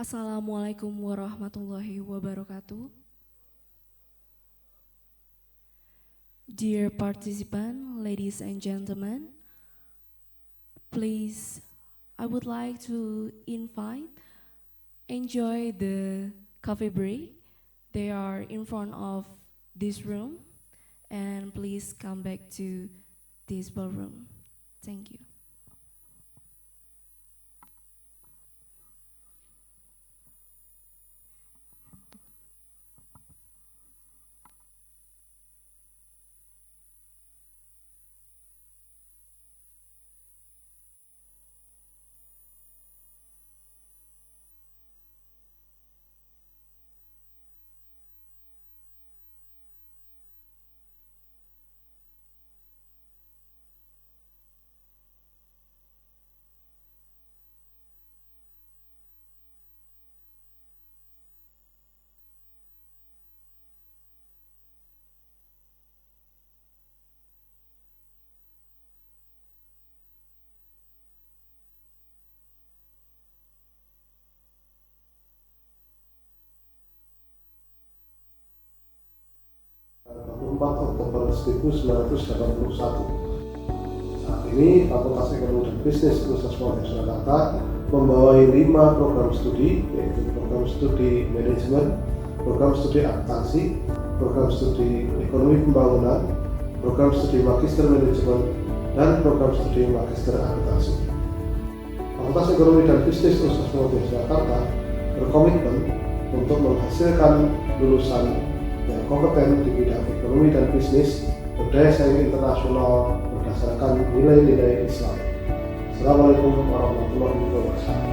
Assalamualaikum warahmatullahi wabarakatuh. Dear participants, ladies and gentlemen, please, I would like to enjoy the coffee break. They are in front of this room, and please come back to this ballroom. Thank you. Oktober 1981. Saat ini Fakultas Ekonomi dan Bisnis Universitas Muhammadiyah Surakarta membawahi 5 program studi, yaitu program studi manajemen, program studi akuntansi, program studi ekonomi pembangunan, program studi magister manajemen, dan program studi magister akuntansi. Fakultas Ekonomi dan Bisnis Universitas Muhammadiyah Surakarta berkomitmen untuk menghasilkan lulusan yang kompeten di bidang ekonomi dan bisnis, berdaya saing internasional berdasarkan nilai-nilai Islam. Assalamualaikum warahmatullahi wabarakatuh.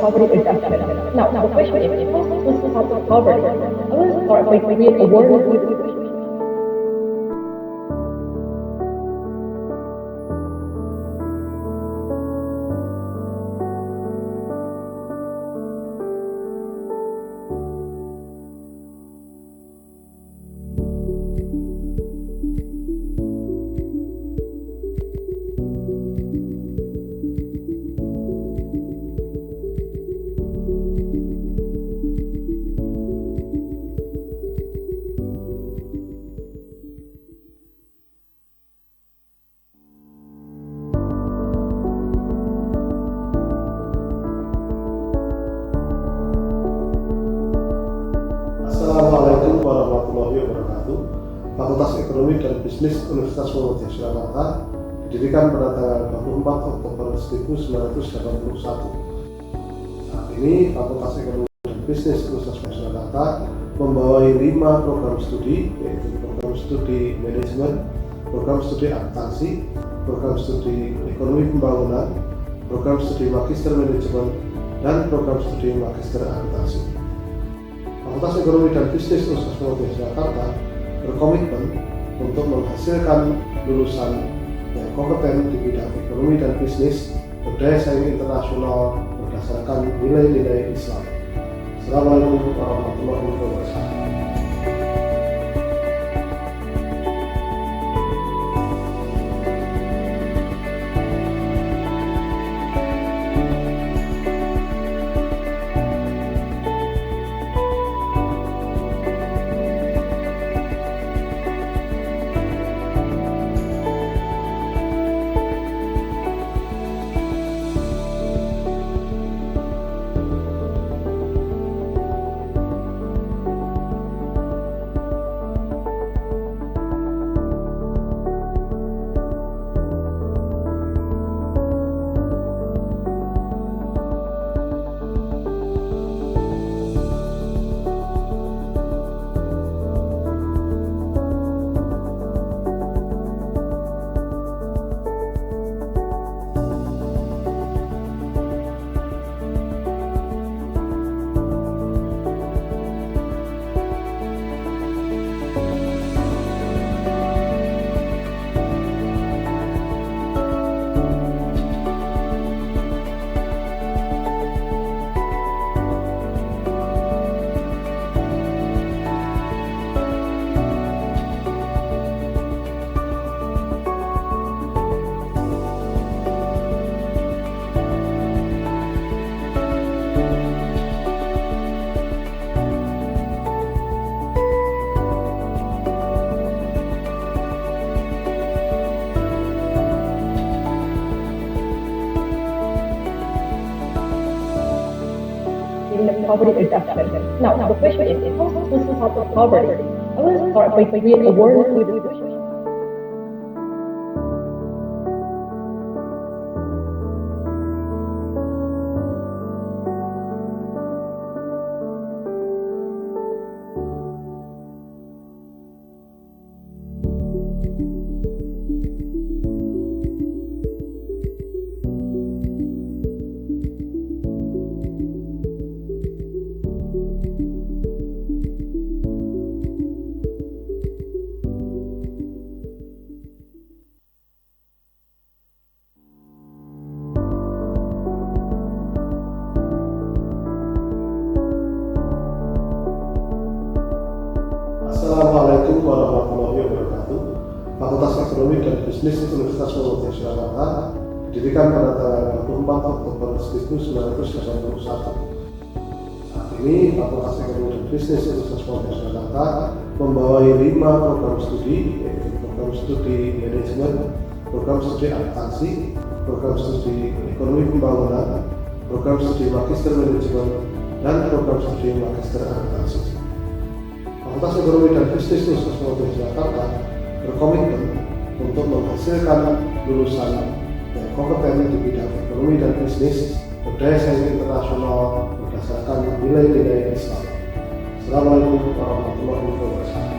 Poverty reduction. Now, the question is, how is this stop poverty? I want to start by creating awareness. Assalamualaikum warahmatullahi wabarakatuh. Fakultas Ekonomi dan Bisnis Universitas Muhammadiyah Surakarta didirikan pada tanggal 24 Oktober 1981. Saat ini Fakultas Ekonomi dan Bisnis Universitas Muhammadiyah Surakarta membawahi 5 program studi, yaitu program studi manajemen, program studi akuntansi, program studi ekonomi pembangunan, program studi magister manajemen, dan program studi magister akuntansi. Fakultas Ekonomi dan Bisnis Universitas Muhammadiyah Surakarta berkomitmen untuk menghasilkan lulusan yang kompeten di bidang ekonomi dan bisnis, berdaya saing internasional berdasarkan nilai-nilai Islam. Assalamualaikum warahmatullahi wabarakatuh. In the poverty reduction. Now, the question is, how to solve the poverty? I will start by creating awareness with the question. Assalamualaikum warahmatullahi wabarakatuh. Fakultas Ekonomi dan Bisnis Universitas Muhammadiyah Surakarta didirikan pada tanggal 24 Oktober 1981. Saat ini Fakultas Ekonomi dan Bisnis Universitas Muhammadiyah Surakarta membawahi 5 program studi, yaitu program studi manajemen, program studi akuntansi, program studi ekonomi pembangunan, program studi magister manajemen, dan program studi magister akuntansi. Fakultas Ekonomi dan Bisnis Universitas Muhammadiyah Surakarta berkomitmen untuk menghasilkan lulusan yang kompeten di bidang ekonomi dan bisnis, berdaya saing internasional berdasarkan nilai-nilai Islam. Assalamualaikum warahmatullahi wabarakatuh.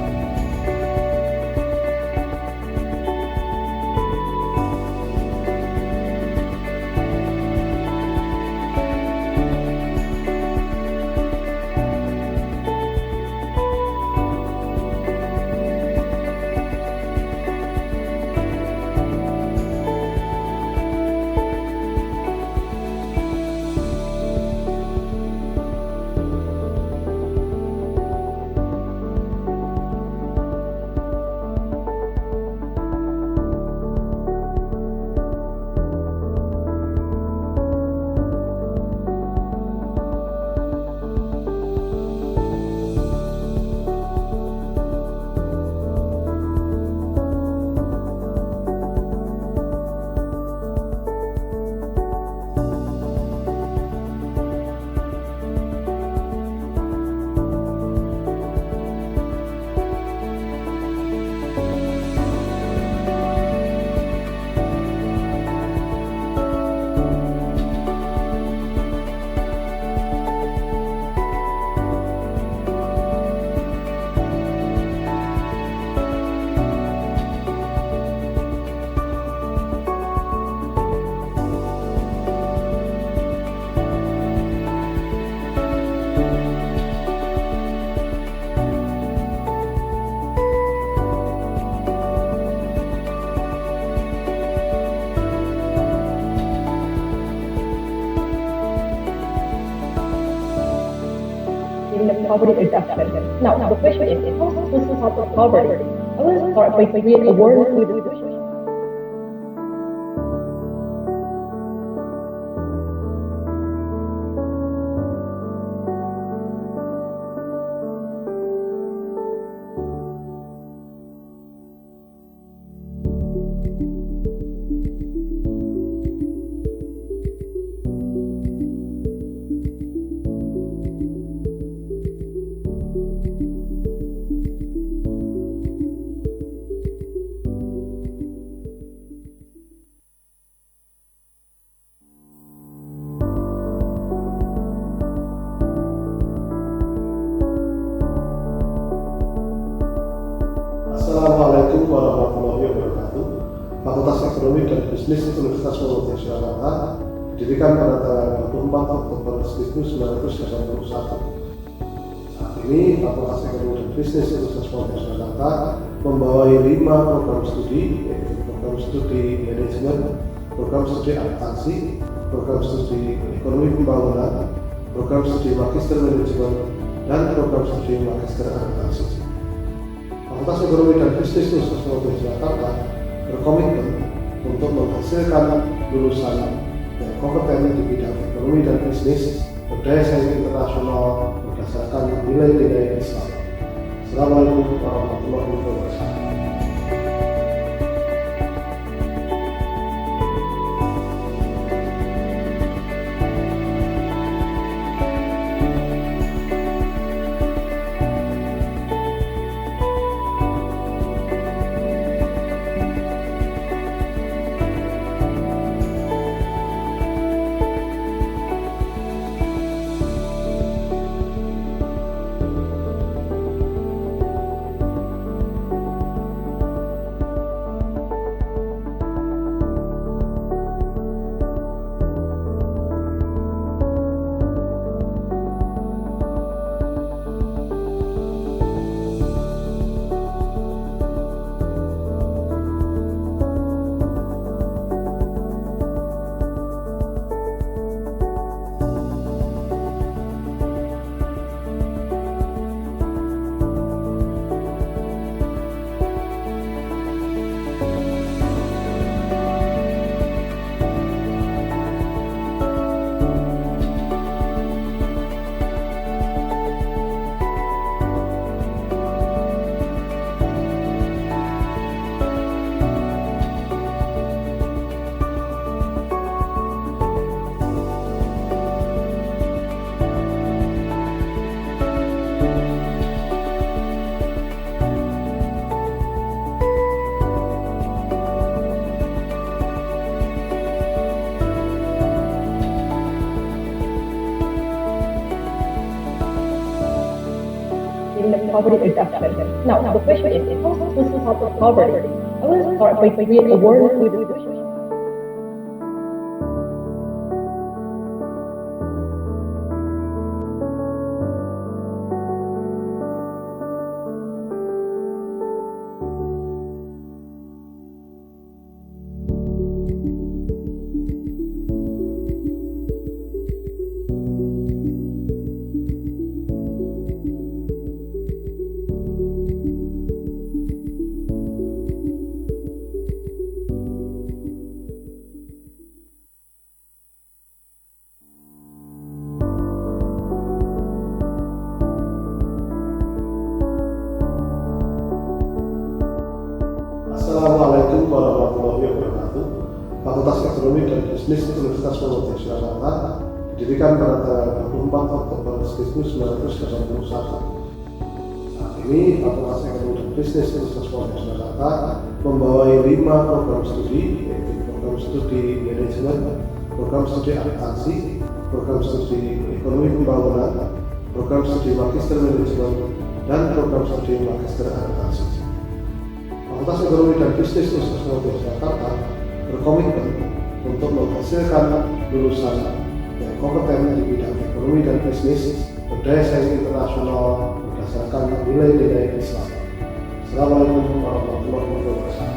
in the poverty reduction. Now, the question is, how to stop poverty? I will start by creating awareness with the question. Assalamualaikum warahmatullahi wabarakatuh. Fakultas Ekonomi dan Bisnis Universitas Muhammadiyah Surakarta didirikan pada tanggal 24 Oktober 1981. Saat ini Fakultas Ekonomi dan Bisnis Universitas Muhammadiyah Surakarta membawahi 5 program studi, yaitu program studi manajemen, program studi akuntansi, program studi ekonomi pembangunan, program studi magister manajemen, dan program studi magister akuntansi. Fakultas Ekonomi dan Bisnis Universitas Muhammadiyah Surakarta berkomitmen untuk menghasilkan lulusan yang kompeten di bidang ekonomi dan bisnis, berdaya saing internasional berdasarkan nilai-nilai Islam. Assalamualaikum warahmatullahi wabarakatuh. In the poverty reduction. Now, the question is, how to stop poverty? I will start by creating awareness with the question. Assalamualaikum warahmatullahi wabarakatuh. Fakultas Ekonomi dan Bisnis Universitas Muhammadiyah Surakarta didirikan pada tanggal 24 Oktober 1981. Saat ini Fakultas Ekonomi dan Bisnis Universitas Muhammadiyah Surakarta membawahi 5 program studi, yaitu program studi manajemen, program studi akuntansi, program studi ekonomi pembangunan, program studi magister manajemen, dan program studi magister akuntansi. Fakultas Ekonomi dan Bisnis Universitas Muhammadiyah Surakarta berkomitmen untuk menghasilkan lulusan yang kompeten di bidang ekonomi dan bisnis, berdaya saing internasional berdasarkan nilai-nilai Islam. Assalamualaikum warahmatullahi wabarakatuh.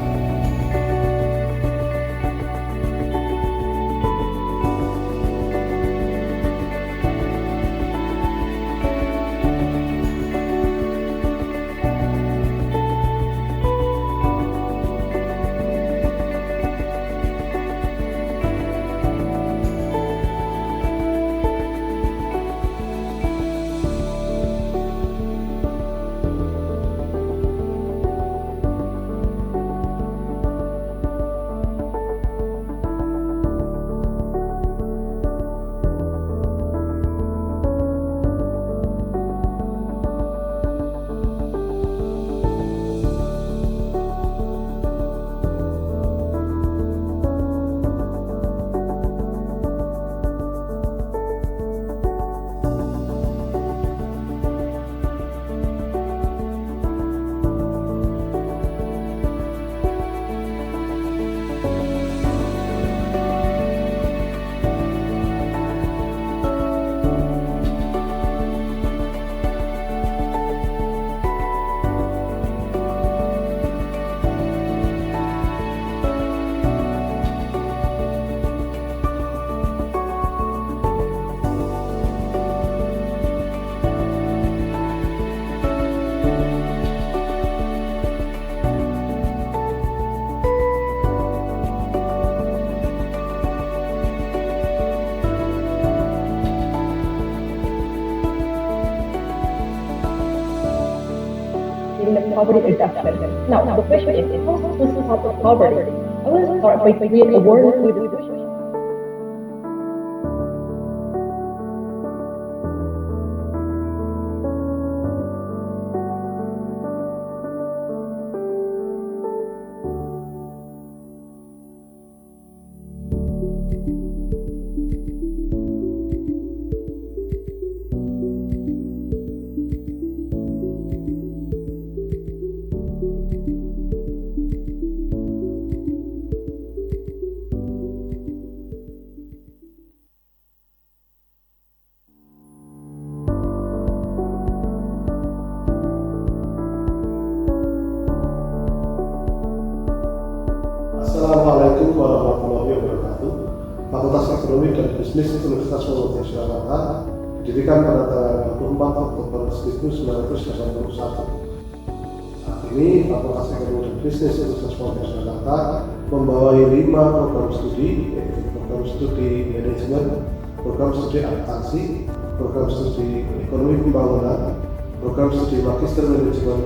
in the poverty reduction. Now, the question is, how to stop poverty? I will start by creating awareness with the question. Assalamualaikum warahmatullahi wabarakatuh. Fakultas Ekonomi dan Bisnis Universitas Muhammadiyah Surakarta didirikan pada tanggal 24 Oktober 1981. Saat ini Fakultas Ekonomi dan Bisnis Universitas Muhammadiyah Surakarta membawahi 5 program studi, yaitu program studi manajemen, program studi akuntansi, program studi ekonomi pembangunan, program studi magister manajemen,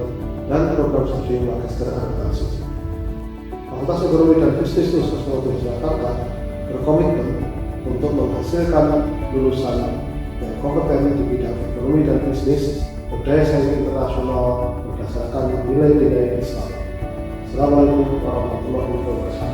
dan program studi magister akuntansi. Fakultas Ekonomi dan Bisnis Universitas Muhammadiyah Surakarta berkomitmen untuk menghasilkan lulusan yang kompeten di bidang ekonomi dan bisnis berdaya saing internasional berdasarkan nilai-nilai Islam. Assalamualaikum warahmatullahi wabarakatuh.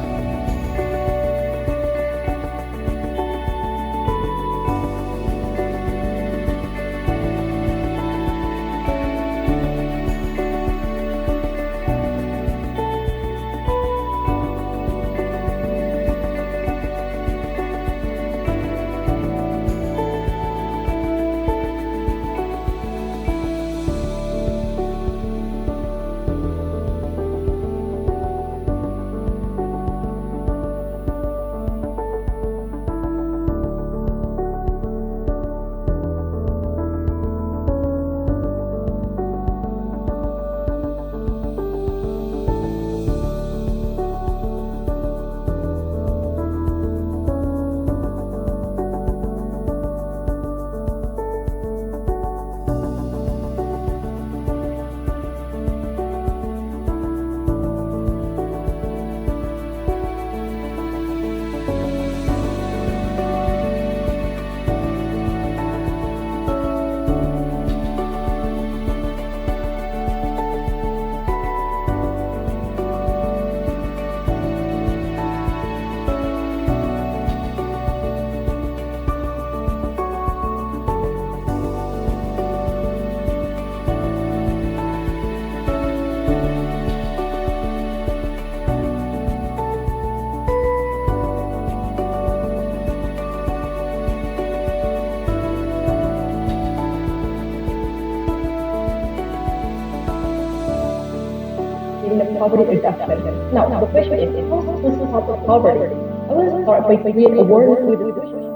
In the poverty reduction. Now, the question is, how to stop poverty? I will start by creating awareness with the question.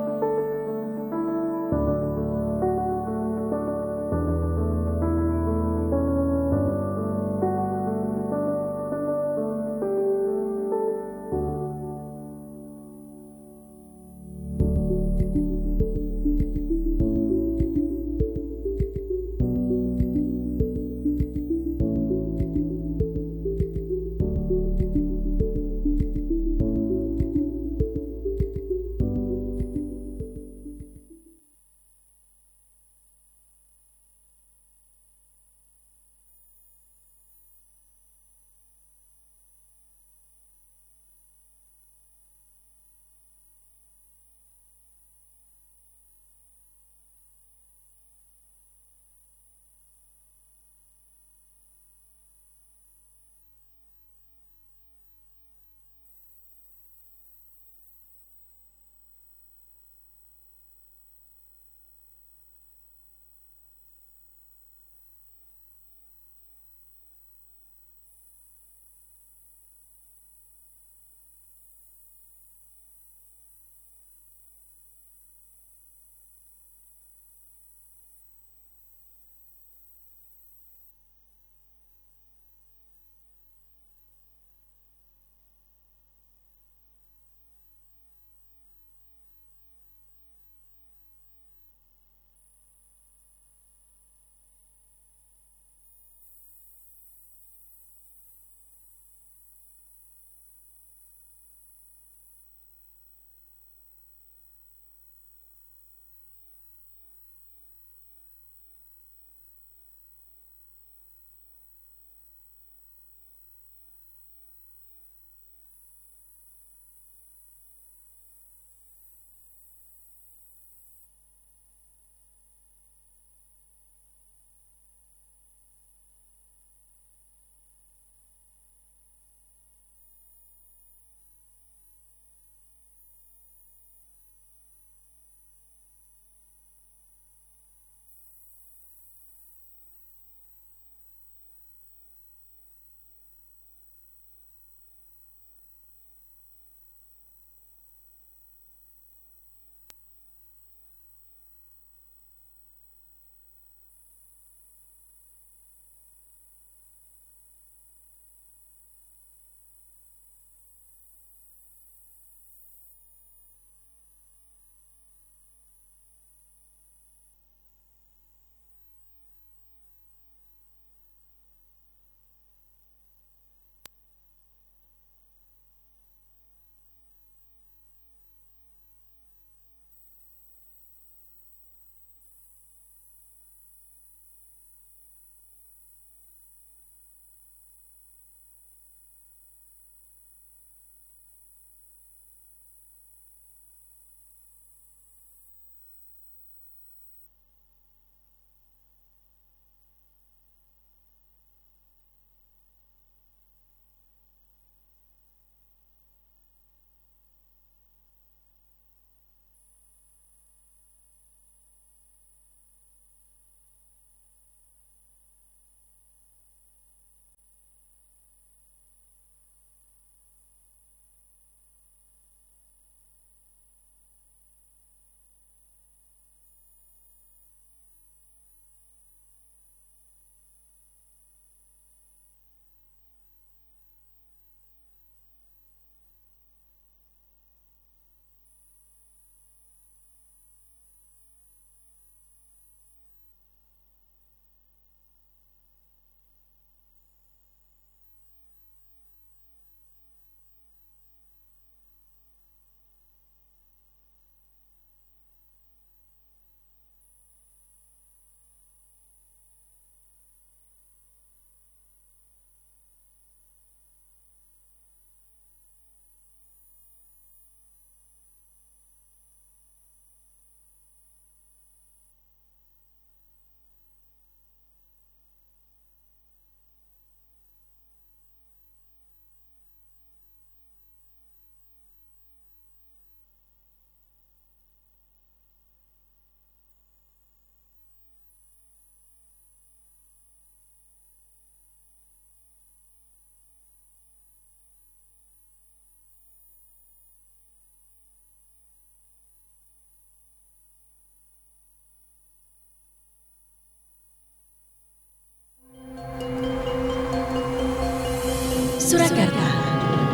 Surakarta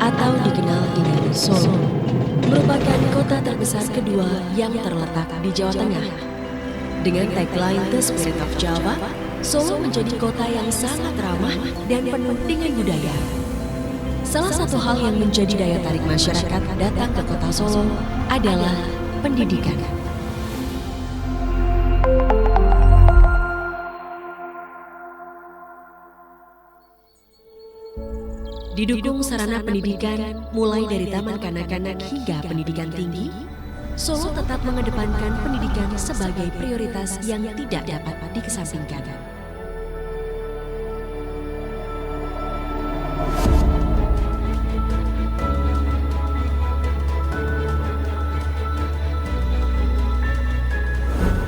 atau dikenal dengan Solo merupakan kota terbesar kedua yang terletak di Jawa Tengah. Dengan tagline The Spirit of Java, Solo menjadi kota yang sangat ramah dan penuh dengan budaya. Salah satu hal yang menjadi daya tarik masyarakat datang ke kota Solo adalah pendidikan. Didukung sarana pendidikan mulai dari taman kanak-kanak hingga pendidikan tinggi, Solo tetap mengedepankan pendidikan sebagai prioritas yang tidak dapat dikesampingkan.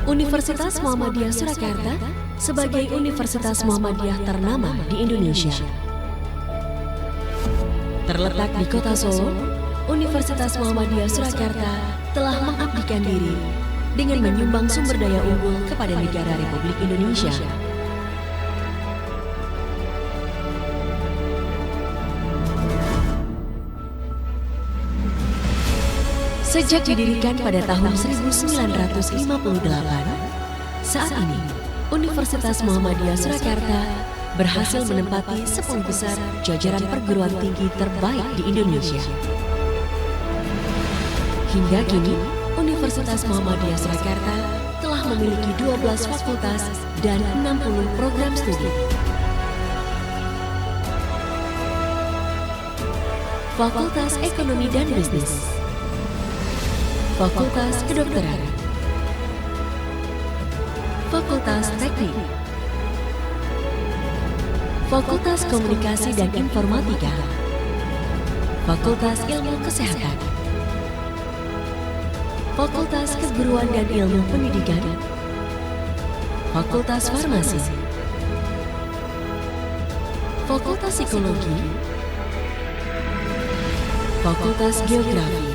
Universitas Muhammadiyah Surakarta sebagai Universitas Muhammadiyah ternama di Indonesia. Terletak di kota Solo, Universitas Muhammadiyah Surakarta telah mengabdikan diri dengan menyumbang sumber daya unggul kepada negara Republik Indonesia. Sejak didirikan pada tahun 1958, saat ini Universitas Muhammadiyah Surakarta berhasil menempati 10 besar jajaran perguruan tinggi terbaik di Indonesia. Hingga kini, Universitas Muhammadiyah Surakarta telah memiliki 12 fakultas dan 60 program studi. Fakultas Ekonomi dan Bisnis, Fakultas Kedokteran, Fakultas Teknik, Fakultas Komunikasi dan Informatika, Fakultas Ilmu Kesehatan, Fakultas Keguruan dan Ilmu Pendidikan, Fakultas Farmasi, Fakultas Psikologi, Fakultas Geografi,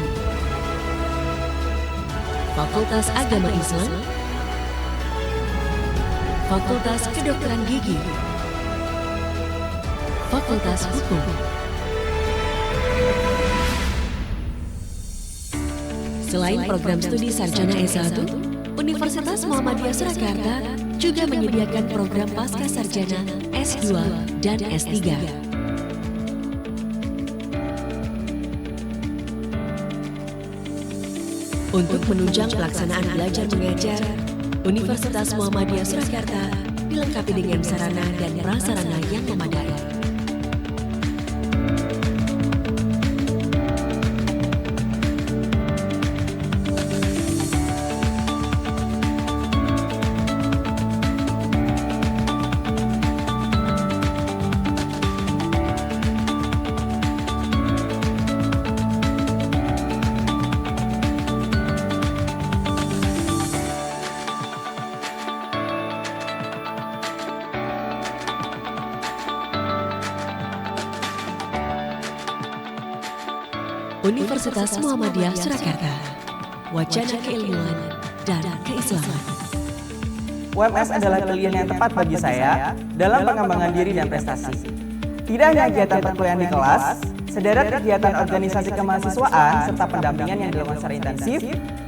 Fakultas Agama Islam, Fakultas Kedokteran Gigi, Fakultas Hukum. Selain program studi sarjana S1, Universitas Muhammadiyah Surakarta juga menyediakan program pasca sarjana S2 dan S3. Untuk menunjang pelaksanaan belajar mengajar, Universitas Muhammadiyah Surakarta dilengkapi dengan sarana dan prasarana yang memadai. Universitas Muhammadiyah Surakarta, wacana keilmuan dan keislaman. UMS adalah pilihan yang tepat bagi saya dalam pengembangan diri dan prestasi. Tidak hanya kegiatan perkuliahan di kelas, sederet kegiatan organisasi kemahasiswaan serta pendampingan yang dilakukan secara intensif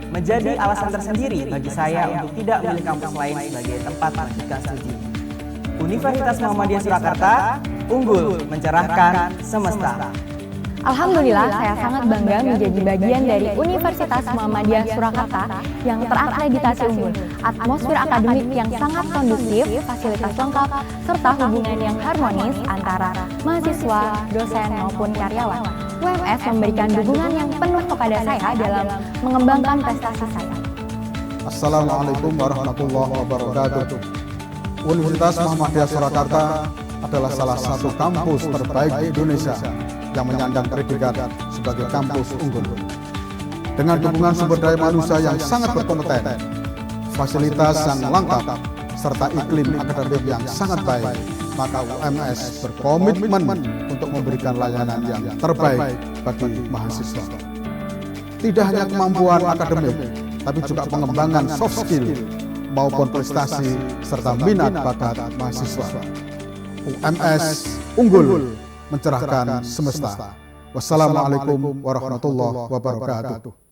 menjadi alasan tersendiri bagi saya untuk tidak memilih kampus lain sebagai tempat melanjutkan studi. Universitas Muhammadiyah Surakarta, unggul mencerahkan semesta. Alhamdulillah, saya sangat bangga menjadi bagian dari Universitas Muhammadiyah Surakarta yang terakreditasi unggul. Atmosfer akademik yang sangat kondusif, fasilitas lengkap, serta hubungan yang harmonis antara mahasiswa, dosen maupun karyawan. UMS memberikan dukungan yang penuh kepada saya dalam mengembangkan prestasi saya. Assalamualaikum warahmatullahi wabarakatuh. Universitas Muhammadiyah Surakarta adalah salah satu kampus terbaik di Indonesia yang menyandang predikat sebagai kampus unggul. Dengan dukungan sumber daya manusia yang sangat berkompeten, fasilitas yang lengkap, serta iklim akademik yang sangat baik, maka UMS berkomitmen untuk memberikan layanan yang terbaik bagi mahasiswa. Tidak hanya kemampuan akademik, tapi juga pengembangan soft skill maupun prestasi serta minat bakat mahasiswa. UMS unggul mencerahkan semesta. Wassalamualaikum warahmatullahi wabarakatuh.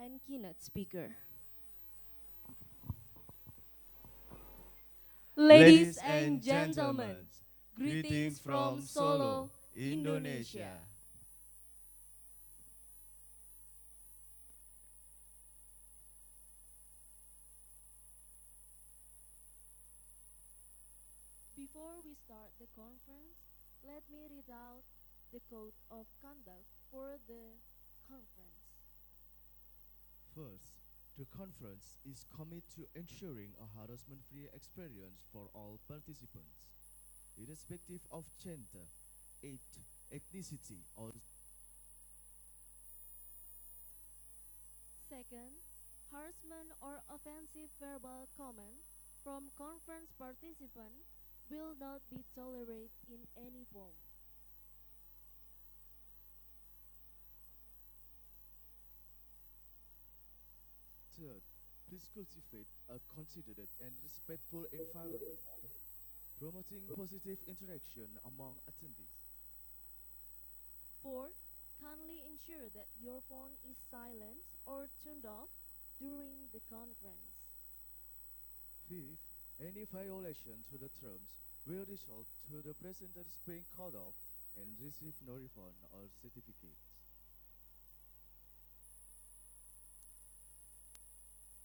And keynote speaker. Ladies and gentlemen, greetings from Solo, Indonesia. Before we start the conference, let me read out the code of conduct for the conference. First, the conference is committed to ensuring a harassment-free experience for all participants, irrespective of gender, age, ethnicity, or... Second, harassment or offensive verbal comment from conference participant will not be tolerated in any form. Third, please cultivate a considerate and respectful environment, promoting positive interaction among attendees. Fourth, kindly ensure that your phone is silent or turned off during the conference. Fifth, any violation to the terms will result to the presenters being called off and receive no refund or certificates.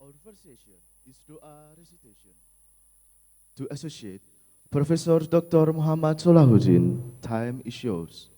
Our first session is doa recitation. To associate Professor Dr. Muhammad Solahuddin, time is yours.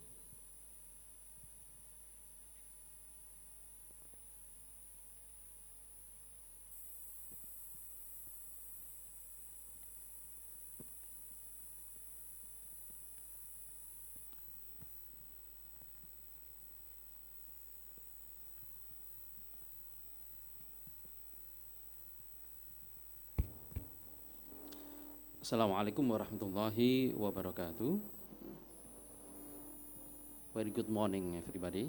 Assalamualaikum warahmatullahi wabarakatuh. Very good morning, everybody.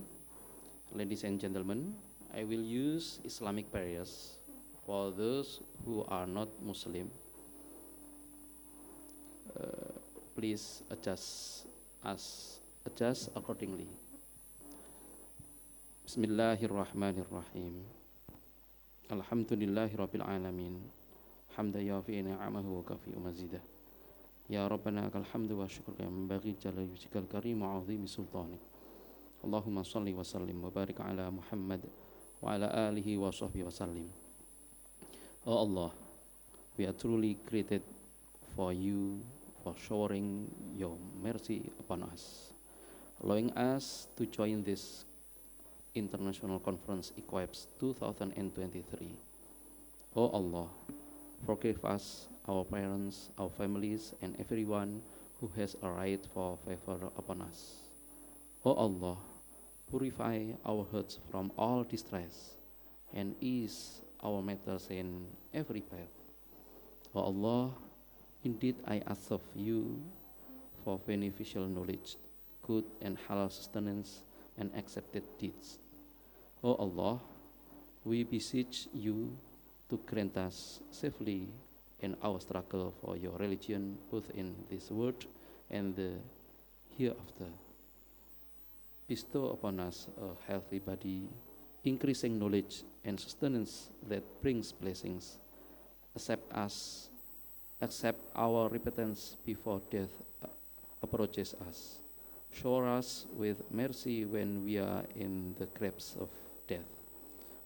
Ladies and gentlemen, I will use Islamic prayers for those who are not Muslim. Please adjust accordingly. Bismillahirrahmanirrahim. Alhamdulillahirabbil alamin. Hamda yafi ni'amahu wa kafi mazidah. Ya Rabbana kal hamdu wa syukruka yanbaghi jalla wajhikal karim wa 'azimi sultanik. Allahumma shalli wa sallim wa barik ala Muhammad wa ala alihi wa sahbihi wa sallim. Oh Allah, we are truly grateful for you for showering your mercy upon us, allowing us to join this international conference ICOEBS 2023. Oh Allah, forgive us, our parents, our families, and everyone who has a right for favor upon us. O Allah, purify our hearts from all distress and ease our matters in every path. O Allah, indeed I ask of you for beneficial knowledge, good and halal sustenance, and accepted deeds. O Allah, we beseech you to grant us safely in our struggle for your religion, both in this world and the hereafter. Bestow upon us a healthy body, increasing knowledge and sustenance that brings blessings. Accept our repentance before death approaches us. Shower us with mercy when we are in the grasp of death.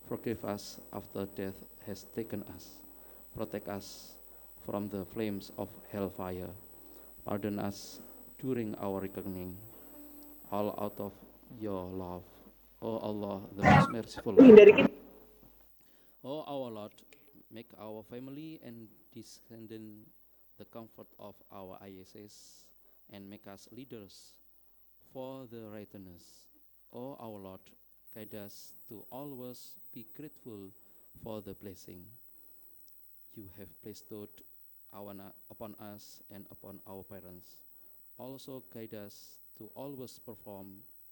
Forgive us after death has taken us. Protect us from the flames of hellfire. Pardon us during our reckoning, all out of your love. O Allah, the most merciful. O our Lord, make our family and descendant the comfort of our ISS and make us leaders for the righteousness. O our Lord, guide us to always be grateful for the blessing you have bestowed upon us and upon our parents. Also guide us to always perform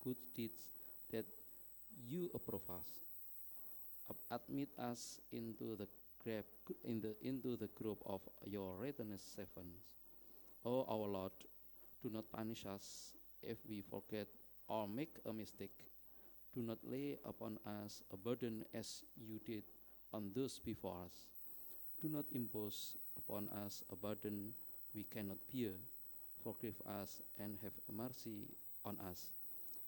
good deeds that you approve us. Admit us into the group of your righteous servants. O our Lord, do not punish us if we forget or make a mistake. Do not lay upon us a burden as you did on those before us. Do not impose upon us a burden we cannot bear. Forgive us and have mercy on us.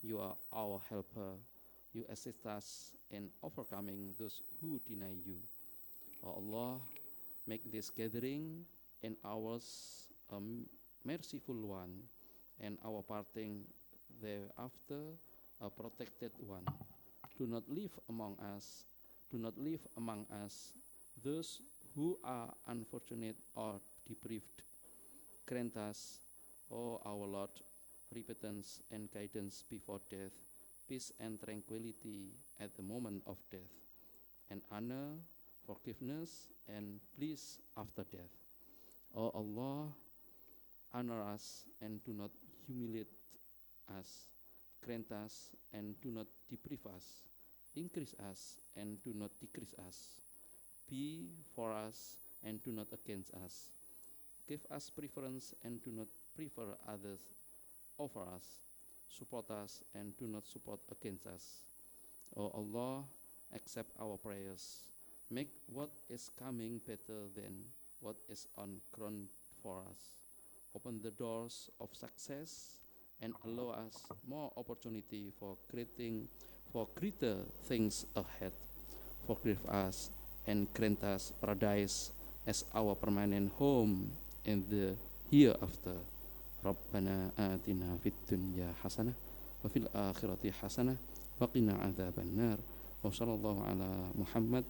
You are our helper. You assist us in overcoming those who deny you. O Allah, make this gathering and ours a merciful one, and our parting thereafter a protected one. Do not leave among us those who are unfortunate or deprived. Grant us, O our Lord, repentance and guidance before death, peace and tranquility at the moment of death, and honor, forgiveness, and bliss after death. O Allah, honor us and do not humiliate us. Grant us and do not deprive us. Increase us and do not decrease us. Be for us and do not against us. Give us preference and do not prefer others over us. Support us and do not support against us. O Allah, accept our prayers. Make what is coming better than what is on ground for us. open the doors of success, and allow us more opportunity for greater things ahead. Forgive us and grant us paradise as our permanent home in the hereafter. Rabbana atina fid dunya hasanah wa fil akhirati hasanah wa qina adzabannar. Wa sallallahu ala Muhammad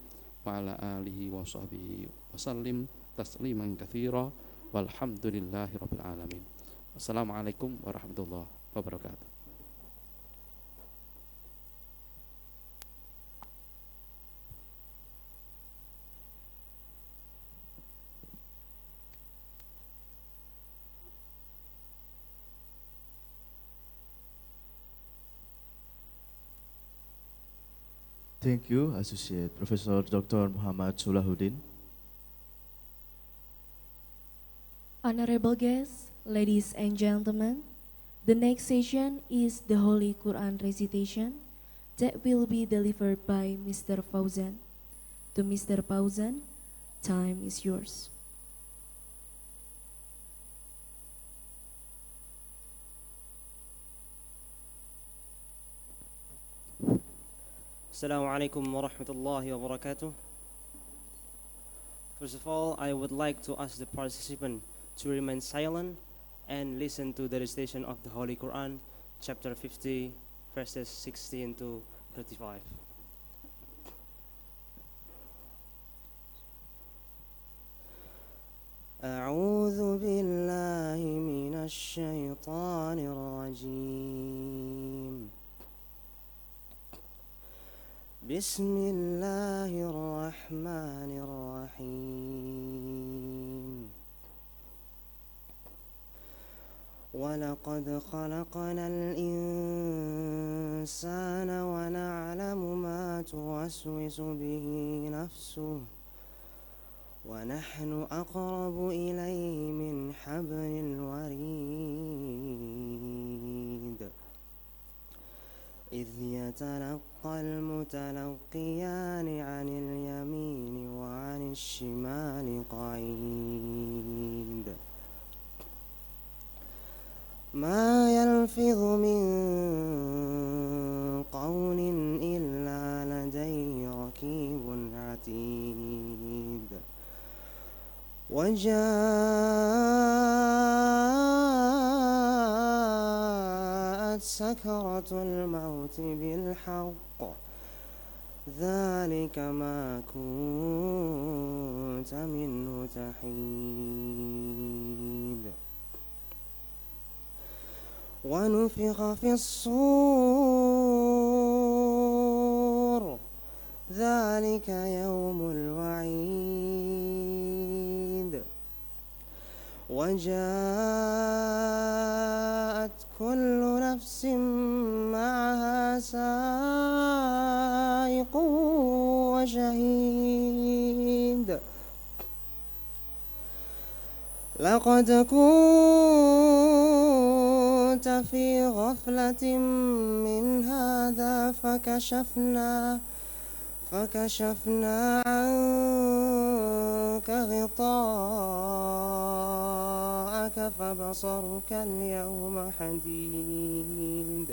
wa ala alihi wa sahbihi wa sallim tasliman katsira walhamdulillahi rabbil alamin. Assalamualaikum warahmatullahi wabarakatuh. Thank you, Associate Professor Dr. Muhammad Sulahuddin. Honorable guests, ladies and gentlemen, the next session is the Holy Quran recitation that will be delivered by Mr. Fauzan. To Mr. Fauzan, time is yours. Assalamualaikum warahmatullahi wabarakatuh. First of all, I would like to ask the participant to remain silent and listen to the recitation of the Holy Quran, chapter 50, verses 16 to 35. أعوذ بالله من الشيطان الرجيم. بسم الله الرحمن الرحيم. ولقد خلقنا الإنسان ونعلم ما توسوس به نفسه ونحن أقرب إليه من حبل الوريد إذ يتلقى المتلقيان عن اليمين وعن الشمال قعيد ما يلفظ من قول إلا لديه رقيب عتيد وجاءت سكرة الموت بالحق ذلك ما كنت منه تحيد ونفخ في الصور ذلك يوم الوعيد وجاءت كل نفس معها سائق وشهيد لقد كنت في غفلة من هذا فكشفنا عنك غطاءك فبصرك اليوم حديد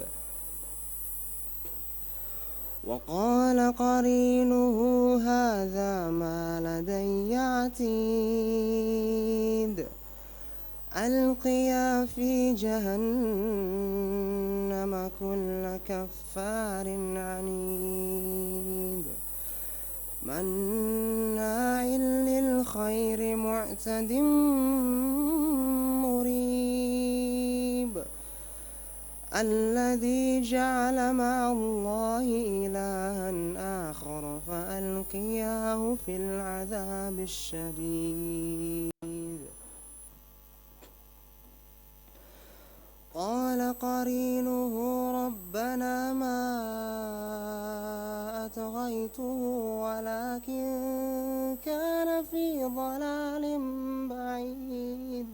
وقال قرينه هذا ما لدي عتيد ألقيا في جهنم كل كفار عنيد مناع للخير معتد مريب الذي جعل مع الله إلها آخر فألقياه في العذاب الشديد قال قرينه ربنا ما أطغيته ولكن كان في ضلال بعيد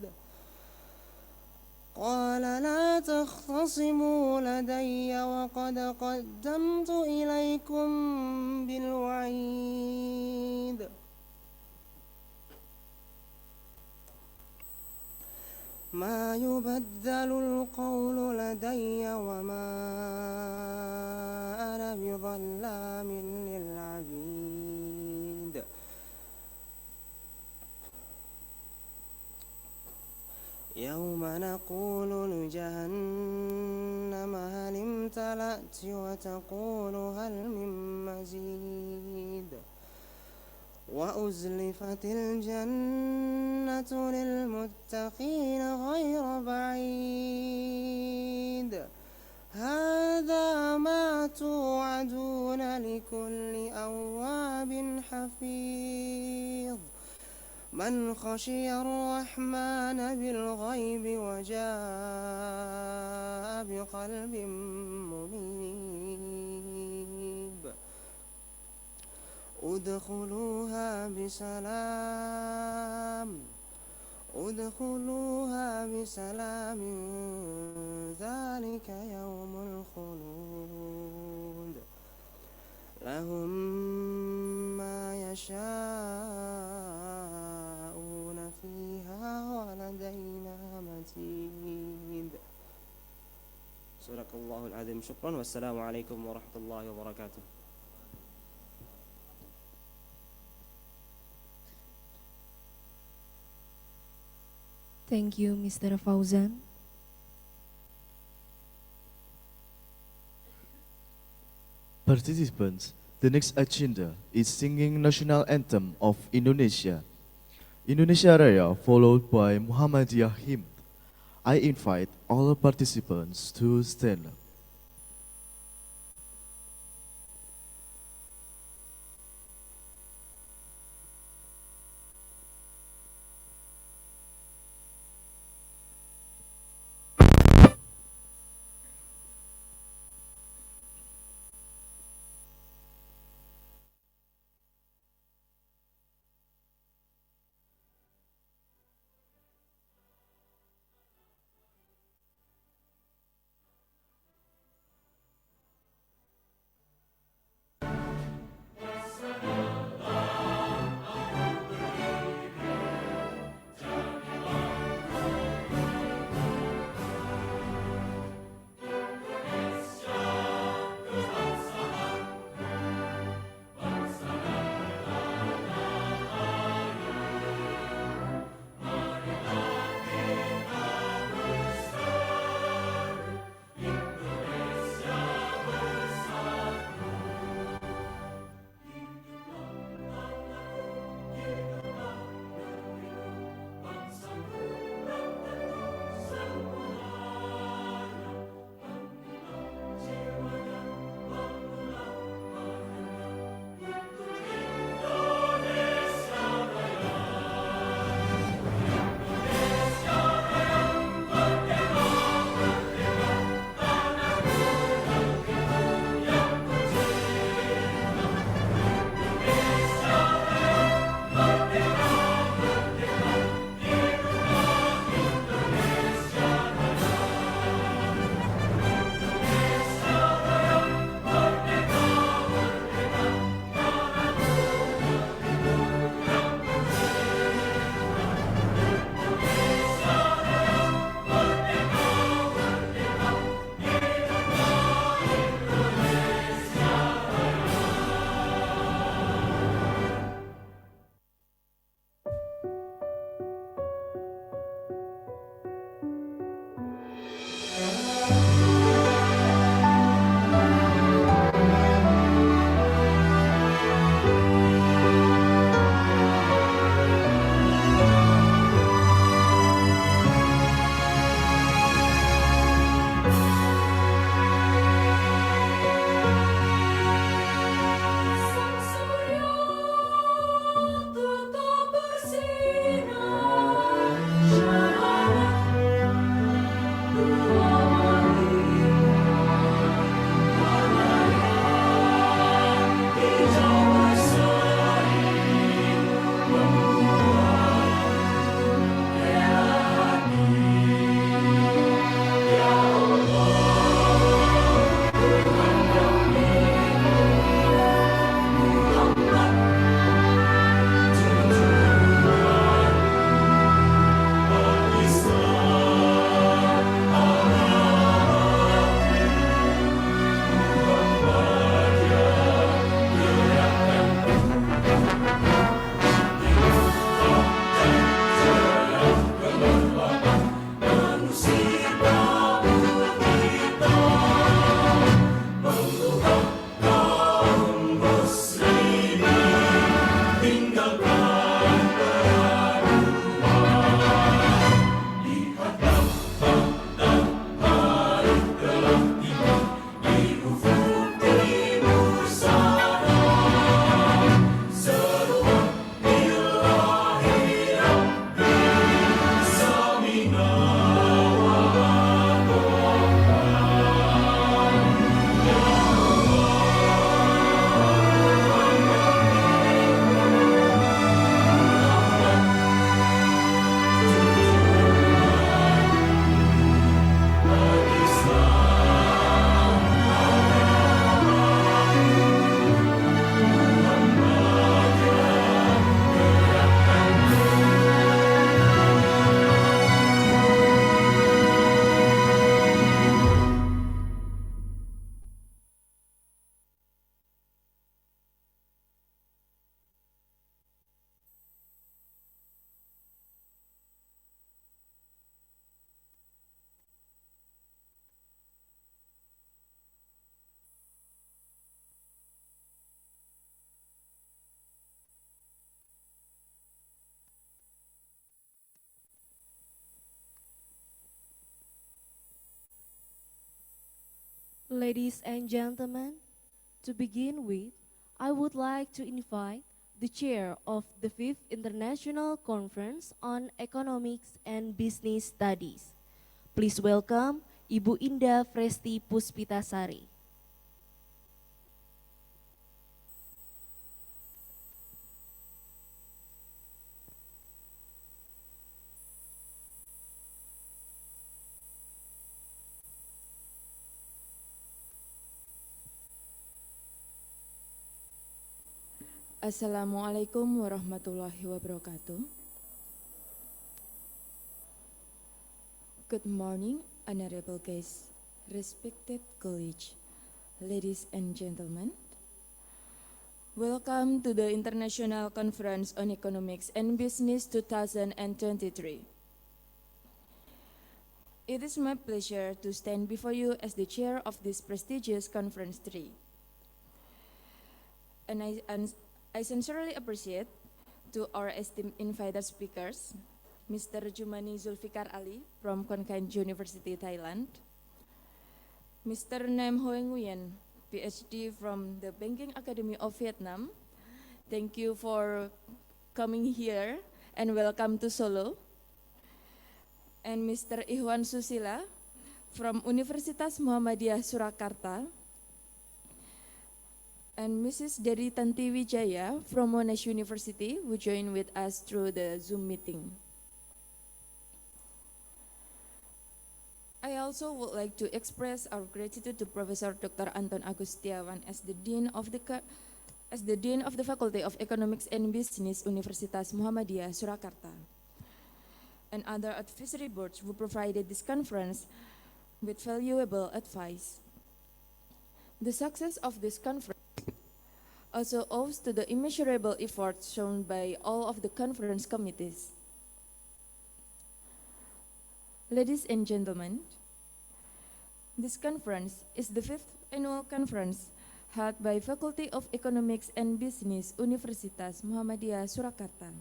قال لا تختصموا لدي وقد قدمت إليكم بالوعيد ما يبدل القول لدي وما أنا بظلام للعبيد يوم نقول لجهنم هل امتلأت وتقول هل من مزيد وأزلفت الجنة للمتقين غير بعيد هذا ما توعدون لكل أواب حفيظ من خشي الرحمن بالغيب وجاء بقلب منيب ادخلوها بسلام ذلك يوم الخلود لهم ما يشاءون فيها ولدينا مزيد صدق الله العظيم شكرا والسلام عليكم ورحمة الله وبركاته. Thank you, Mr. Fauzan. Participants, the next agenda is singing National Anthem of Indonesia. Indonesia Raya followed by Muhammadiyah Hymn. I invite all participants to stand up. Ladies and gentlemen, to begin with, I would like to invite the chair of the 5th International Conference on Economics and Business Studies. Please welcome Ibu Indah Fresti Puspitasari. Assalamualaikum warahmatullahi wabarakatuh. Good morning, honorable guests, respected colleagues, ladies and gentlemen. Welcome to the International Conference on Economics and Business 2023. It is my pleasure to stand before you as the chair of this prestigious conference 3. And I sincerely appreciate to our esteemed invited speakers, Mr. Jumani Zulfikar Ali from Konkan University, Thailand, Mr. Nam Hoeng Nguyen, PhD from the Banking Academy of Vietnam. Thank you for coming here and welcome to Solo. And Mr. Ihwan Susila from Universitas Muhammadiyah Surakarta, and Mrs. Dari Tanti Wijaya from Monash University, who joined with us through the Zoom meeting. I also would like to express our gratitude to Professor Dr. Anton Agustiawan as the Dean of the Faculty of Economics and Business, Universitas Muhammadiyah Surakarta, and other advisory boards who provided this conference with valuable advice. The success of this conference also owes to the immeasurable efforts shown by all of the conference committees. Ladies and gentlemen, this conference is the 5th annual conference held by Faculty of Economics and Business, Universitas Muhammadiyah Surakarta,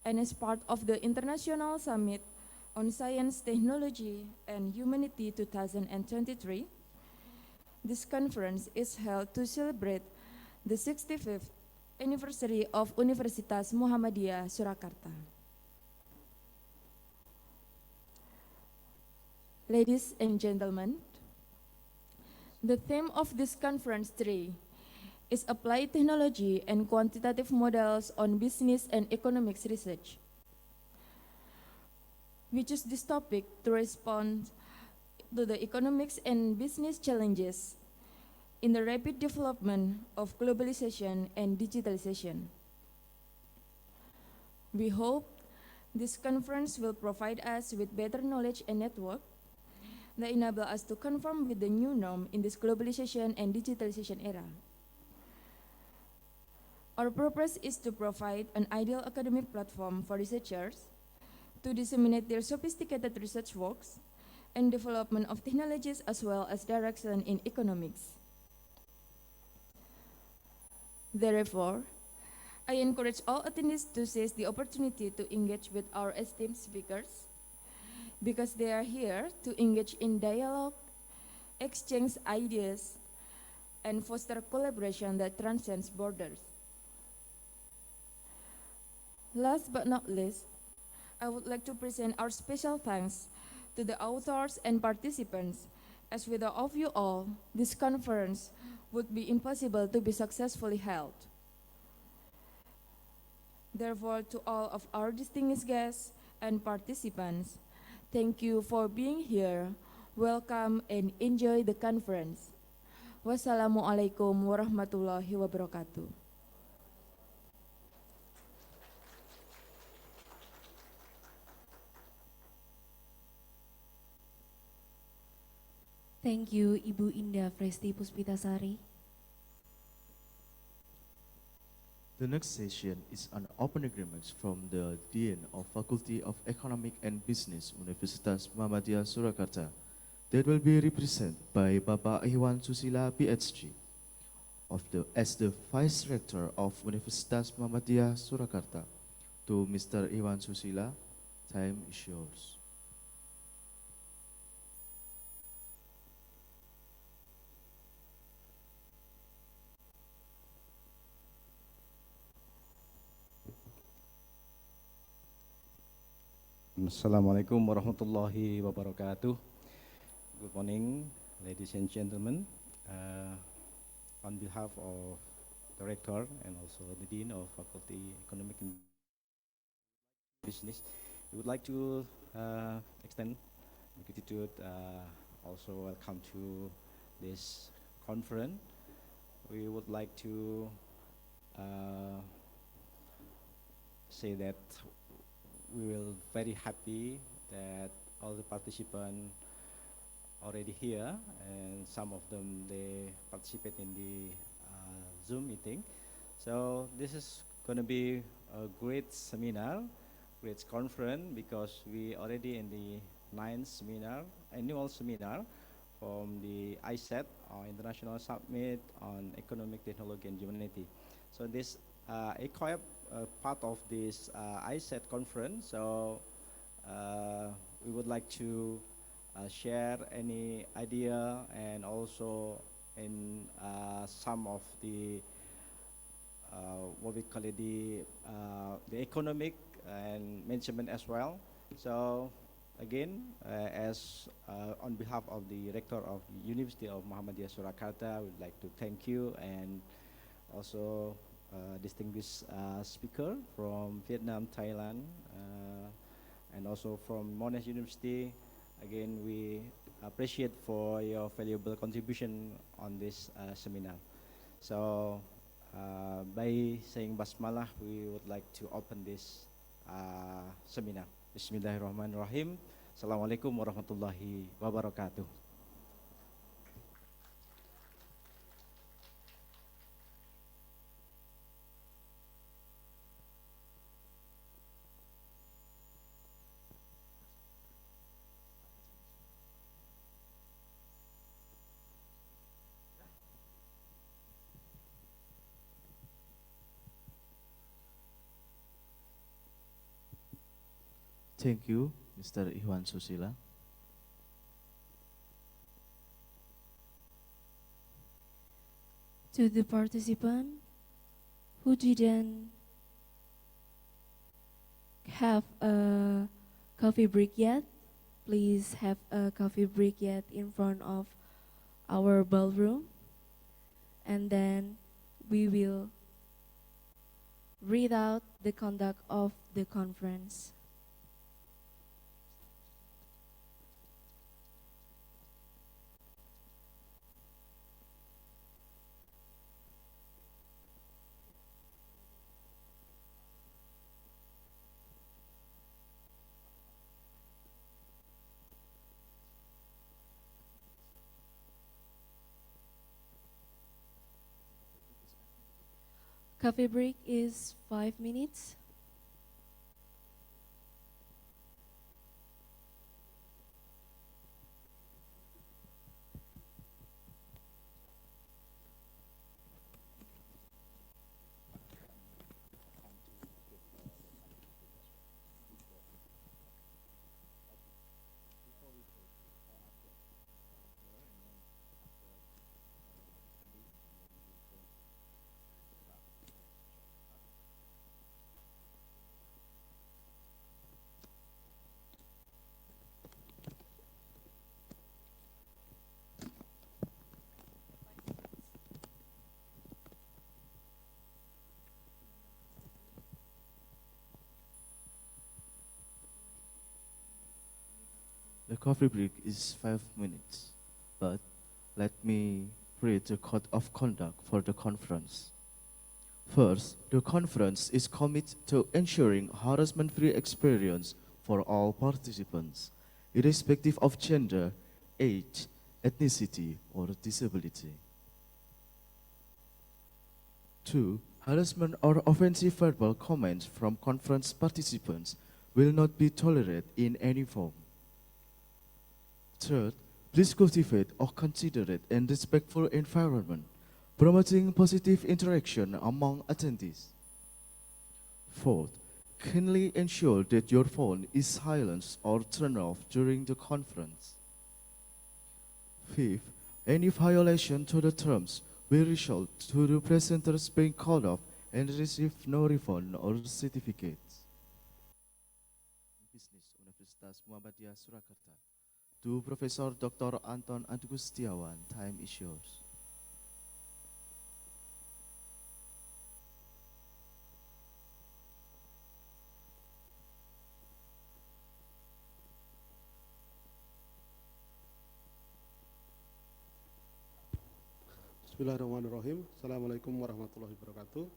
and is part of the International Summit on Science, Technology, and Humanity 2023. This conference is held to celebrate the 65th anniversary of Universitas Muhammadiyah Surakarta. Ladies and gentlemen, the theme of this conference 3 is Applied Technology and Quantitative Models on Business and Economics Research. We choose this topic to respond to the economics and business challenges in the rapid development of globalization and digitalization. We hope this conference will provide us with better knowledge and network that enable us to conform with the new norm in this globalization and digitalization era. Our purpose is to provide an ideal academic platform for researchers to disseminate their sophisticated research works and development of technologies as well as direction in economics. Therefore, I encourage all attendees to seize the opportunity to engage with our esteemed speakers because they are here to engage in dialogue, exchange ideas, and foster collaboration that transcends borders. Last but not least, I would like to present our special thanks to the authors and participants, as without you all, this conference would be impossible to be successfully held. Therefore, to all of our distinguished guests and participants, thank you for being here. Welcome and enjoy the conference. Wassalamualaikum warahmatullahi wabarakatuh. Thank you, Ibu Indah Fresti Puspitasari. The next session is an open agreement from the Dean of Faculty of Economic and Business, Universitas Muhammadiyah Surakarta, that will be represented by Bapak Ihwan Susila, PhD, as the Vice Rector of Universitas Muhammadiyah Surakarta. To Mr. Ihwan Susila, time is yours. Assalamualaikum warahmatullahi wabarakatuh. Good morning, ladies and gentlemen. On behalf of the Rector and also the Dean of Faculty Economic and Business, we would like to extend gratitude, also welcome to this conference. We would like to say that we will very happy that all the participants already here, and some of them they participate in the Zoom meeting. So this is going to be a great seminar, great conference, because we already in the 9th seminar, annual seminar from the ISETH, International Summit on Economic Technology and Humanity. So this ICOEBS part of this ISETH conference. So we would like to share any idea, and also in some of the what we call it, the economic and management as well. So again, as on behalf of the Rector of University of Muhammadiyah Surakarta, we would like to thank you, and also distinguished speaker from Vietnam, Thailand, and also from Monash University. Again, we appreciate for your valuable contribution on this seminar. So by saying Basmalah, we would like to open this seminar. Bismillahirrahmanirrahim. Assalamualaikum warahmatullahi wabarakatuh. Thank you, Mr. Iwan Susila. To the participant who didn't have a coffee break yet, please have a coffee break yet in front of our ballroom, and then we will read out the conduct of the conference. Coffee break is 5 minutes. The coffee break is 5 minutes, but let me read the code of conduct for the conference. First, the conference is committed to ensuring harassment-free experience for all participants, irrespective of gender, age, ethnicity, or disability. 2. Harassment or offensive verbal comments from conference participants will not be tolerated in any form. Third, please cultivate a considerate and respectful environment, promoting positive interaction among attendees. Fourth, kindly ensure that your phone is silenced or turned off during the conference. Fifth, any violation to the terms will result to the presenters being called off and receive no refund or certificates. Business Universitas Muhammadiyah Surakarta. To Professor Dr. Anton Agustiawan, time is yours. Bismillahirrahmanirrahim. Assalamualaikum warahmatullahi wabarakatuh.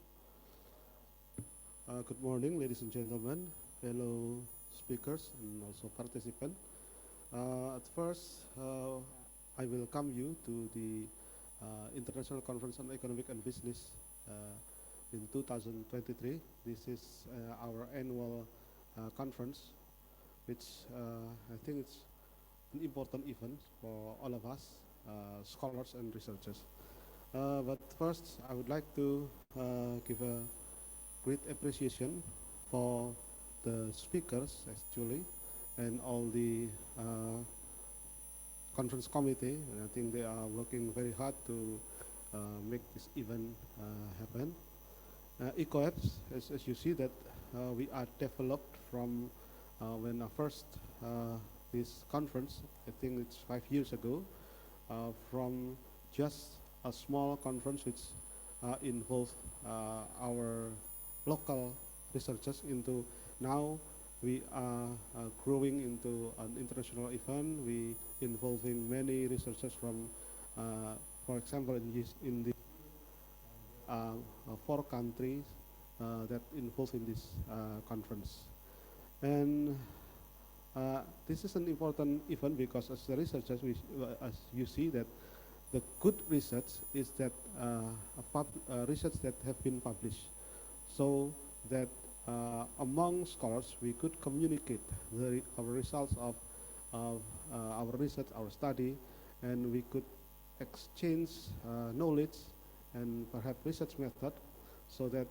Good morning, ladies and gentlemen, fellow speakers and also participants. At first, I welcome you to the International Conference on Economic and Business in 2023. This is our annual conference, which I think it's an important event for all of us, scholars and researchers. But first, I would like to give a great appreciation for the speakers, actually, and all the conference committee. And I think they are working very hard to make this event happen. ICOEBS, as you see, that we are developed from when I first this conference, I think it's 5 years ago, from just a small conference which involved our local researchers into now we are growing into an international event. We involving many researchers from, for example, in the 4 countries that involved in this conference. And this is an important event because as the researchers, as you see that the good research is that research that have been published, so that among scholars we could communicate our results of our research, our study, and we could exchange knowledge and perhaps research method, so that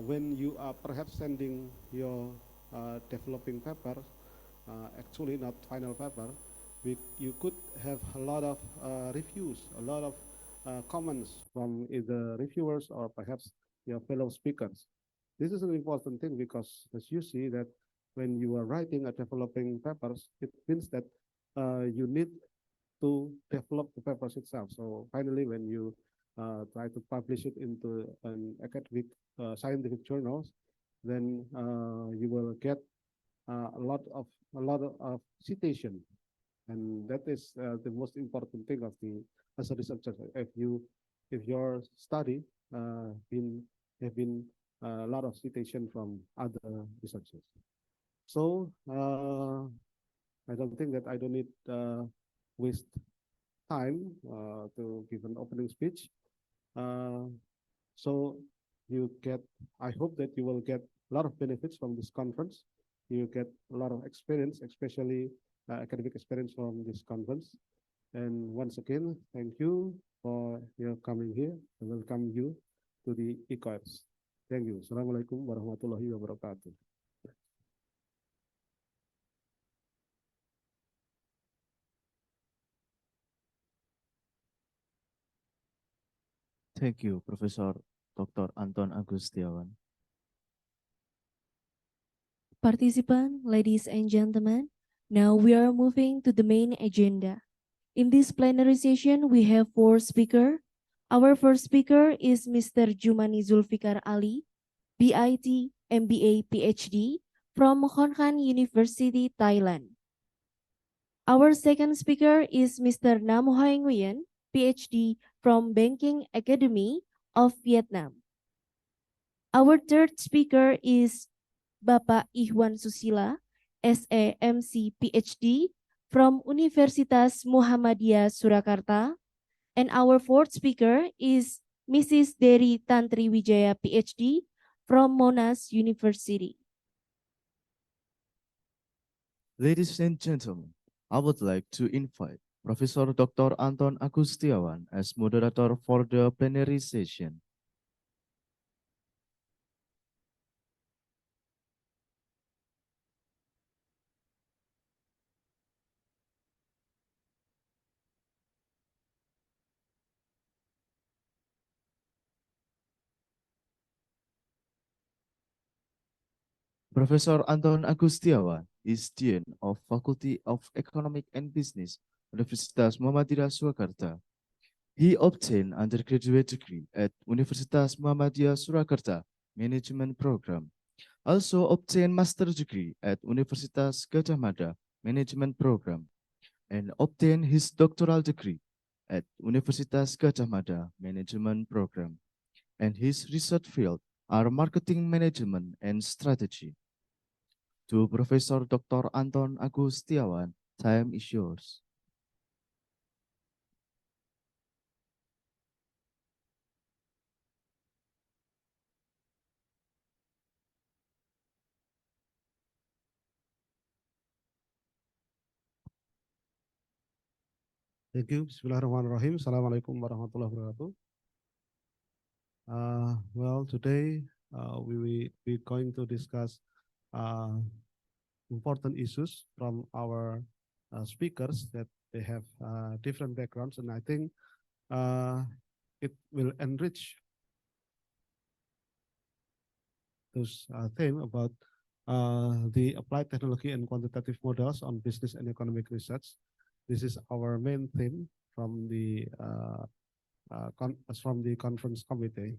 when you are perhaps sending your developing paper, actually not final paper, you could have a lot of reviews, a lot of comments from either reviewers or perhaps your fellow speakers. This is an important thing because as you see that when you are writing a developing papers, it means that you need to develop the papers itself. So finally, when you try to publish it into an academic scientific journals, then you will get a lot of citation. And that is the most important thing of the as a researcher. If your study have been a lot of citation from other researchers. So I don't think that I don't need waste time to give an opening speech. So I hope that you will get a lot of benefits from this conference. You get a lot of experience, especially academic experience from this conference. And once again, thank you for your coming here. I welcome you to the ICOEBS. Thank you. Assalamualaikum warahmatullahi wabarakatuh. Thank you, Professor Dr. Anton Agustiawan. Participants, ladies and gentlemen, now we are moving to the main agenda. In this plenary session, we have 4 speakers. Our first speaker is Mr. Jumani Zulfikar Ali, BIT, MBA, PhD from Khon Kaen University, Thailand. Our second speaker is Mr. Nam Hoang Nguyen, PhD from Banking Academy of Vietnam. Our third speaker is Bapak Ihwan Susila, SAMC PhD from Universitas Muhammadiyah Surakarta. And our fourth speaker is Mrs. Dery Tantri Wijaya, PhD from Monash University. Ladies and gentlemen, I would like to invite Professor Dr. Anton Agustiawan as moderator for the plenary session. Professor Anton Agustiawan, is Dean of Faculty of Economic and Business, Universitas Muhammadiyah Surakarta. He obtained undergraduate degree at Universitas Muhammadiyah Surakarta Management Program. Also obtained master's degree at Universitas Gadjah Mada Management Program and obtained his doctoral degree at Universitas Gadjah Mada Management Program. And his research field are marketing management and strategy. To Professor Dr. Anton Agustiawan, time is yours. Thank you. Bismillahirrahmanirrahim. Assalamualaikum warahmatullahi wabarakatuh. Well, today we're going to discuss important issues from our speakers that they have different backgrounds, and I think it will enrich those theme about the applied technology and quantitative models on business and economic research. This is our main theme from the conference committee.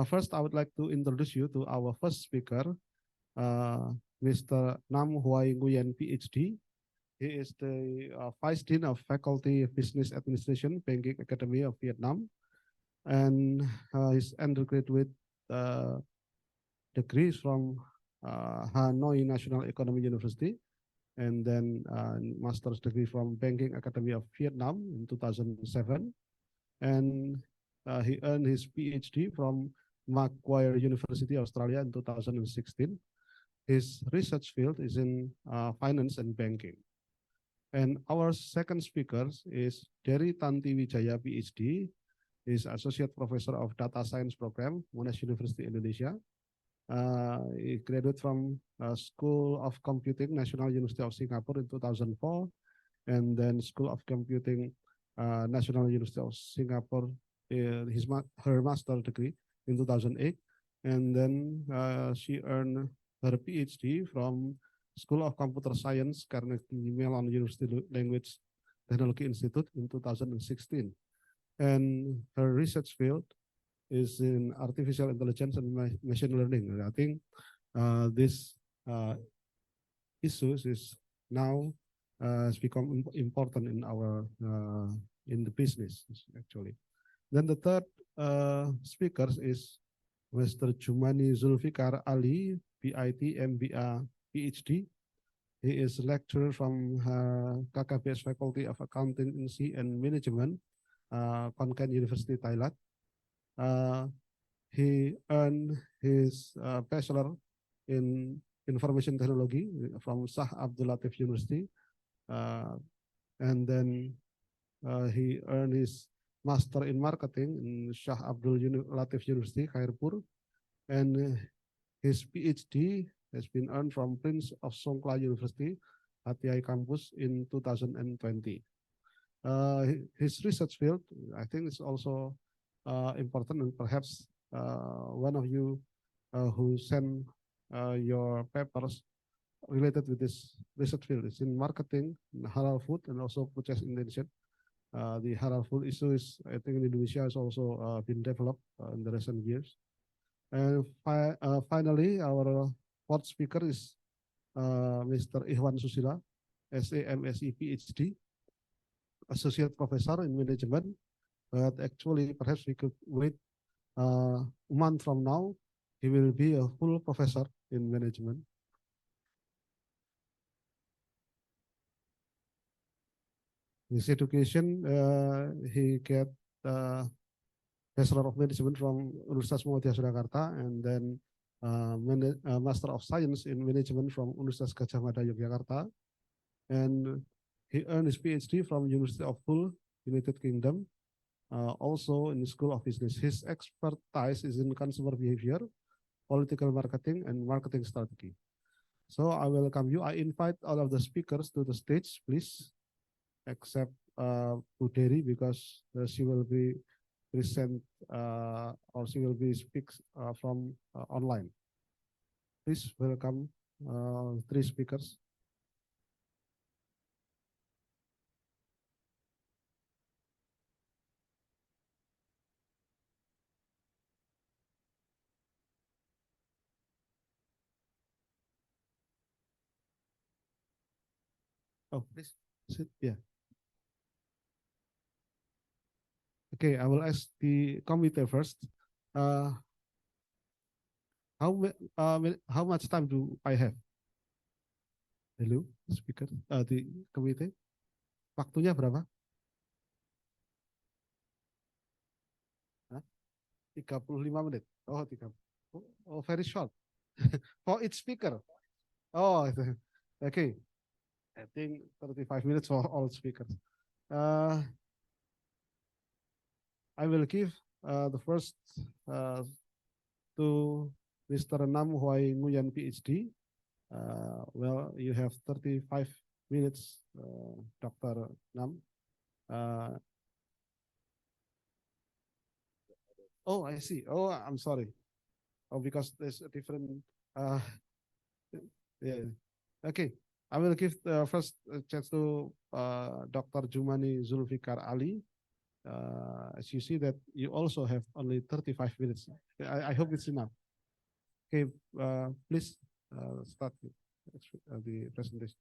First, I would like to introduce you to our first speaker, Mr. Nam Huai Nguyen, PhD. He is the Vice Dean of Faculty of Business Administration, Banking Academy of Vietnam, and his undergraduate degrees from Hanoi National Economic University, and then master's degree from Banking Academy of Vietnam in 2007, and he earned his PhD from Macquarie University, Australia in 2016. His research field is in finance and banking. And our second speaker is Dery Tanti Wijaya, PhD. He is Associate Professor of Data Science Program, Monash University, Indonesia. He graduated from School of Computing, National University of Singapore in 2004, and then School of Computing, National University of Singapore, her master's degree in 2008, and then she earned her PhD from School of Computer Science, Carnegie Mellon University Language Technology Institute in 2016. And her research field is in artificial intelligence and machine learning. I think this issues is now has become important in our in the business actually. Then the third speaker is Mr. Jumani Zulfikar Ali, PIT MBA PhD. He is a lecturer from KKBS Faculty of Accountancy and Management, Khon Kaen University, Thailand. He earned his bachelor in information technology from Shah Abdul Latif University, and then he earned his master in marketing in Shah Abdul Latif University, Khairpur, and his PhD has been earned from Prince of Songkla University, Hatiai Campus in 2020. His research field, I think, is also important, and perhaps one of you who send your papers related with this research field is in marketing, in halal food, and also purchase intention. The halal food issue is, I think, in Indonesia has also been developed in the recent years. And finally, our fourth speaker is Mr. Ihwan Susila, SAMSE PhD, Associate Professor in Management. But actually, perhaps we could wait a month from now. He will be a full professor in management. His education, he get Bachelor of Management from Universitas Muhammadiyah Surakarta, and then Master of Science in Management from Universitas Gadjah Mada, Yogyakarta. And he earned his PhD from University of Hull, United Kingdom, also in the School of Business. His expertise is in consumer behavior, political marketing, and marketing strategy. So I welcome you. I invite all of the speakers to the stage, please, except Bu Dery, because she will be present or she will be speaks from online. Please welcome three speakers. Oh, please sit. Yeah. Okay, I will ask the committee first. Uh, how much time do I have? Hello, speaker. The committee. Waktunya berapa? Hah? 35 menit. Oh, 30. Oh, very short. For each speaker. Oh, okay. I think 35 minutes for all speakers. I will give the first to Mr. Nam Huai Nguyen, PhD. Well, you have 35 minutes, Dr. Nam. Oh, I see. Oh, I'm sorry. Oh, because there's a different. Yeah. Okay. I will give the first chance to Dr. Jumani Zulfikar Ali. As you see that you also have only 35 minutes. I hope it's enough. Okay, please start the presentation.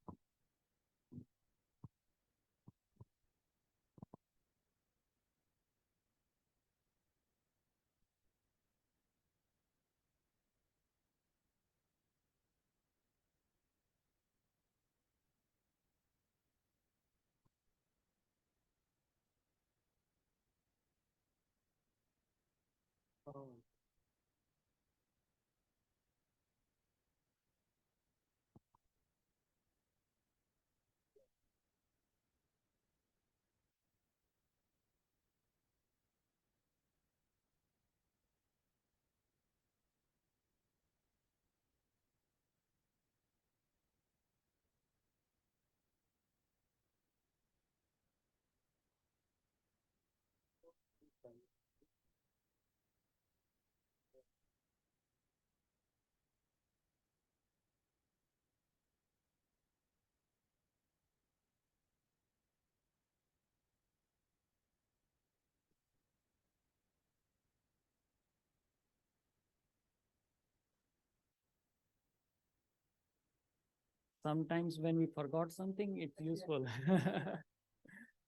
Sometimes when we forgot something, it's useful.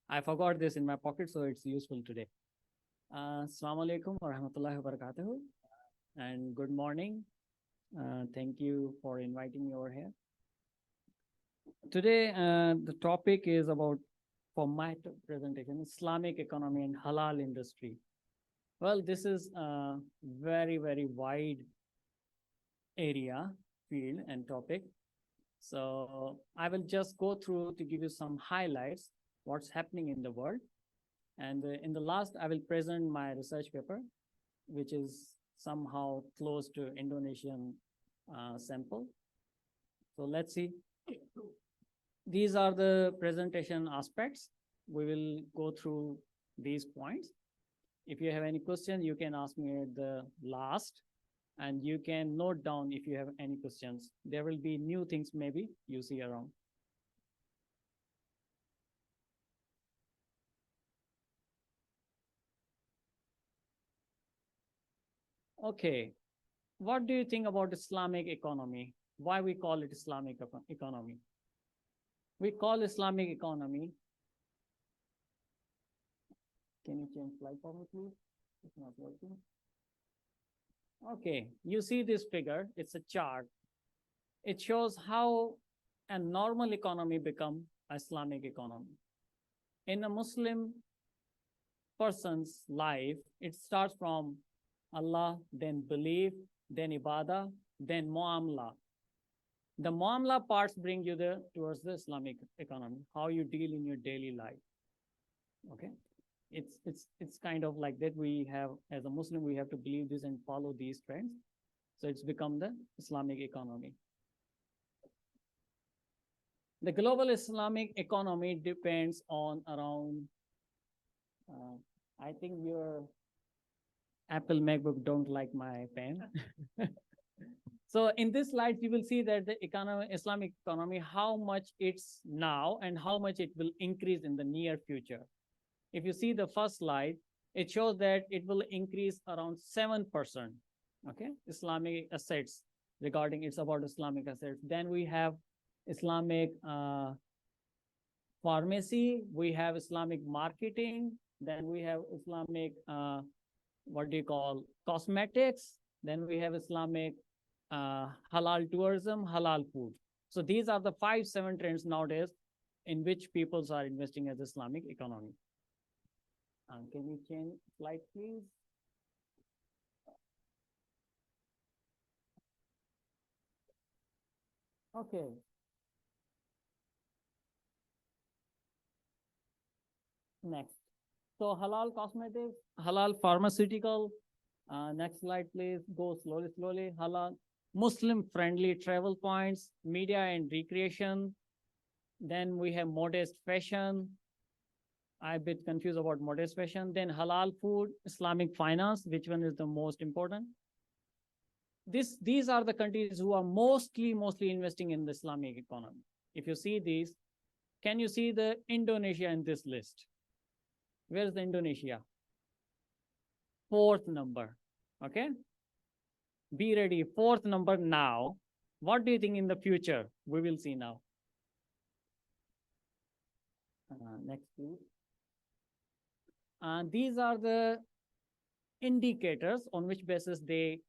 I forgot this in my pocket, so it's useful today. Assalamu alaikum wa rahmatullahi wa barakatuhu, and good morning. Thank you for inviting me over here. Today, the topic is about, for my presentation, Islamic economy and halal industry. Well, this is a very, very wide area, field, and topic. So I will just go through to give you some highlights, what's happening in the world. And in the last, I will present my research paper, which is somehow close to Indonesian sample. So let's see. These are the presentation aspects. We will go through these points. If you have any questions, you can ask me at the last. And you can note down if you have any questions. There will be new things maybe you see around. Okay, what do you think about Islamic economy? Why we call it Islamic economy? We call Islamic economy. Can you change slide for me, please? It's not working. Okay, you see this figure, it's a chart. It shows how a normal economy become Islamic economy. In a Muslim person's life, it starts from Allah, then belief, then ibadah, then muamla. The muamla parts bring you towards the Islamic economy, how you deal in your daily life. Okay, it's kind of like that. We have, as a Muslim, we have to believe this and follow these trends. So it's become the Islamic economy. The global Islamic economy depends on around, I think your Apple MacBook don't like my pen. So in this slide, you will see that the Islamic economy, how much it's now and how much it will increase in the near future. If you see the first slide, it shows that it will increase around 7%. Okay, Islamic assets, regarding it's about Islamic assets. Then we have Islamic pharmacy, we have Islamic marketing, then we have Islamic, cosmetics, then we have Islamic halal tourism, halal food. So these are the 5-7 trends nowadays in which peoples are investing as Islamic economy. Can you change slide, please? Okay. Next. So halal cosmetics, halal pharmaceutical. Next slide, please. Go slowly, slowly. Halal Muslim-friendly travel points, media and recreation. Then we have modest fashion. I'm a bit confused about modest fashion. Then halal food, Islamic finance. Which one is the most important? These are the countries who are mostly investing in the Islamic economy. If you see these, can you see the Indonesia in this list? Where's the Indonesia? 4th number. Okay. Be ready. 4th number now. What do you think in the future? We will see now. Next, please. These are the indicators on which basis they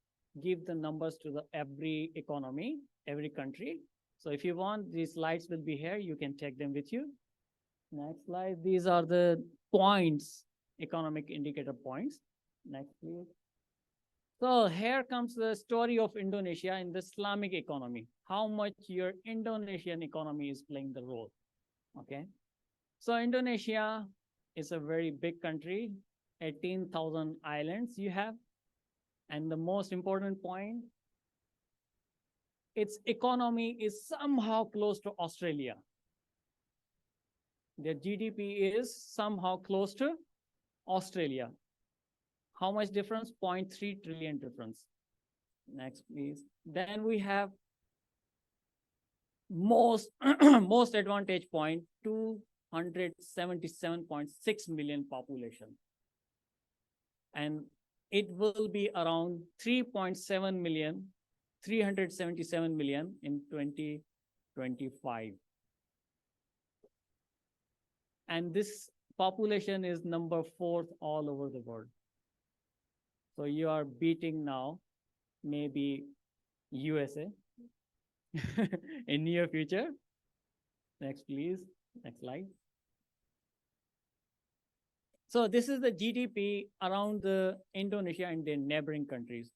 give the numbers to the every economy, every country. So if you want, these slides will be here. You can take them with you. Next slide. These are the points, economic indicator points. Next, please. So here comes the story of Indonesia in the Islamic economy. How much your Indonesian economy is playing the role. Okay. So Indonesia is a very big country, 18,000 islands you have. And the most important point, its economy is somehow close to Australia. Their GDP is somehow close to Australia. How much difference? 0.3 trillion difference. Next, please. Then we have most advantage point, 277.6 million population. And it will be around 3.7 million, 377 million in 2025. And this population is number 4th all over the world. So you are beating now maybe USA in near future. Next, please. Next slide. So this is the GDP around the Indonesia and their neighboring countries.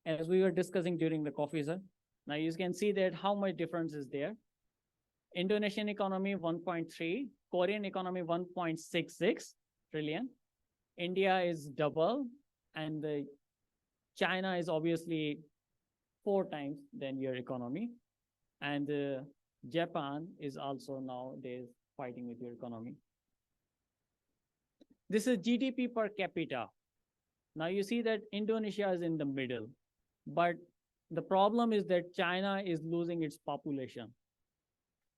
As we were discussing during the coffee, sir. Now you can see that how much difference is there. Indonesian economy 1.3, Korean economy 1.66 trillion. India is double, and China is obviously 4 times than your economy. And Japan is also nowadays fighting with your economy. This is GDP per capita. Now you see that Indonesia is in the middle, but the problem is that China is losing its population.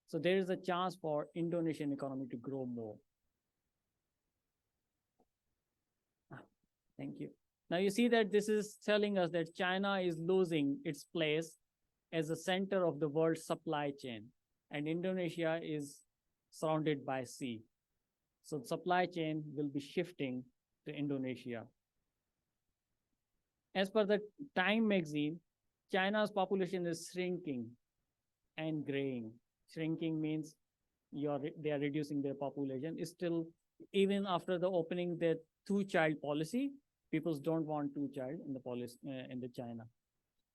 So there is a chance for Indonesian economy to grow more. Thank you. Now you see that this is telling us that China is losing its place as a center of the world supply chain, and Indonesia is surrounded by sea. So supply chain will be shifting to Indonesia. As per the Time magazine, China's population is shrinking and graying. Shrinking means they are reducing their population. It's still, even after the opening the 2-child policy, people don't want 2-child in the policy in the China.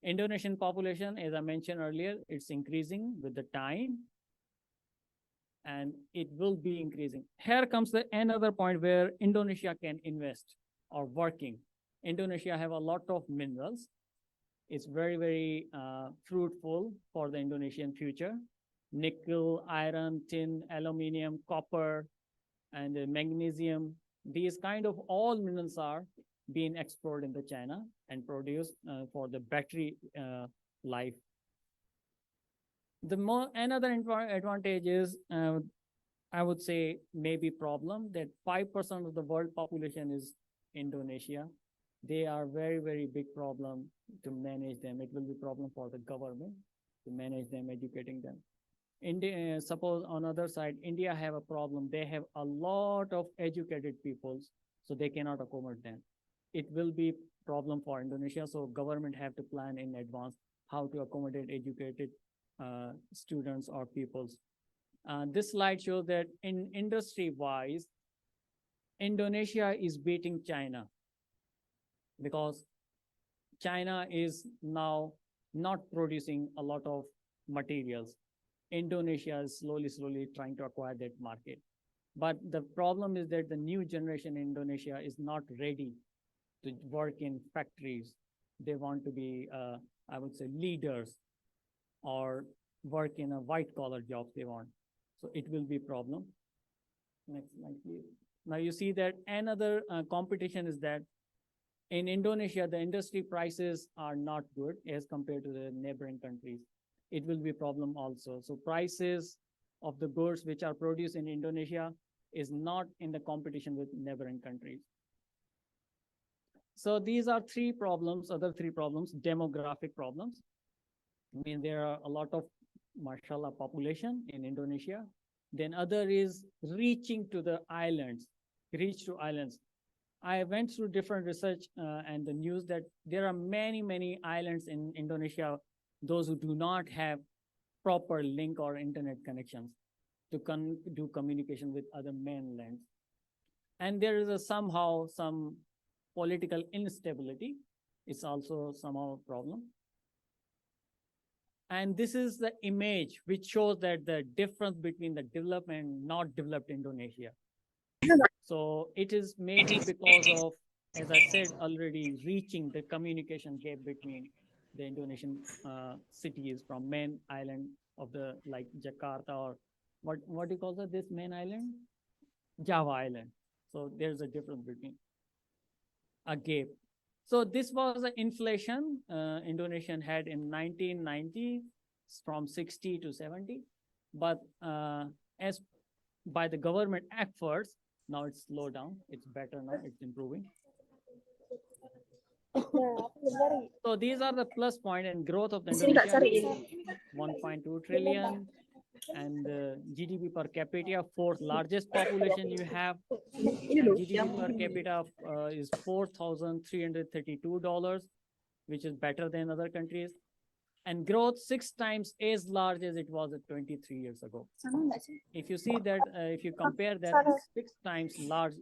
Indonesian population, as I mentioned earlier, it's increasing with the time, and it will be increasing. Here comes another point where Indonesia can invest or working. Indonesia have a lot of minerals. It's very, very fruitful for the Indonesian future. Nickel, iron, tin, aluminum, copper, and magnesium. These kind of all minerals are being explored in the China and produced for the battery life. Another advantage is, I would say, maybe problem that 5% of the world population is Indonesia. They are very, very big problem to manage them. It will be problem for the government to manage them, educating them. India, suppose on other side, India have a problem. They have a lot of educated peoples, so they cannot accommodate them. It will be problem for Indonesia, so government have to plan in advance how to accommodate educated students or peoples. This slide shows that in industry-wise, Indonesia is beating China because China is now not producing a lot of materials. Indonesia is slowly trying to acquire that market. But the problem is that the new generation in Indonesia is not ready to work in factories. They want to be, I would say, leaders or work in a white collar job they want. So it will be a problem. Next slide, please. Now you see that another competition is that in Indonesia, the industry prices are not good as compared to the neighboring countries. It will be a problem also. So prices of the goods which are produced in Indonesia is not in the competition with neighboring countries. So these are three problems, other three problems, demographic problems. I mean, there are a lot of, mashallah, population in Indonesia. Then other is reaching to the islands, reach to islands. I went through different research and the news that there are many islands in Indonesia, those who do not have proper link or internet connections to do communication with other mainlands. And there is somehow some political instability. It's also somehow a problem. And this is the image which shows that the difference between the developed and not developed Indonesia. So it is maybe because of, as I said already, reaching the communication gap between the Indonesian cities from main island of the like Jakarta or what do you call that, this main island? Java Island. So there's a difference between a gap. So this was the inflation Indonesian had in 1990 from 60 to 70. But as by the government efforts, now it's slowed down. It's better now. It's improving. So these are the plus point and growth of the Indonesia, 1.2 trillion, and GDP per capita, fourth largest population you have. GDP per capita is $4,332, which is better than other countries. And growth 6 times as large as it was 23 years ago. If you see that, if you compare that 6 times large,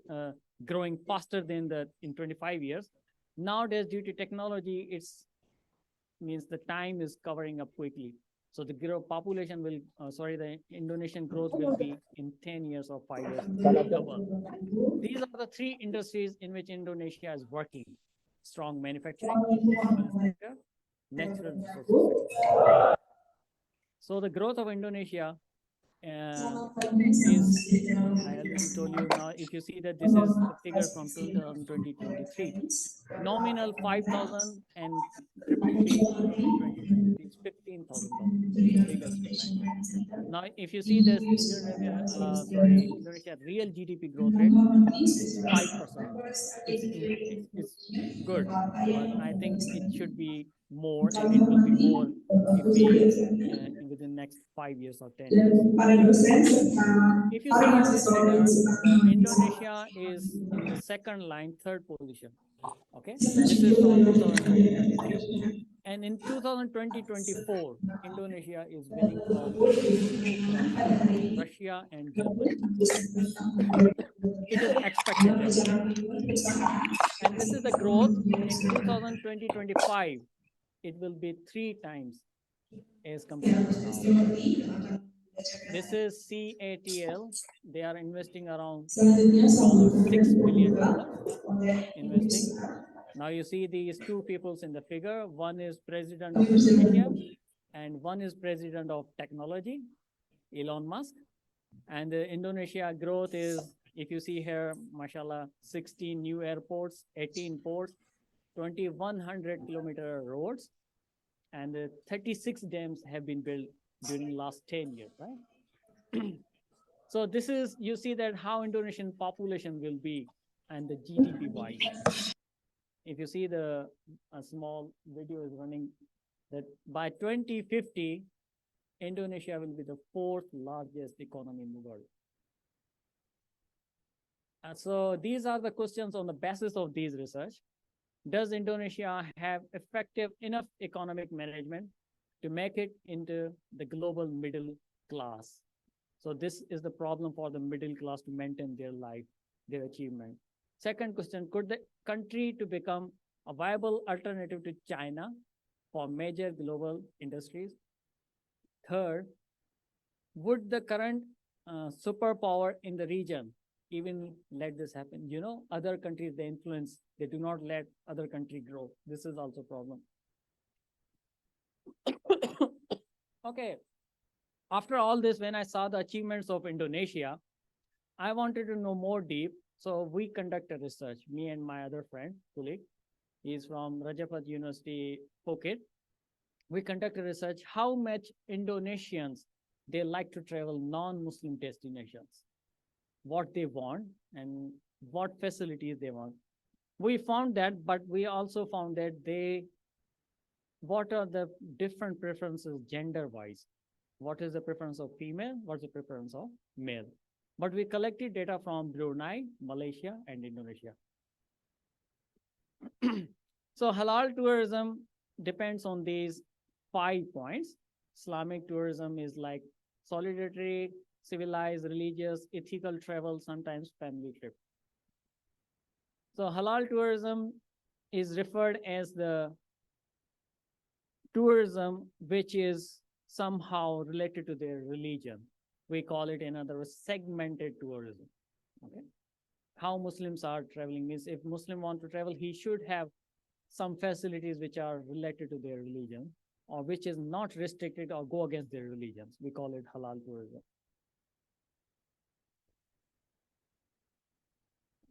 growing faster than in 25 years, nowadays due to technology, it's means the time is covering up quickly. So the population will, the Indonesian growth will be in 10 years or 5 years double. These are the 3 industries in which Indonesia is working: strong manufacturing, sector, natural resources. So the growth of Indonesia is, I already told you now, if you see that this is the figure from 2023, nominal 5,000 and 2023 is $15,000, biggest decline. Now, if you see this Indonesia real GDP growth rate is 5%. It's good, but I think it should be more, and it will be more if we within next 5 years or 10 years. If you see in this figure, Indonesia is in the second line, third position. Okay, this is from 2023, and in 2024, Indonesia is winning from 2 countries, Russia and Germany. It is expected that. And this is the growth in 2020-25. It will be 3 times as compared to now. This is CATL. They are investing around $6 billion investing. Now you see these 2 peoples in the figure. One is president of Indonesia and one is president of technology, Elon Musk. And the Indonesia growth is, if you see here, mashallah, 16 new airports, 18 ports, 2,100 kilometer roads, and 36 dams have been built during last 10 years, right? So this is, you see that how Indonesian population will be and the GDP wise. If you see a small video is running that by 2050, Indonesia will be the 4th largest economy in the world. So these are the questions on the basis of these research. Does Indonesia have effective enough economic management to make it into the global middle class? So this is the problem for the middle class to maintain their life, their achievement. Second question, could the country to become a viable alternative to China for major global industries? Third, would the current superpower in the region even let this happen? You know, other countries, they influence, they do not let other country grow. This is also a problem. Okay, after all this, when I saw the achievements of Indonesia, I wanted to know more deep. So we conducted research, me and my other friend, colleague. He's from Rajapat University, Phuket. We conducted research how much Indonesians, they like to travel non-Muslim destinations, what they want and what facilities they want. We found that, but we also found that what are the different preferences gender-wise? What is the preference of female? What's the preference of male? But we collected data from Brunei, Malaysia, and Indonesia. So halal tourism depends on these 5 points. Islamic tourism is like solidarity, civilized, religious, ethical travel, sometimes family trip. So halal tourism is referred as the tourism which is somehow related to their religion. We call it in other words segmented tourism. Okay, how Muslims are traveling means if Muslim want to travel, he should have some facilities which are related to their religion or which is not restricted or go against their religions. We call it halal tourism.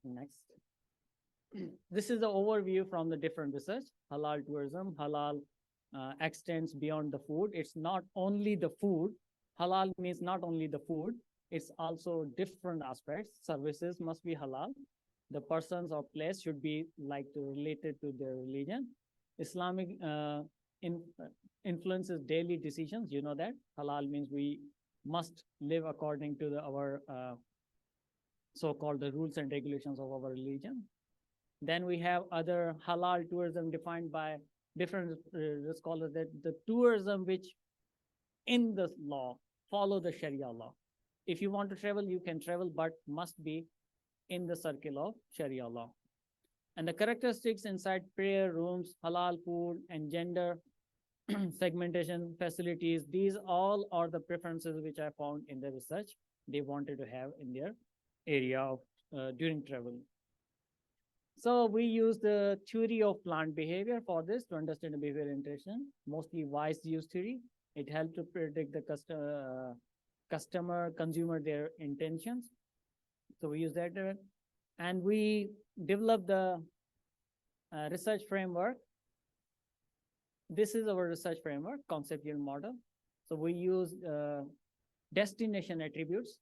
Next. This is the overview from the different research. Halal tourism, halal extends beyond the food. It's not only the food. Halal means not only the food, it's also different aspects. Services must be halal. The persons or place should be like related to their religion. Islamic influences daily decisions. You know that halal means we must live according to our so-called the rules and regulations of our religion. Then we have other halal tourism defined by different scholars, that the tourism which in the law follow the Sharia law. If you want to travel, you can travel, but must be in the circle of Sharia law. And the characteristics inside prayer rooms, halal food, and gender segmentation facilities, these all are the preferences which I found in the research they wanted to have in their area of during travel. So we use the theory of plant behavior for this to understand the behavior interaction, mostly wise use theory. It helps to predict the consumer, their intentions. So we use that, and we develop the research framework. This is our research framework, conceptual model. So we use destination attributes.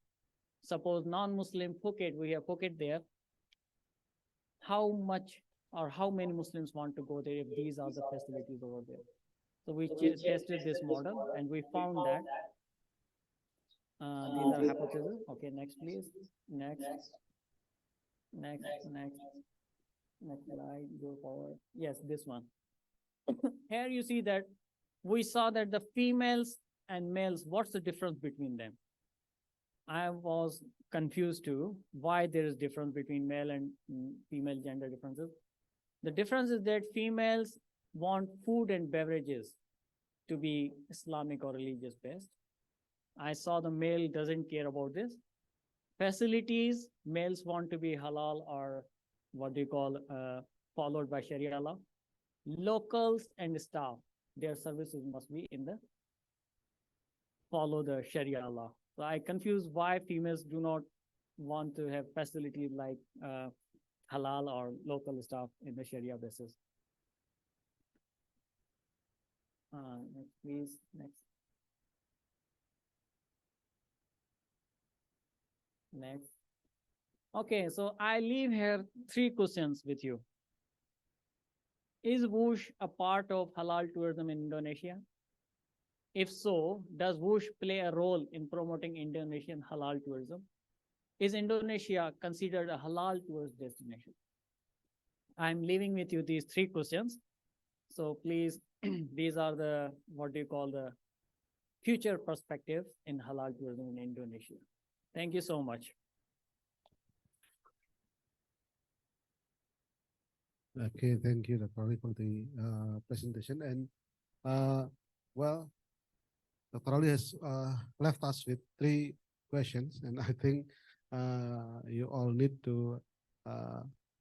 Suppose non-Muslim Phuket, we have Phuket there. How much or how many Muslims want to go there if these are the facilities over there? So we tested this model and we found that these are hypotheses. Okay, next please. Next slide, go forward. Yes, this one. Here you see that we saw that the females and males, what's the difference between them? I was confused too, why there is difference between male and female gender differences. The difference is that females want food and beverages to be Islamic or religious based. I saw the male doesn't care about this. Facilities, males want to be halal or what they call followed by Sharia law. Locals and staff, their services must be in the follow the Sharia law. So I confuse why females do not want to have facilities like halal or local staff in the Sharia basis. Next, please. Next. Okay, so I leave here 3 questions with you. Is whoosh a part of halal tourism in Indonesia? If so, does Whoosh play a role in promoting Indonesian halal tourism? Is Indonesia considered a halal tourist destination? I'm leaving with you these three questions. So please, these are the, what do you call, the future perspective in halal tourism in Indonesia. Thank you so much. Okay, thank you, Dr. Ali, for the presentation. And well, Dr. Ali has left us with three questions, and I think you all need to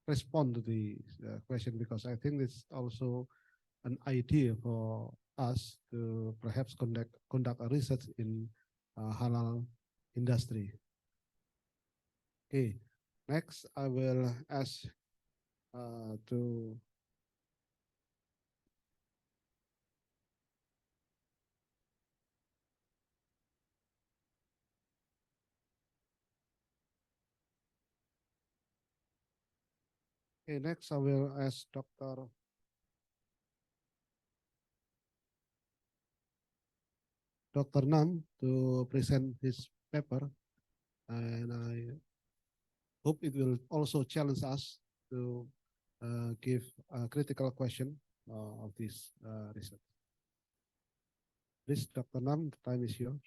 respond to the question, because I think it's also an idea for us to perhaps conduct a research in halal industry. Okay, next I will ask to next I will ask Dr. Nam to present his paper, and I hope it will also challenge us to give a critical question of this research. Please, Dr. Nam, the time is yours.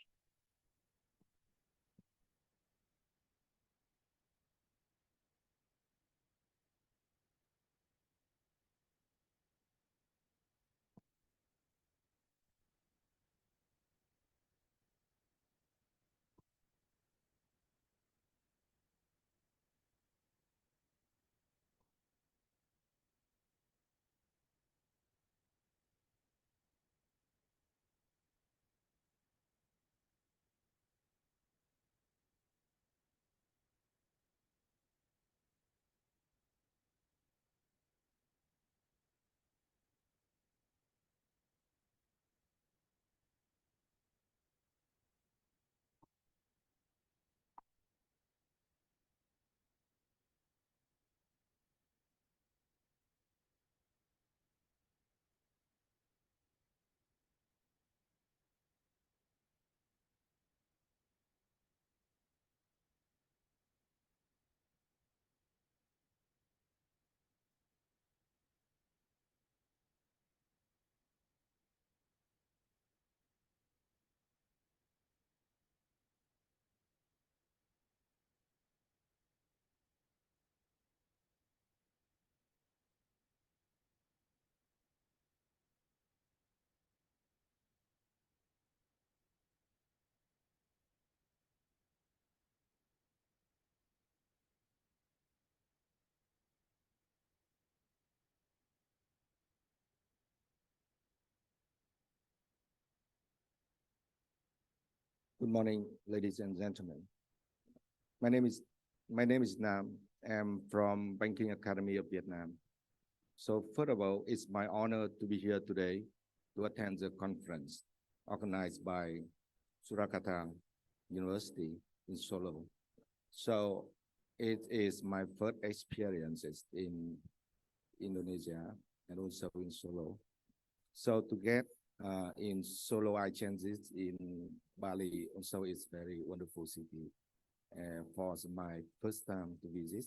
Good morning, ladies and gentlemen. My name is Nam. I'm from Banking Academy of Vietnam. So first of all, it's my honor to be here today to attend the conference organized by Surakarta University in Solo. So it is my first experiences in Indonesia and also in Solo. So to get in Solo, I chances in Bali also is very wonderful city. For my first time to visit,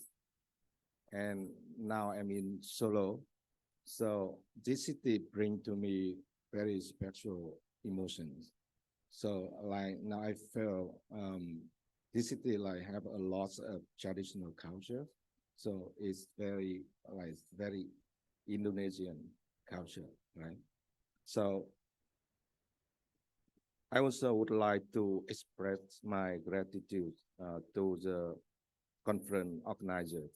and now I'm in Solo. So this city bring to me very special emotions. So like now I feel this city like have a lot of traditional culture. So it's very Indonesian culture, right? So I also would like to express my gratitude to the conference organizers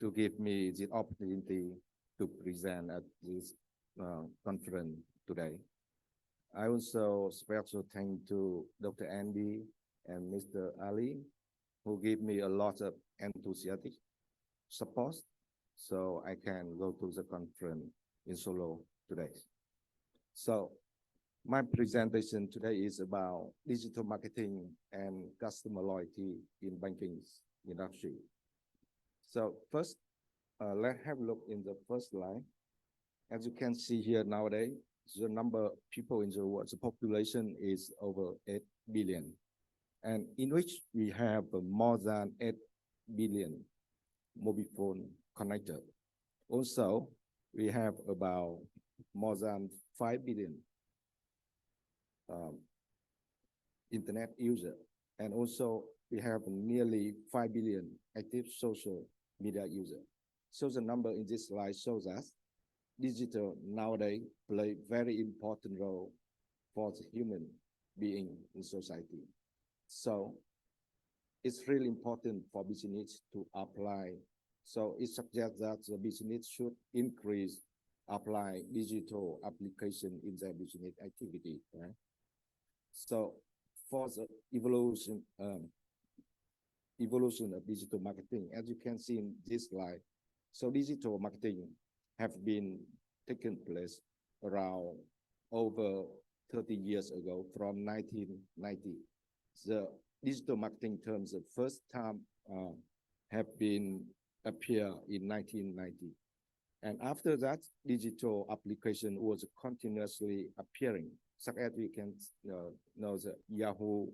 to give me the opportunity to present at this conference today. I also special thank to Dr. Andy and Mr. Ali, who give me a lot of enthusiastic support so I can go to the conference in Solo today. So my presentation today is about digital marketing and customer loyalty in banking industry. So first, let's have a look in the first slide. As you can see here nowadays, the number of people in the world, the population is over 8 billion, and in which we have more than 8 billion mobile phone connected. Also, we have about more than 5 billion internet user, and also we have nearly 5 billion active social media user. So the number in this slide shows us digital nowadays play very important role for the human being in society. So it's really important for business to apply. So it suggests that the business should increase apply digital application in their business activity, right? So for the evolution of digital marketing, as you can see in this slide, so digital marketing have been taken place around over 30 years ago, from 1990. The digital marketing terms the first time have been appear in 1990. And after that, digital application was continuously appearing, such as we can know the Yahoo,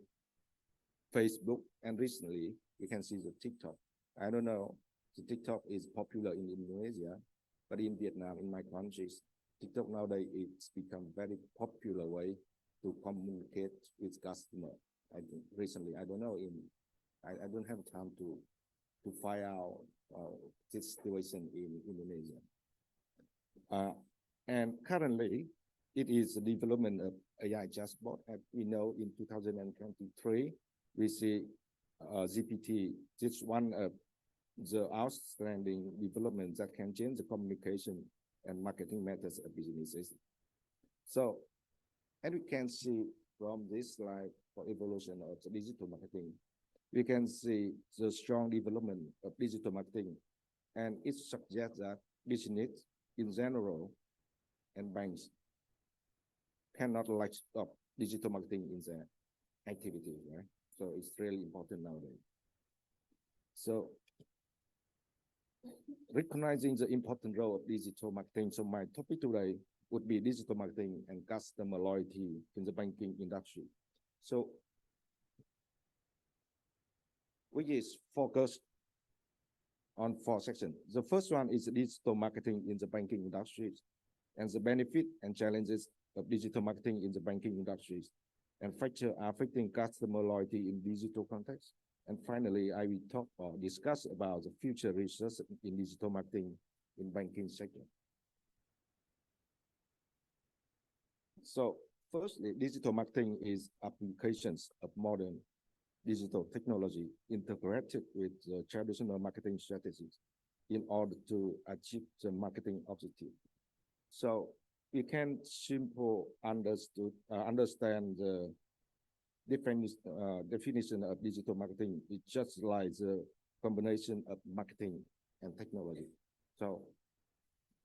Facebook, and recently we can see the TikTok. I don't know, the TikTok is popular in Indonesia, but in Vietnam, in my countries, TikTok nowadays it's become very popular way to communicate with customer. I think recently, I don't know, I don't have time to find out this situation in Indonesia. And currently, it is the development of AI chatbot. As we know, in 2023, we see GPT. It's one of the outstanding developments that can change the communication and marketing methods of businesses. So, and we can see from this slide for evolution of the digital marketing, we can see the strong development of digital marketing, and it suggests that business in general and banks cannot stop digital marketing in their activity, right? So it's really important nowadays. So recognizing the important role of digital marketing, so my topic today would be digital marketing and customer loyalty in the banking industry. So which is focused on 4 sections. The first one is digital marketing in the banking industries, and the benefit and challenges of digital marketing in the banking industries, and factors affecting customer loyalty in digital context. And finally, I will talk or discuss about the future research in digital marketing in banking sector. So firstly, digital marketing is applications of modern digital technology integrated with traditional marketing strategies in order to achieve the marketing objective. So you can simply understand the definition of digital marketing. It's just like the combination of marketing and technology. So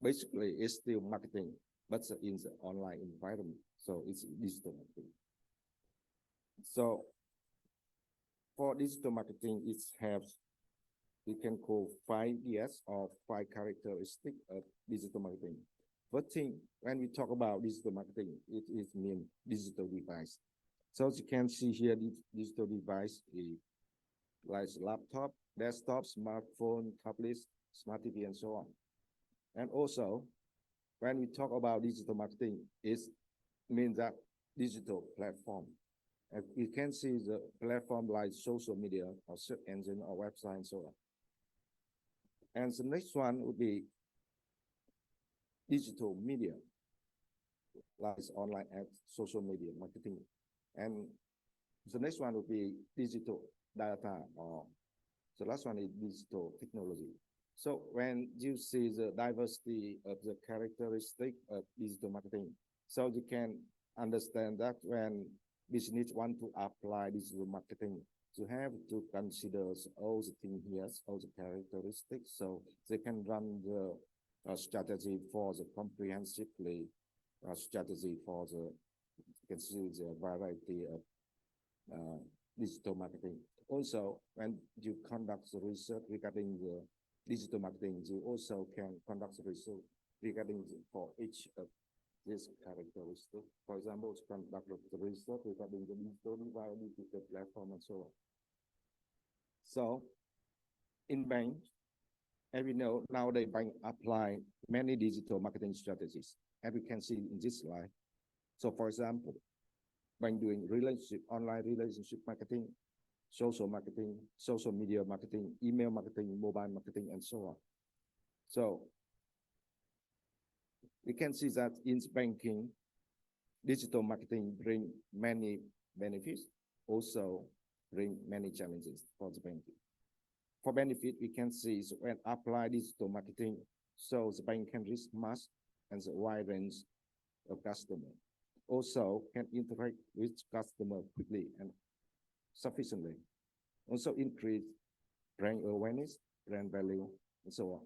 basically, it's still marketing, but in the online environment. So it's digital marketing. So for digital marketing, it has, we can call 5 Ds or 5 characteristics of digital marketing. First thing, when we talk about digital marketing, it means digital device. So as you can see here, this digital device is like laptop, desktop, smartphone, tablet, smart TV, and so on. And also, when we talk about digital marketing, it means that digital platform. And you can see the platform like social media or search engine or website and so on. And the next one would be digital media, like online ads, social media marketing. And the next one would be digital data, or the last one is digital technology. So when you see the diversity of the characteristic of digital marketing, so you can understand that when business want to apply digital marketing, you have to consider all the things here, all the characteristics, so they can run the strategy for the comprehensively strategy for the, you can see the variety of digital marketing. Also, when you conduct the research regarding the digital marketing, you also can conduct the research regarding for each of this characteristic. For example, to conduct the research regarding the digital viability of the platform and so on. So, in bank, as we know, nowadays bank apply many digital marketing strategies, as we can see in this slide. So, for example, bank doing online relationship marketing, social marketing, social media marketing, email marketing, mobile marketing, and so on. So, we can see that in banking, digital marketing bring many benefits, also bring many challenges for the banking. For benefit, we can see is when apply digital marketing, so the bank can reach mass and the wide range of customers. Also can interact with customer quickly and sufficiently. Also increase brand awareness, brand value, and so on.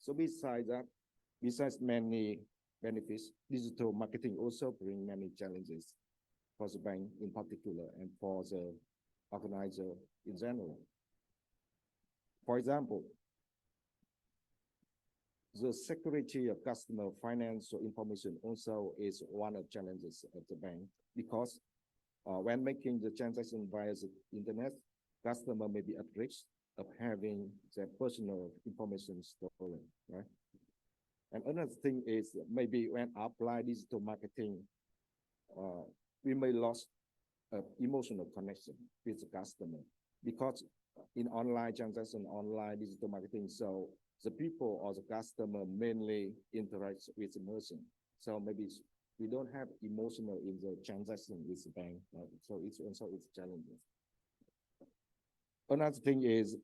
So besides that, besides many benefits, digital marketing also bring many challenges for the bank in particular and for the organizer in general. For example, the security of customer financial information also is one of the challenges of the bank because when making the transaction via the internet, customer may be at risk of having their personal information stolen, right? And another thing is maybe when apply digital marketing, we may lose emotional connection with the customer because in online transaction, online digital marketing, so the people or the customer mainly interact with the merchant. So maybe we don't have emotional in the transaction with the bank, right? So it's also it's challenging. Another thing is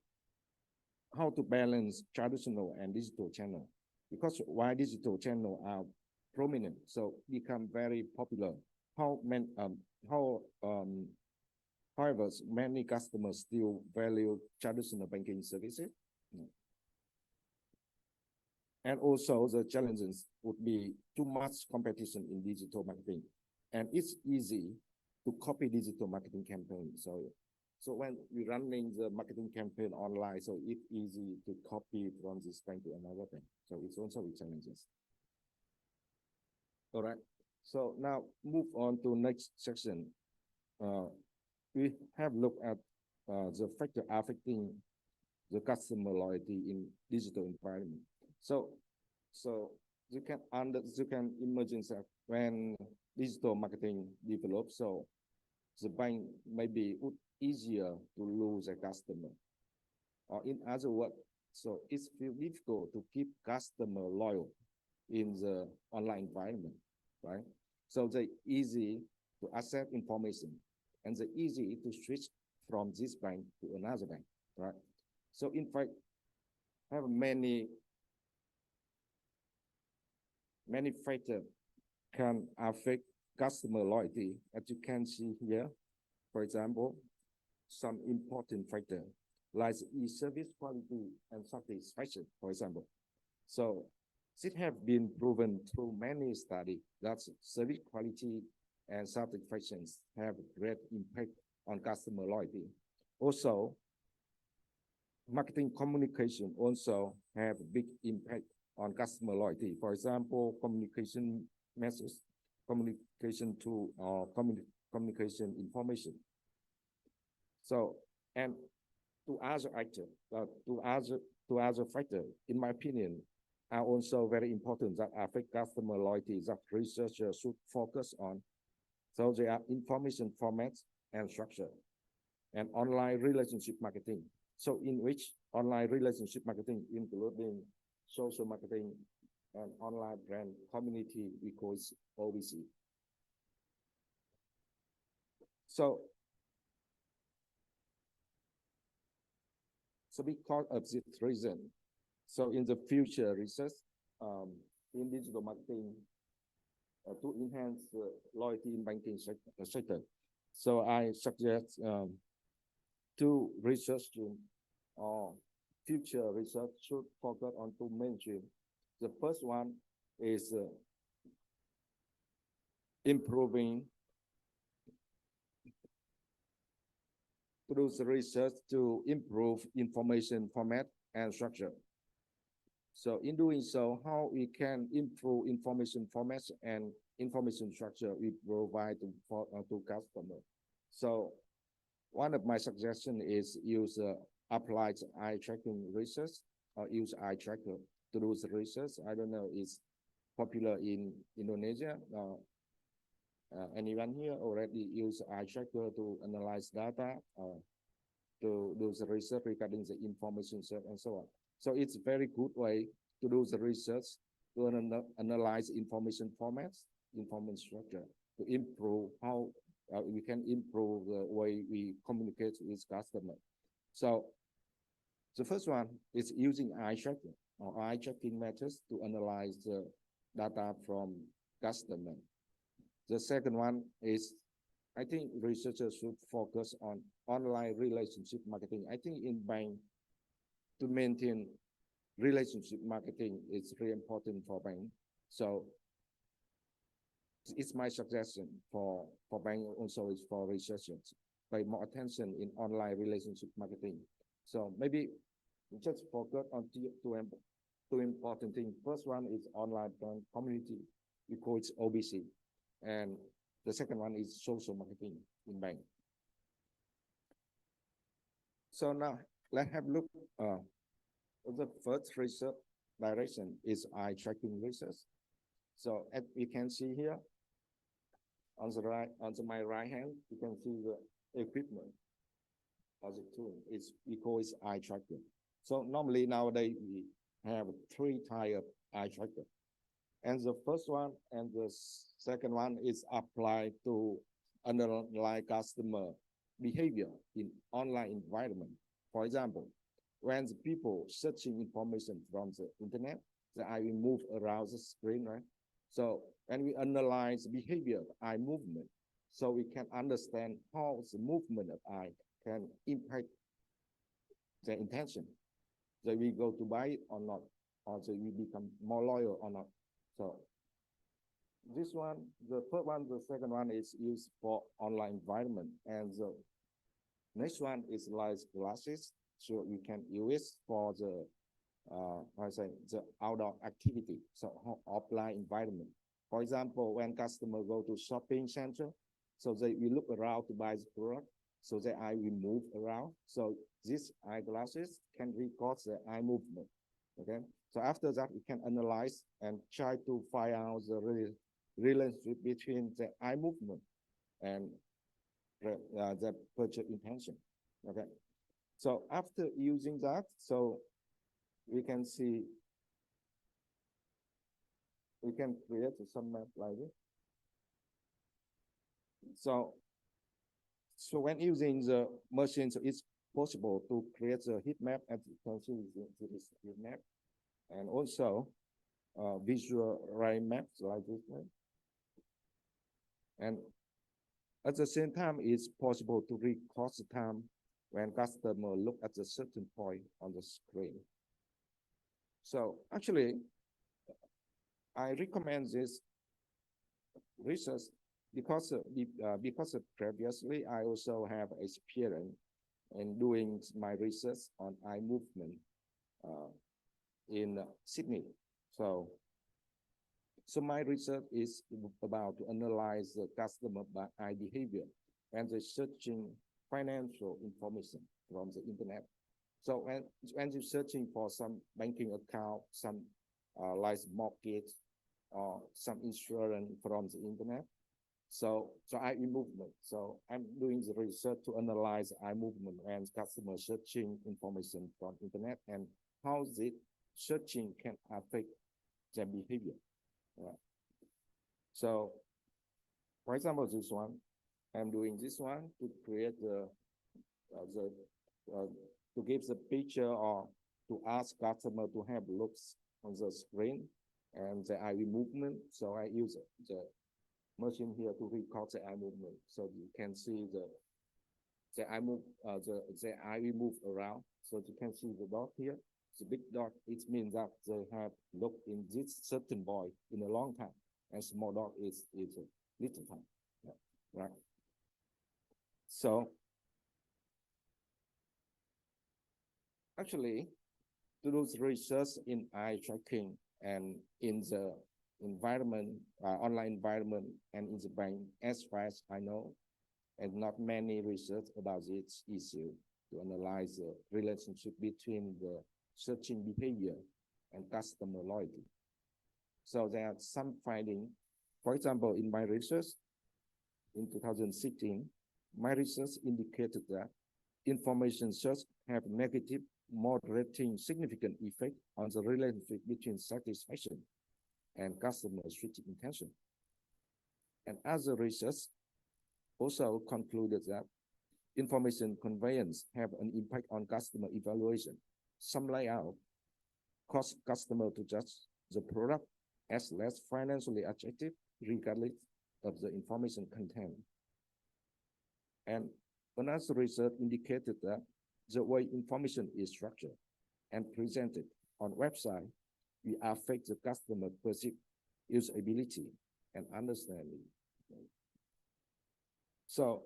how to balance traditional and digital channel, because why digital channel are prominent, so become very popular. However, many customers still value traditional banking services. And also the challenges would be too much competition in digital marketing. And it's easy to copy digital marketing campaign. So when we're running the marketing campaign online, so it's easy to copy from this bank to another bank. So it's also with challenges. All right. So now move on to next section. We have looked at the factor affecting the customer loyalty in digital environment. So you can imagine that when digital marketing develops, so the bank maybe would easier to lose a customer. Or in other words, so it's difficult to keep customer loyal in the online environment, right? So they easy to access information and they easy to switch from this bank to another bank, right? So in fact, have many factors can affect customer loyalty, as you can see here. For example, some important factors like e-service quality and satisfaction, for example. So it have been proven through many studies that service quality and satisfaction have great impact on customer loyalty. Also, marketing communication also have big impact on customer loyalty. For example, communication messages, communication to communication information. So, and to other factors, in my opinion, are also very important that affect customer loyalty that researchers should focus on. So they are information formats and structure, and online relationship marketing. So in which online relationship marketing, including social marketing and online brand community, we call OVC. So because of this reason, so in the future research in digital marketing to enhance loyalty in banking sector. So I suggest two research streams or future research should focus on two main streams. The first one is improving through the research to improve information format and structure. So in doing so, how we can improve information formats and information structure we provide to customer. So one of my suggestions is use applied eye tracking research or use eye tracker to do the research. I don't know, it's popular in Indonesia. Anyone here already use eye tracker to analyze data, to do the research regarding the information set and so on. So it's a very good way to do the research, to analyze information formats, information structure, to improve how we can improve the way we communicate with customers. So the first one is using eye tracking or eye tracking methods to analyze the data from customer. The second one is, I think researchers should focus on online relationship marketing. I think in bank, to maintain relationship marketing is very important for bank. So it's my suggestion for bank, also is for researchers, pay more attention in online relationship marketing. So maybe just focus on two important things. First one is online brand community, we call it OBC. And the second one is social marketing in bank. So now let's have a look. The first research direction is eye tracking research. So as you can see here, on the right, on my right hand, you can see the equipment of the tool. We call it eye tracker. So normally nowadays we have 3 types of eye tracker. And the first one and the second one is applied to underline customer behavior in online environment. For example, when the people searching information from the internet, the eye will move around the screen, right? So when we analyze behavior of eye movement, so we can understand how the movement of eye can impact the intention. So we go to buy it or not, or so we become more loyal or not. So this one, the first one, the second one is used for online environment. And the next one is like glasses. So you can use for the the outdoor activity, so offline environment. For example, when customer go to shopping center, so they will look around to buy the product, so the eye will move around. So these eyeglasses can record the eye movement. Okay. So after that, we can analyze and try to find out the relationship between the eye movement and the purchase intention. Okay. So after using that, so we can see, we can create some map like this. So when using the machine, so it's possible to create a heat map, as you can see this heat map, and also visual ray maps like this one. And at the same time, it's possible to record the time when customer look at a certain point on the screen. So actually, I recommend this research because previously I also have experience in doing my research on eye movement in Sydney. So my research is about to analyze the customer eye behavior when they're searching financial information from the internet. So when you're searching for some banking account, some like mortgage or some insurance from the internet, so eye movement. So I'm doing the research to analyze eye movement when customers searching information from internet and how the searching can affect their behavior. So, for example, this one, I'm doing this one to create to give the picture or to ask customer to have looks on the screen and the eye movement. So I use the machine here to record the eye movement, so you can see the eye move, the eye will move around. So you can see the dot here. The big dot, it means that they have looked in this certain boy in a long time, and small dot is a little time, right? So actually, to do research in eye tracking and in the environment, online environment, and in the bank, as far as I know, and not many research about this issue to analyze the relationship between the searching behavior and customer loyalty. So there are some findings. For example, in my research in 2016, my research indicated that information search have negative, moderating significant effect on the relationship between satisfaction and customer switching intention. And other research also concluded that information conveyance have an impact on customer evaluation. Some layout cause customer to judge the product as less financially attractive regardless of the information content. And another research indicated that the way information is structured and presented on website will affect the customer perceived usability and understanding. So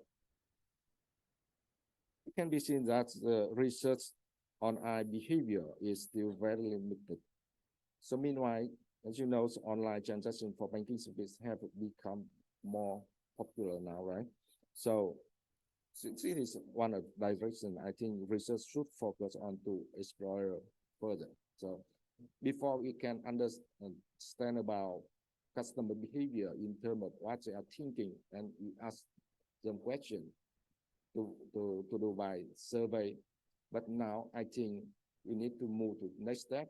it can be seen that the research on eye behavior is still very limited. So meanwhile, as you know, online transactions for banking service have become more popular now, right? So since it is one of the direction, I think research should focus on to explore further. So before we can understand about customer behavior in terms of what they are thinking, and we ask them questions to do by survey. But now I think we need to move to the next step.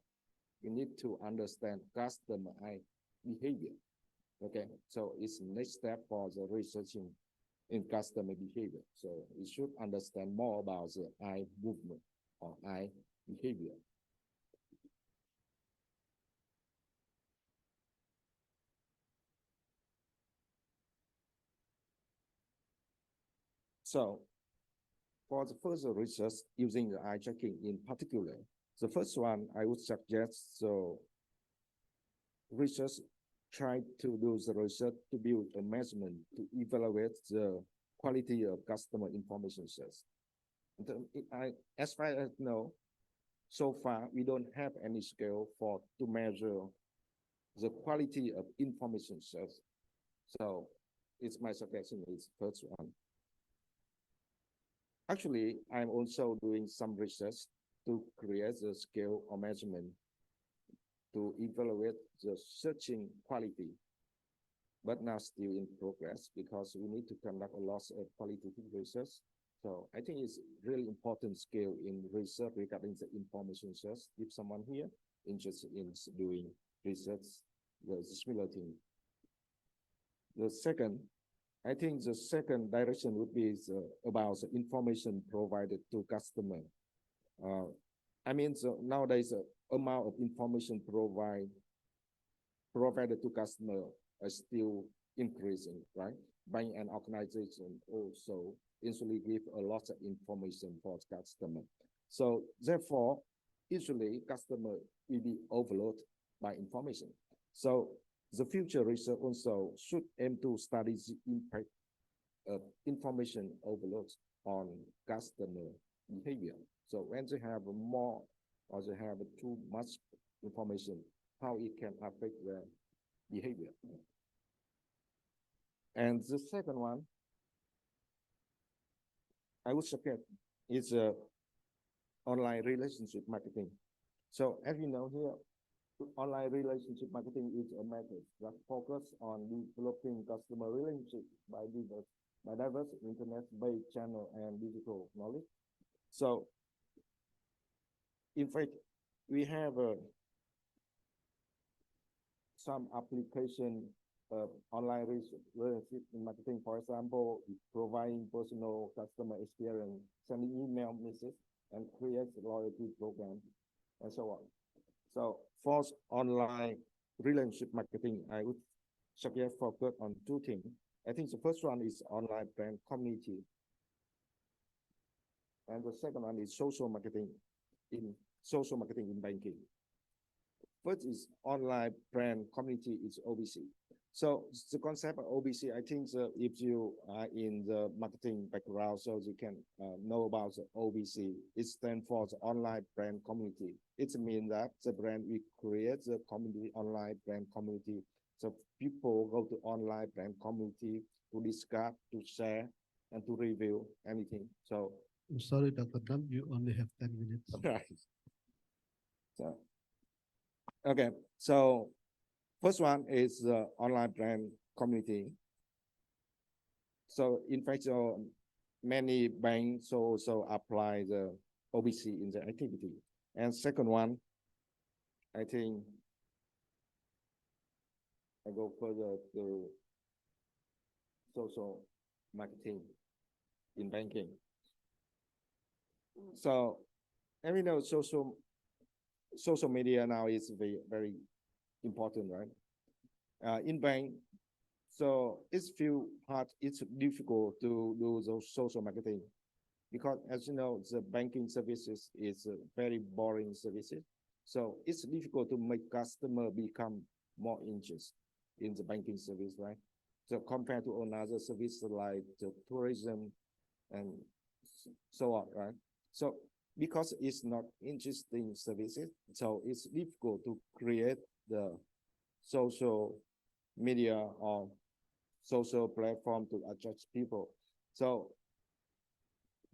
We need to understand customer eye behavior. Okay, so it's the next step for the researching in customer behavior. So we should understand more about the eye movement or eye behavior. So for the further research using the eye tracking in particular, the first one I would suggest, so research try to do the research to build a measurement to evaluate the quality of customer information search. As far as I know, so far we don't have any scale to measure the quality of information search. So it's my suggestion is first one. Actually, I'm also doing some research to create the scale or measurement to evaluate the searching quality, but now still in progress because we need to conduct a lot of qualitative research. So I think it's really important scale in research regarding the information search. If someone here interested in doing research, the similar thing. The second, I think the second direction would be about the information provided to customer. I mean, so nowadays the amount of information provided to customer is still increasing, right? Bank and organization also usually give a lot of information for customer. So therefore, usually customer will be overloaded by information. So the future research also should aim to study the impact of information overload on customer behavior. So when they have more or they have too much information, how it can affect their behavior. And the second one, I would suggest is online relationship marketing. So as you know here, online relationship marketing is a method that focuses on developing customer relationships by diverse internet-based channel and digital knowledge. So, in fact, we have some application of online relationship marketing. For example, providing personal customer experience, sending email messages, and create loyalty program, and so on. So for online relationship marketing, I would suggest focus on two things. I think the first one is online brand community. And the second one is social marketing in banking. First is online brand community is OBC. So the concept of OBC, I think if you are in the marketing background, so you can know about the OBC. It stands for the online brand community. It means that the brand we create the community, online brand community. So people go to online brand community to discuss, to share, and to review anything. So I'm sorry, Dr. Nam, you only have 10 minutes. right. So okay, so first one is the online brand community. So in fact, many banks also apply the OBC in the activity. And second one, I think I go further to social marketing in banking. So, and we know social media now is very, very important, right? In bank, so it's difficult to do those social marketing because, as you know, the banking services is a very boring services. So it's difficult to make customer become more interested in the banking service, right? So compared to another service like the tourism and so on, right? So because it's not interesting services, so it's difficult to create the social media or social platform to attract people. So,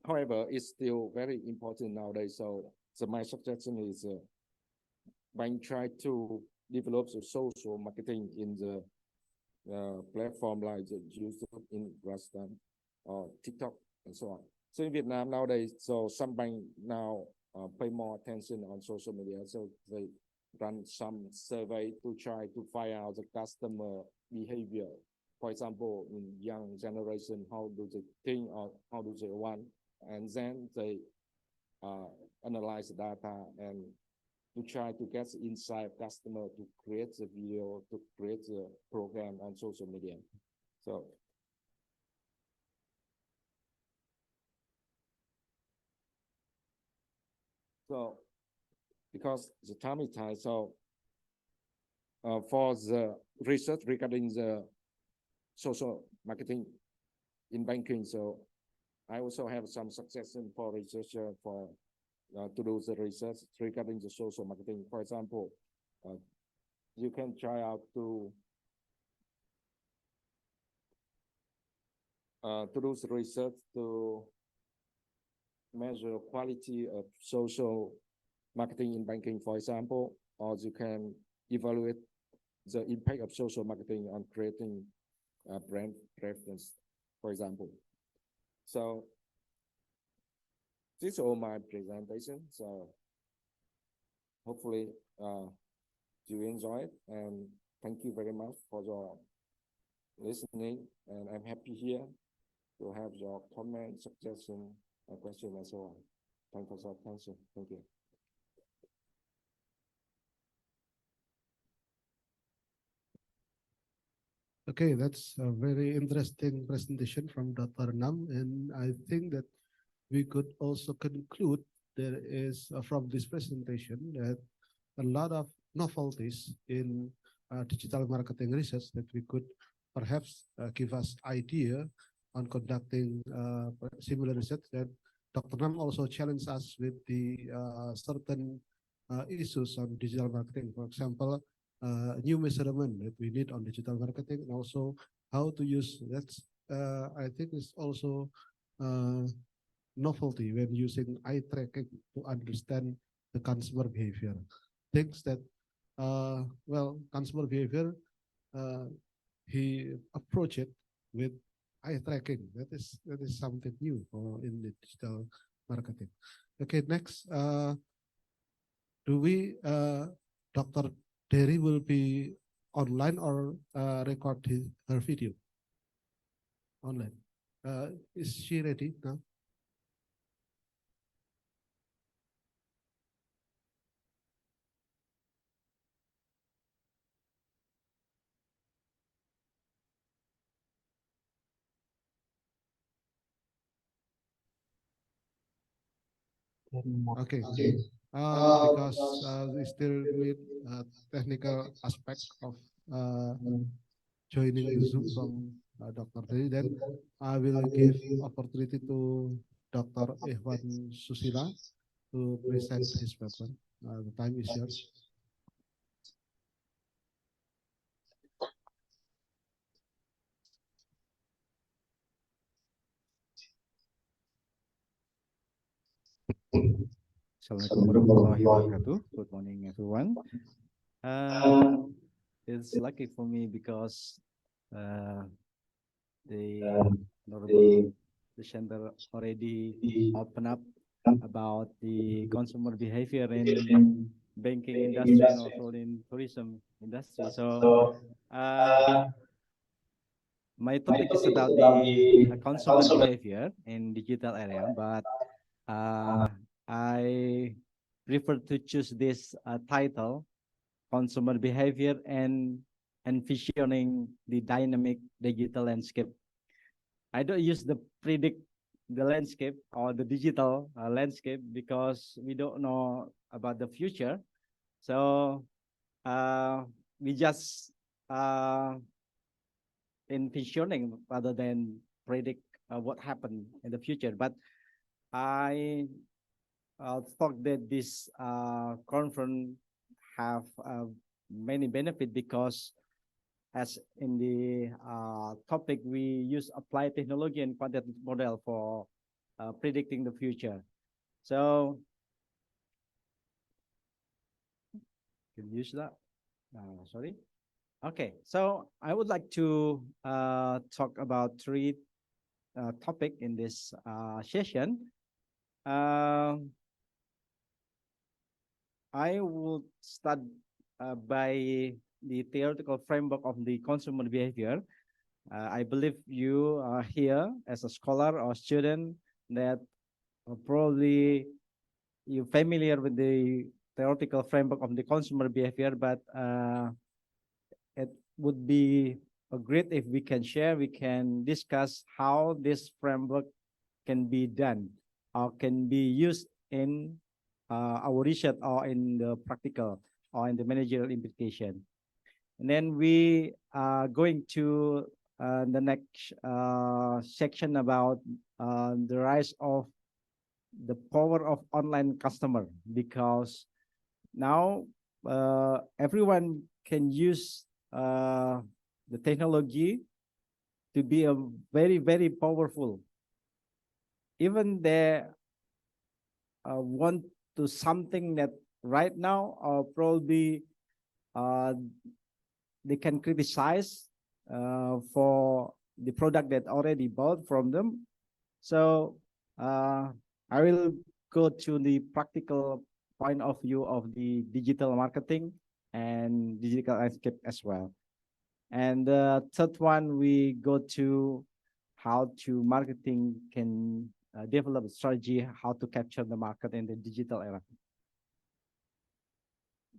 however, it's still very important nowadays. So my suggestion is bank try to develop the social marketing in the platform like the YouTube, Instagram, or TikTok, and so on. So in Vietnam nowadays, so some bank now pay more attention on social media. So they run some survey to try to find out the customer behavior. For example, in young generation, how do they think or how do they want? And then they analyze the data and to try to get the insight customer to create the video, to create the program on social media. So because the time is tight, so for the research regarding the social marketing in banking, so I also have some suggestion for researcher for to do the research regarding the social marketing. For example, you can try out to do the research to measure quality of social marketing in banking, for example, or you can evaluate the impact of social marketing on creating brand preference, for example. So this is all my presentation. So hopefully you enjoy it, and thank you very much for your listening. And I'm happy here to have your comment, suggestion, and question, and so on. Thank you for your attention. Thank you. Okay, that's a very interesting presentation from Dr. Nam, and I think that we could also conclude there is from this presentation that a lot of novelties in digital marketing research that we could perhaps give us idea on conducting similar research. That Dr. Nam also challenged us with the certain issues on digital marketing. For example, new measurement that we need on digital marketing, and also how to use that's I think is also novelty when using eye tracking to understand the consumer behavior. Things that well, consumer behavior he approached it with eye tracking. That is something new in the digital marketing. Okay, next do we Dr. Derry will be online or record her video? Online. Is she ready now? Okay. Because we still need technical aspect of uh, joining the Zoom from Dr. Dedi, then I will give opportunity to Dr. Ikhwan Susila to present his paper. The time is yours. Assalamualaikum warahmatullahi wabarakatuh. Good morning, everyone. It's lucky for me because the honorable presenter already opened up about the consumer behavior in banking industry and also in tourism industry. So my topic is about the consumer behavior in digital area, but I prefer to choose this title, consumer behavior and envisioning the dynamic digital landscape. I don't use the predict the landscape or the digital landscape because we don't know about the future. So we just envisioning rather than predict what happened in the future. But I thought that this conference have many benefit because as in the topic, we use applied technology and quantitative model for predicting the future. So can use that. Sorry. Okay, so I would like to talk about three topic in this session. I will start by the theoretical framework of the consumer behavior. I believe you are here as a scholar or student that probably you're familiar with the theoretical framework of the consumer behavior, but it would be great if we can share, we can discuss how this framework can be done or can be used in our research or in the practical or in the managerial implication. And then we are going to the next section about the rise of the power of online customer, because now everyone can use the technology to be a very, very powerful. Even they want to something that right now probably they can criticize for the product that already bought from them. So I will go to the practical point of view of the digital marketing and digital landscape as well. And the third one, we go to how to marketing can develop a strategy, how to capture the market in the digital era.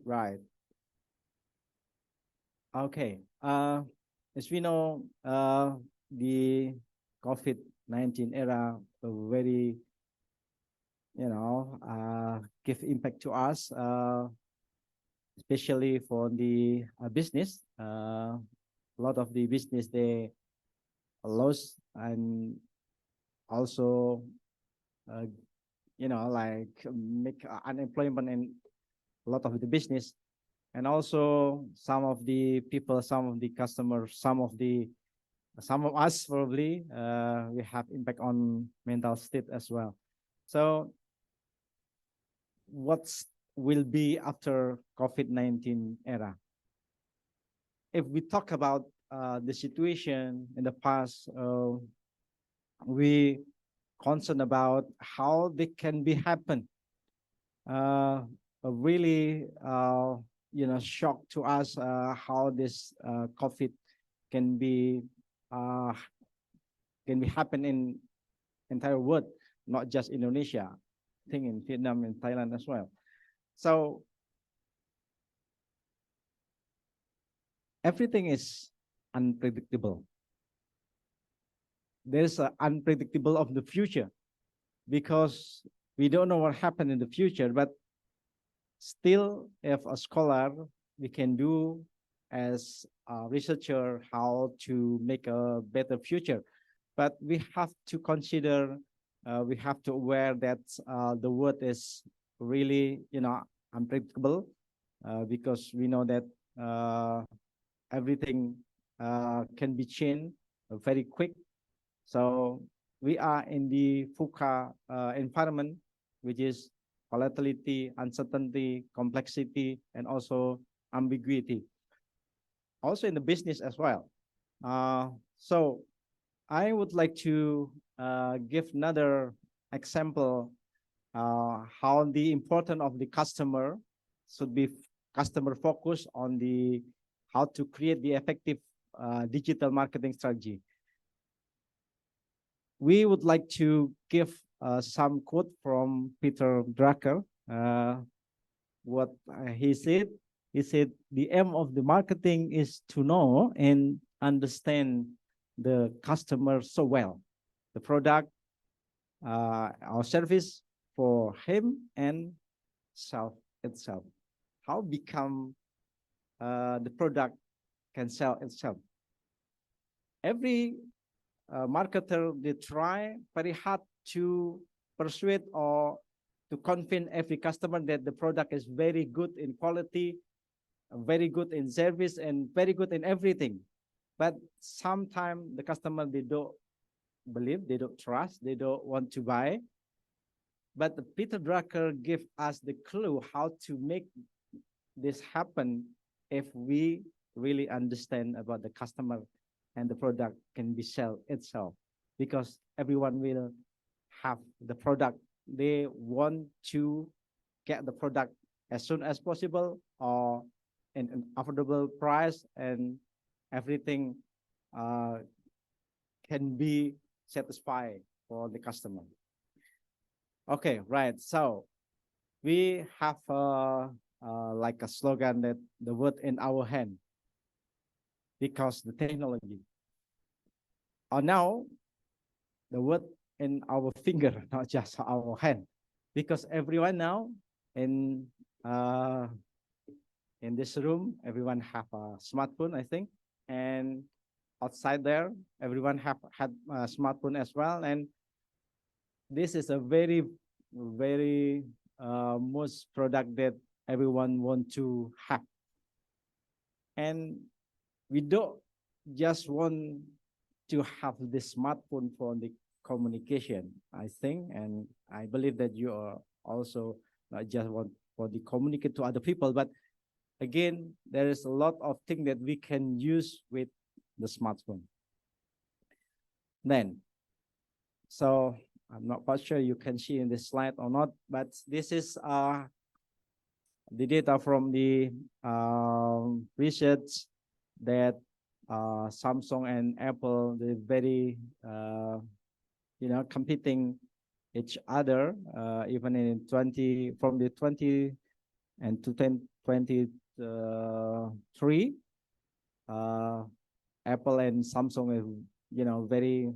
Right. Okay. As we know, the COVID-19 era very, give impact to us, especially for the business. A lot of the business they lost, and also, like make unemployment in a lot of the business. And also some of the people, some of the customers, some of us probably, we have impact on mental state as well. So what will be after COVID-19 era? If we talk about the situation in the past, we concerned about how they can be happen. Really, shock to us how this COVID can be happen in entire world, not just Indonesia. I think in Vietnam and Thailand as well. So everything is unpredictable. There's an unpredictable of the future because we don't know what happened in the future, but still, if a scholar, we can do as a researcher how to make a better future. But we have to consider, we have to aware that the world is really, unpredictable, because we know that everything can be changed very quick. So we are in the VUCA environment, which is volatility, uncertainty, complexity, and also ambiguity. Also in the business as well. So I would like to give another example how the importance of the customer should be customer focused on the how to create the effective digital marketing strategy. We would like to give some quote from Peter Drucker. What he said, the aim of the marketing is to know and understand the customer so well, the product, our service for him and self itself. How become the product can sell itself. Every marketer, they try very hard to persuade or to convince every customer that the product is very good in quality, very good in service, and very good in everything. But sometimes the customer, they don't believe, they don't trust, they don't want to buy. But Peter Drucker gave us the clue how to make this happen if we really understand about the customer and the product can be sell itself, because everyone will have the product. They want to get the product as soon as possible or in an affordable price, and everything can be satisfied for the customer. Okay, right. So we have like a slogan that the word in our hand, because the technology. Or now, the word in our finger, not just our hand, because everyone now in this room, everyone have a smartphone, I think, and outside there, everyone had a smartphone as well. And this is a very, very most product that everyone want to have. And we don't just want to have the smartphone for the communication, I think, and I believe that you are also not just want for the communicate to other people, but again, there is a lot of things that we can use with the smartphone. Then, so I'm not quite sure you can see in this slide or not, but this is the data from the research that Samsung and Apple, they're very, competing each other, even in from the 20 and to 2023, Apple and Samsung is, very,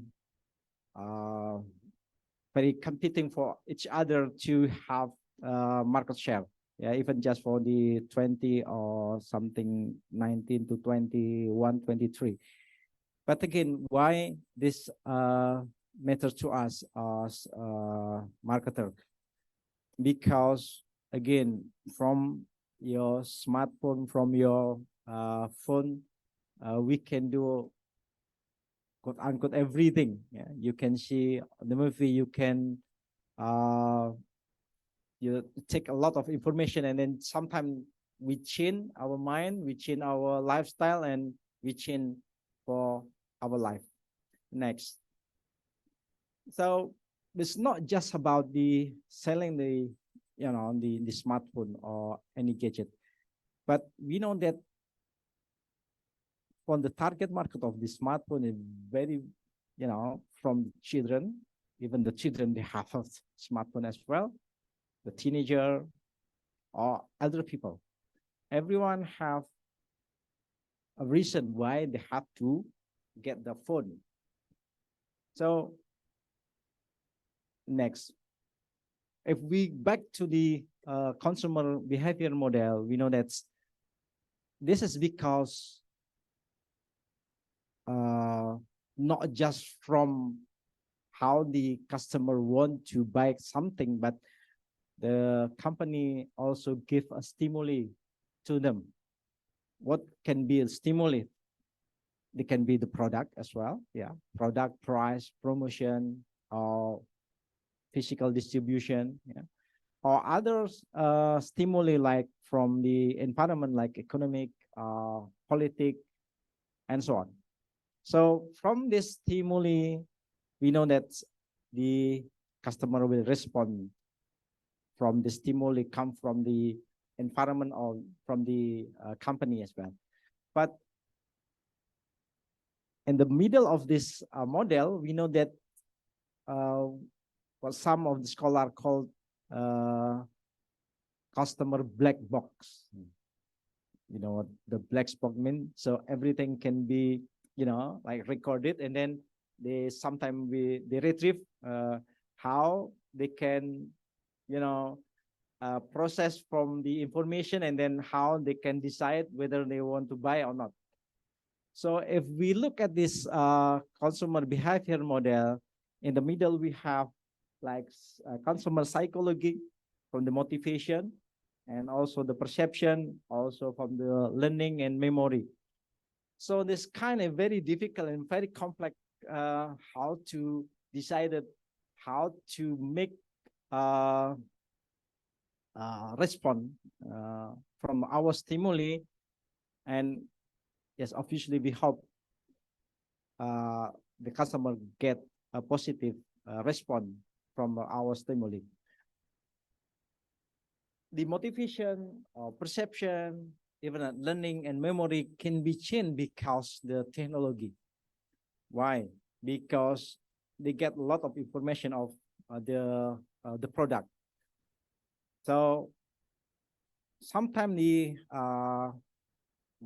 very competing for each other to have market share. Yeah, even just for the 20 or something 19 to 21, 23. But again, why this matters to us as marketer? Because again, from your smartphone, from your phone, we can do quote unquote everything. Yeah, you can see the movie, you can you take a lot of information, and then sometimes we change our mind, we change our lifestyle, and we change for our life. Next. So it's not just about the selling the, the smartphone or any gadget, but we know that from the target market of the smartphone is very, from children, even the children, they have a smartphone as well. The teenager or elder people, everyone have a reason why they have to get the phone. So next, if we back to the consumer behavior model, we know that this is because not just from how the customer want to buy something, but the company also give a stimuli to them. What can be a stimuli? It can be the product as well. Yeah, product, price, promotion, or physical distribution. Yeah, or others stimuli like from the environment, like economic, politic, and so on. So from this stimuli, we know that the customer will respond from the stimuli come from the environment or from the company as well. But in the middle of this model, we know that what some of the scholars called customer black box. You know what the black box means? So everything can be, you know, like recorded, and then they sometimes they retrieve how they can, you know, process from the information, and then how they can decide whether they want to buy or not. So if we look at this consumer behavior model, in the middle we have like consumer psychology from the motivation, and also the perception, also from the learning and memory. So this kind of very difficult and very complex how to decide how to make respond from our stimuli. And yes, obviously we hope the customer get a positive response from our stimuli. The motivation or perception, even learning and memory can be changed because the technology. Why? Because they get a lot of information of the product. So sometimes the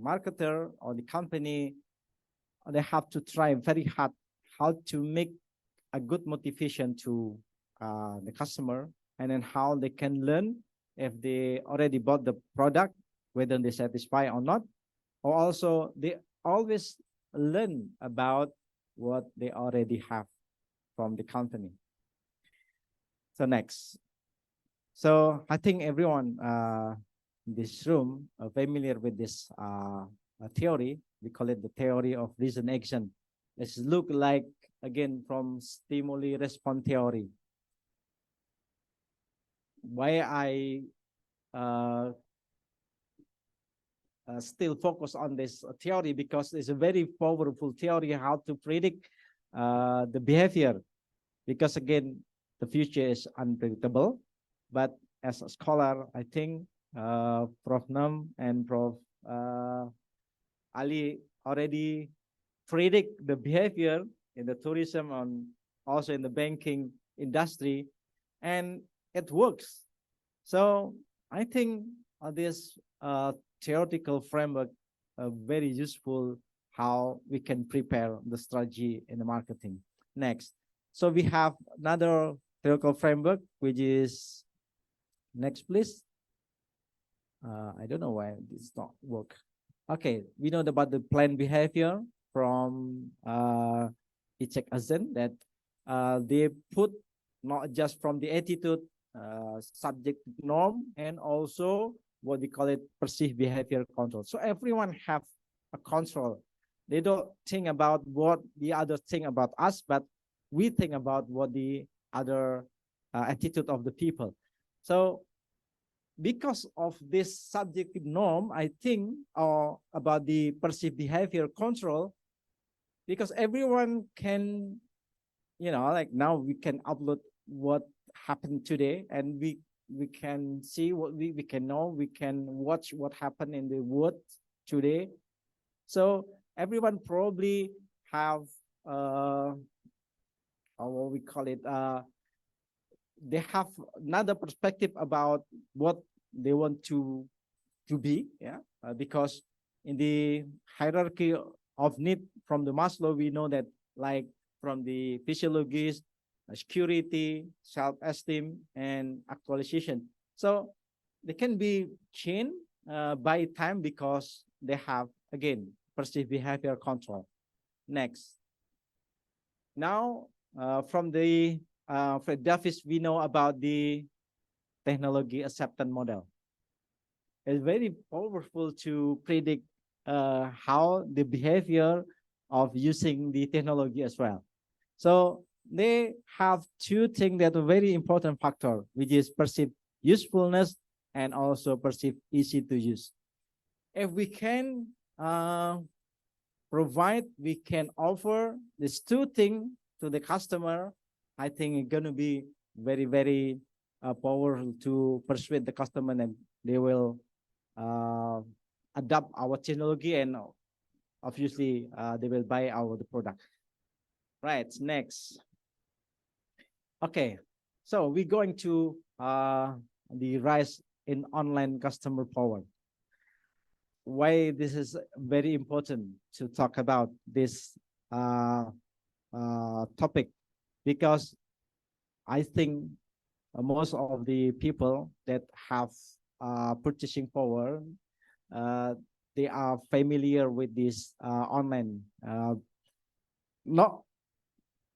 marketer or the company, they have to try very hard how to make a good motivation to the customer, and then how they can learn if they already bought the product, whether they satisfy or not, or also they always learn about what they already have from the company. So next. So I think everyone in this room are familiar with this theory. We call it the theory of reason action. Let's look like again from stimuli response theory. Why I still focus on this theory, because it's a very powerful theory how to predict the behavior, because again the future is unpredictable. But as a scholar, I think Prof. Nam and Prof. Ali already predict the behavior in the tourism and also in the banking industry, and it works. So I think this theoretical framework very useful how we can prepare the strategy in the marketing. Next. So we have another theoretical framework, which is, next please. I don't know why this not work. Okay, we know about the planned behavior from ICOEBS, that they put not just from the attitude, subject norm, and also what we call it perceived behavior control. So everyone have a control. They don't think about what the other think about us, but we think about what the other attitude of the people. So because of this subjective norm, I think about the perceived behavior control, because everyone can, you know, like now we can upload what happened today, and we can see what we can know, we can watch what happened in the world today. So everyone probably have what we call it, they have another perspective about what they want to be, yeah, because in the hierarchy of need from the Maslow, we know that like from the physiologist security, self-esteem, and actualization. So they can be changed by time because they have, again, perceived behavior control. Next. Now, from Davis, we know about the technology acceptance model. It's very powerful to predict how the behavior of using the technology as well. So they have two things that are very important factor, which is perceived usefulness and also perceived easy to use. If we can provide, we can offer these two things to the customer, I think it's going to be very, very powerful to persuade the customer, and they will adopt our technology, and obviously they will buy our product. Right, next. Okay, so we're going to the rise in online customer power. Why this is very important to talk about this topic, because I think most of the people that have purchasing power, they are familiar with this online. Not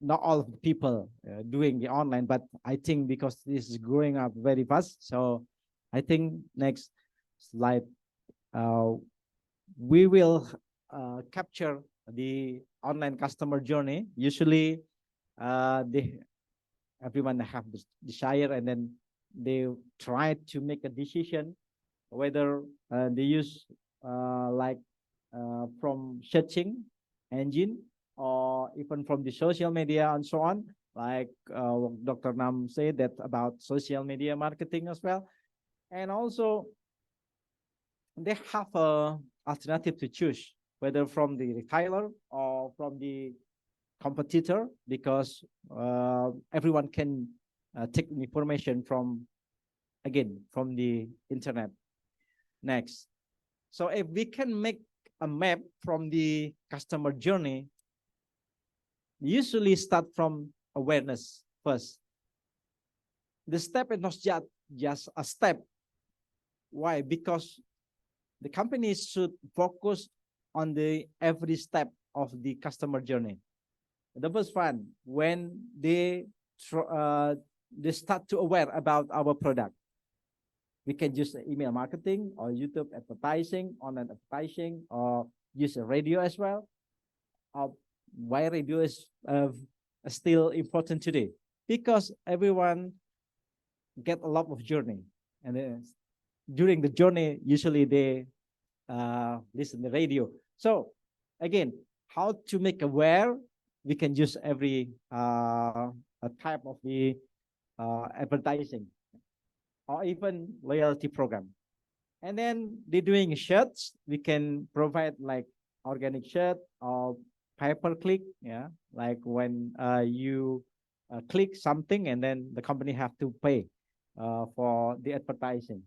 all of the people doing the online, but I think because this is growing up very fast, so I think next slide we will capture the online customer journey. Usually everyone have this desire, and then they try to make a decision whether they use from searching engine, or even from the social media and so on, like Dr. Nam said that about social media marketing as well. And also they have a alternative to choose, whether from the retailer or from the competitor, because everyone can take information from the internet. Next. So if we can make a map from the customer journey, usually start from awareness first. The step is not just a step. Why? Because the companies should focus on the every step of the customer journey. The first one, when they start to aware about our product, we can use email marketing or YouTube advertising, online advertising, or use a radio as well. Why radio is still important today? Because everyone get a lot of journey, and during the journey, usually they listen to the radio. So again, how to make aware? We can use every type of the advertising, or even loyalty program. And then they're doing shirts. We can provide like organic shirt or pay-per-click, like when you click something and then the company have to pay for the advertising,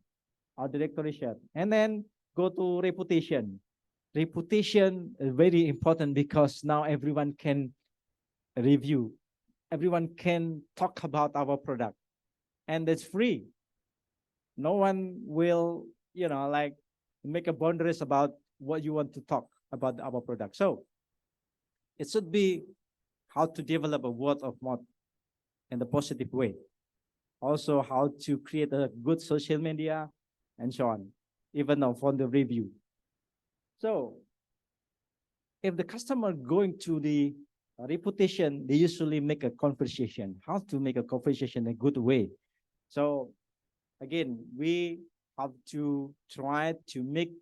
or directory shirt. And then go to reputation. Reputation is very important because now everyone can review, everyone can talk about our product, and it's free. No one will, make a boundaries about what you want to talk about our product. So it should be how to develop a word of mouth in a positive way. Also, how to create a good social media and so on, even on the review. So if the customer going to the reputation, they usually make a conversation. How to make a conversation in a good way? So again, we have to try to make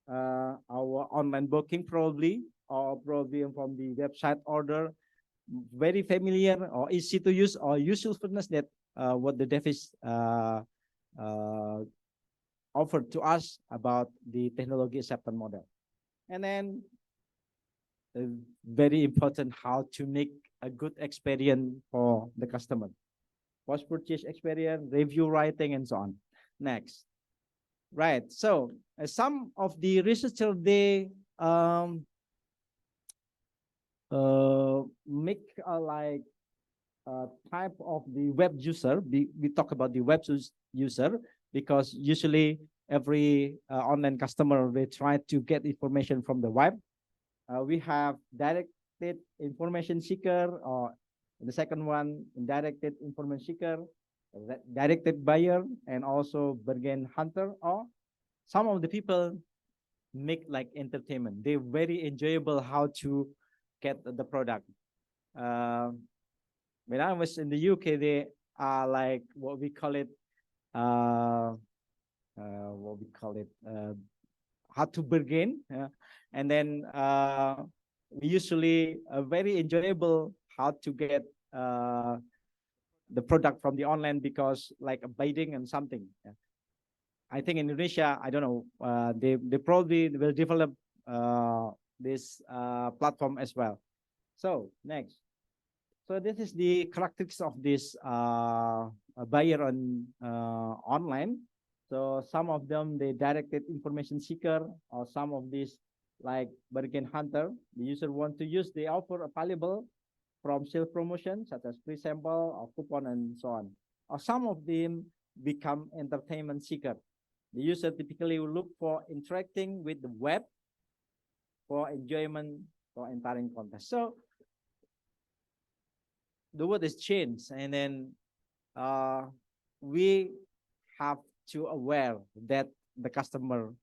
our online booking probably from the website order very familiar or easy to use, or usefulness that what the Davis offered to us about the technology acceptance model. And then very important, how to make a good experience for the customer. Post-purchase experience, review writing, and so on. Next. Right. So some of the researchers, they make type of the web user. We talk about the web user because usually every online customer, they try to get information from the web. We have directed information seeker, or the second one, indirected information seeker, directed buyer, and also bargain hunter. Or some of the people make like entertainment. They're very enjoyable how to get the product. When I was in the UK, they are like what we call it, how to bargain, and then we usually very enjoyable how to get the product from the online, because like a bidding and something. I think in Indonesia, I don't know, they probably will develop this platform as well. So next. So this is the characteristics of this buyer on online. So some of them, they directed information seeker, or some of these like bargain hunter. The user want to use the offer available from sales promotion, such as free sample or coupon and so on. Or some of them become entertainment seeker. The user typically will look for interacting with the web for enjoyment or entering contest. So the word is changed, and then we have to aware that the customer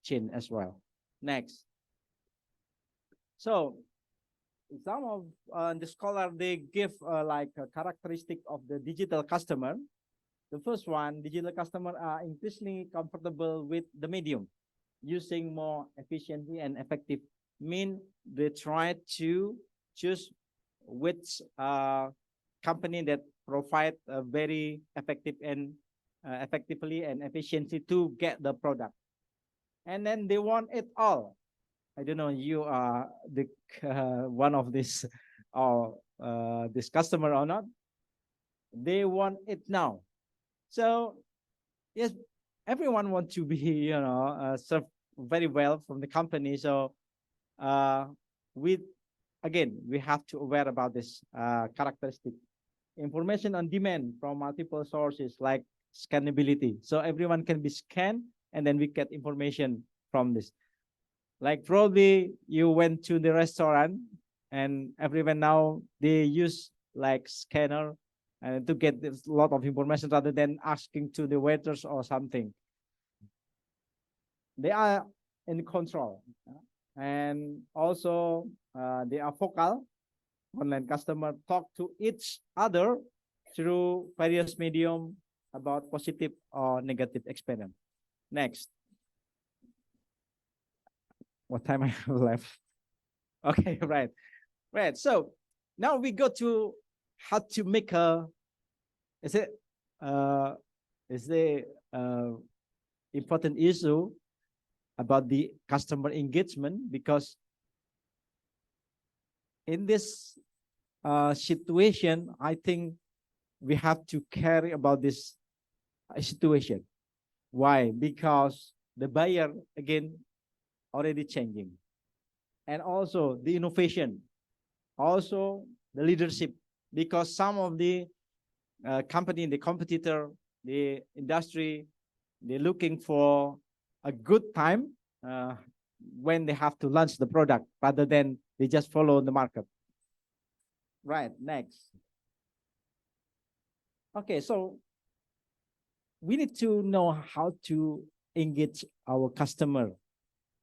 change as well. Next. So some of the scholar, they give like a characteristic of the digital customer. The first one, digital customer are increasingly comfortable with the medium, using more efficiently and effective. Mean they try to choose which company that provide a very effective and effectively and efficiently to get the product. And then they want it all. I don't know, you are the one of this or this customer or not. They want it now. So yes, everyone wants to be, you know, served very well from the company. So we have to aware about this characteristic. Information on demand from multiple sources like scannability. So everyone can be scanned, and then we get information from this. Like probably you went to the restaurant, and everyone now they use like scanner and to get a lot of information rather than asking to the waiters or something. They are in control, and also they are vocal. Online customer talk to each other through various medium about positive or negative experience. Next. What time I have left? Okay, right. So now we go to how to make a, is the important issue about the customer engagement, because in this situation, I think we have to carry about this situation. Why? Because the buyer, again, already changing. And also the innovation, also the leadership, because some of the company, the competitor, the industry, they're looking for a good time when they have to launch the product rather than they just follow the market. Right, next. Okay, so we need to know how to engage our customer,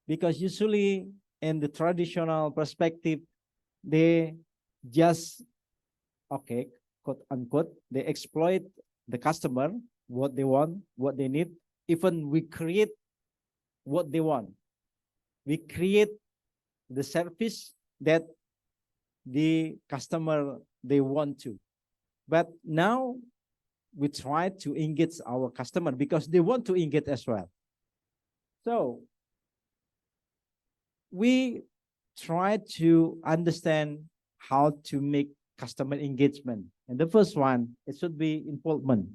because usually in the traditional perspective, they just, okay, quote unquote, they exploit the customer, what they want, what they need. Even we create what they want. We create the service that the customer they want to. But now we try to engage our customer because they want to engage as well. So we try to understand how to make customer engagement. And the first one, it should be involvement.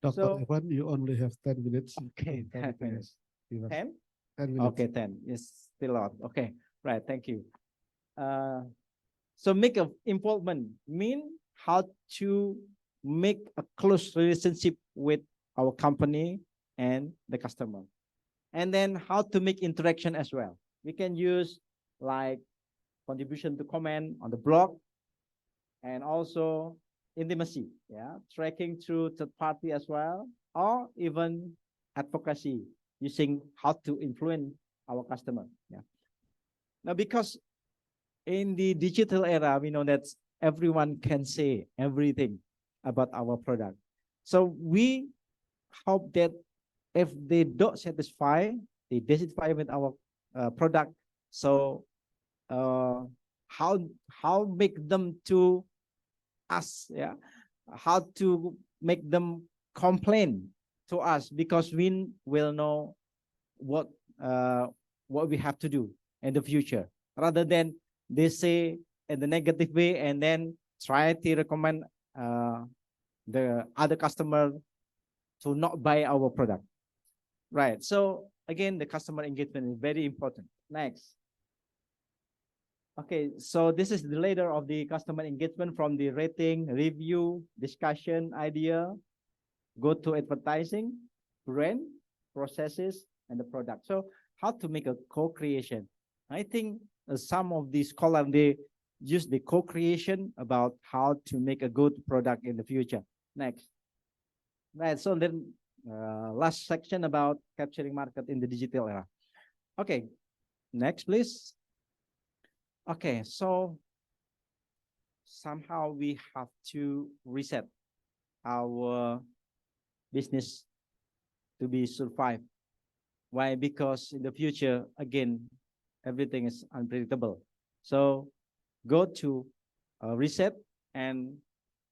Dr. Evan, you only have 10 minutes. Okay, 10 minutes. 10? 10 minutes. Okay, 10. It's still on. Okay, right. Thank you. So make a involvement mean how to make a close relationship with our company and the customer. And then how to make interaction as well. We can use like contribution to comment on the blog, and also intimacy, yeah, tracking through third party as well, or even advocacy using how to influence our customer. Yeah. Now, because in the digital era, we know that everyone can say everything about our product. So we hope that if they don't satisfy, they dissatisfy with our product. So how make them to us, yeah, how to make them complain to us, because we will know what we have to do in the future, rather than they say in the negative way and then try to recommend the other customer to not buy our product. Right. So again, the customer engagement is very important. Next. Okay, so this is the ladder of the customer engagement, from the rating, review, discussion, idea, go to advertising, brand, processes, and the product. So how to make a co-creation? I think some of these scholars, they use the co-creation about how to make a good product in the future. Next. Right, so then last section about capturing market in the digital era. Okay, next please. Okay, so somehow we have to reset our business to be survive. Why? Because in the future, again, everything is unpredictable. So go to reset and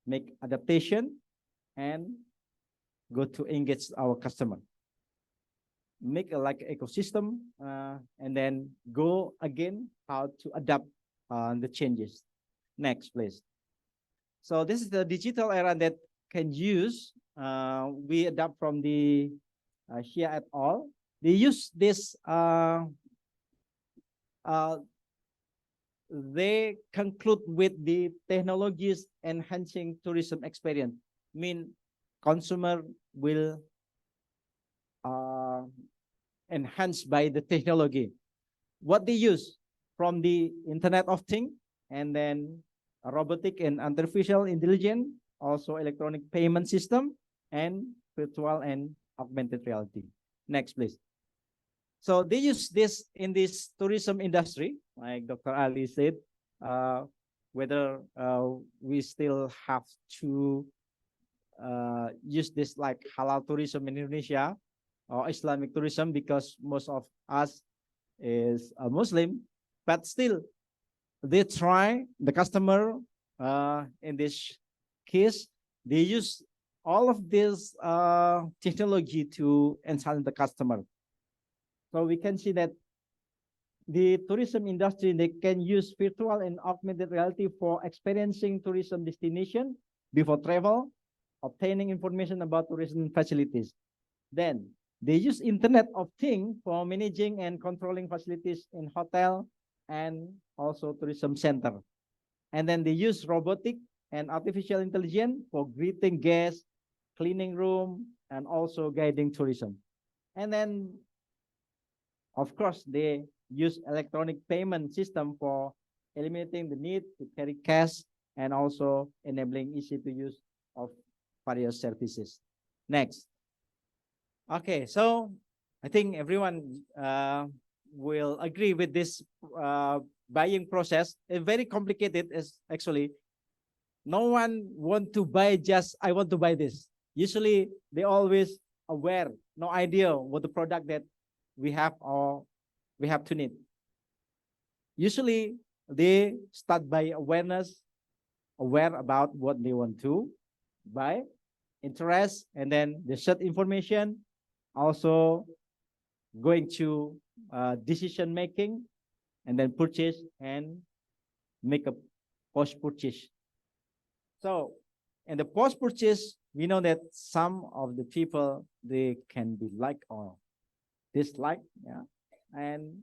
make adaptation, and go to engage our customer. Make a like ecosystem, and then go again how to adapt the changes. Next, please. So this is the digital era that can use. We adapt from the here at all. They use this. They conclude with the technologies enhancing tourism experience. Mean consumer will enhanced by the technology. What they use from the Internet of Things, and then robotic and artificial intelligence, also electronic payment system, and virtual and augmented reality. Next, please. So they use this in this tourism industry, like Dr. Ali said, whether we still have to use this like halal tourism in Indonesia, or Islamic tourism, because most of us is a Muslim, but still they try, the customer in this case, they use all of this technology to enhance the customer. So we can see that the tourism industry, they can use virtual and augmented reality for experiencing tourism destination before travel, obtaining information about tourism facilities. Then they use Internet of Things for managing and controlling facilities in hotel and also tourism center. And then they use robotic and artificial intelligence for greeting guests, cleaning room, and also guiding tourism. And then, of course, they use electronic payment system for eliminating the need to carry cash, and also enabling easy to use of various services. Next. Okay, so I think everyone will agree with this buying process. It's very complicated. Is actually no one want to buy just I want to buy this. Usually they always aware, no idea what the product that we have or we have to need. Usually they start by awareness, aware about what they want to buy, interest, and then they search information, also going to decision making, and then purchase and make a post purchase. So in the post purchase, we know that some of the people, they can be like or dislike, yeah, and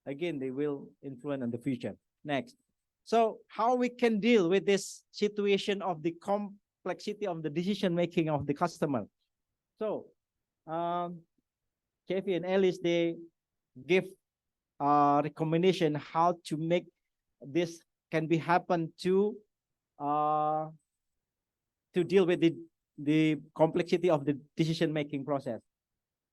again they will influence in the future. Next. So how we can deal with this situation of the complexity of the decision making of the customer? So Kathy and Alice, they give recommendation how to make this can be happen to deal with the complexity of the decision making process.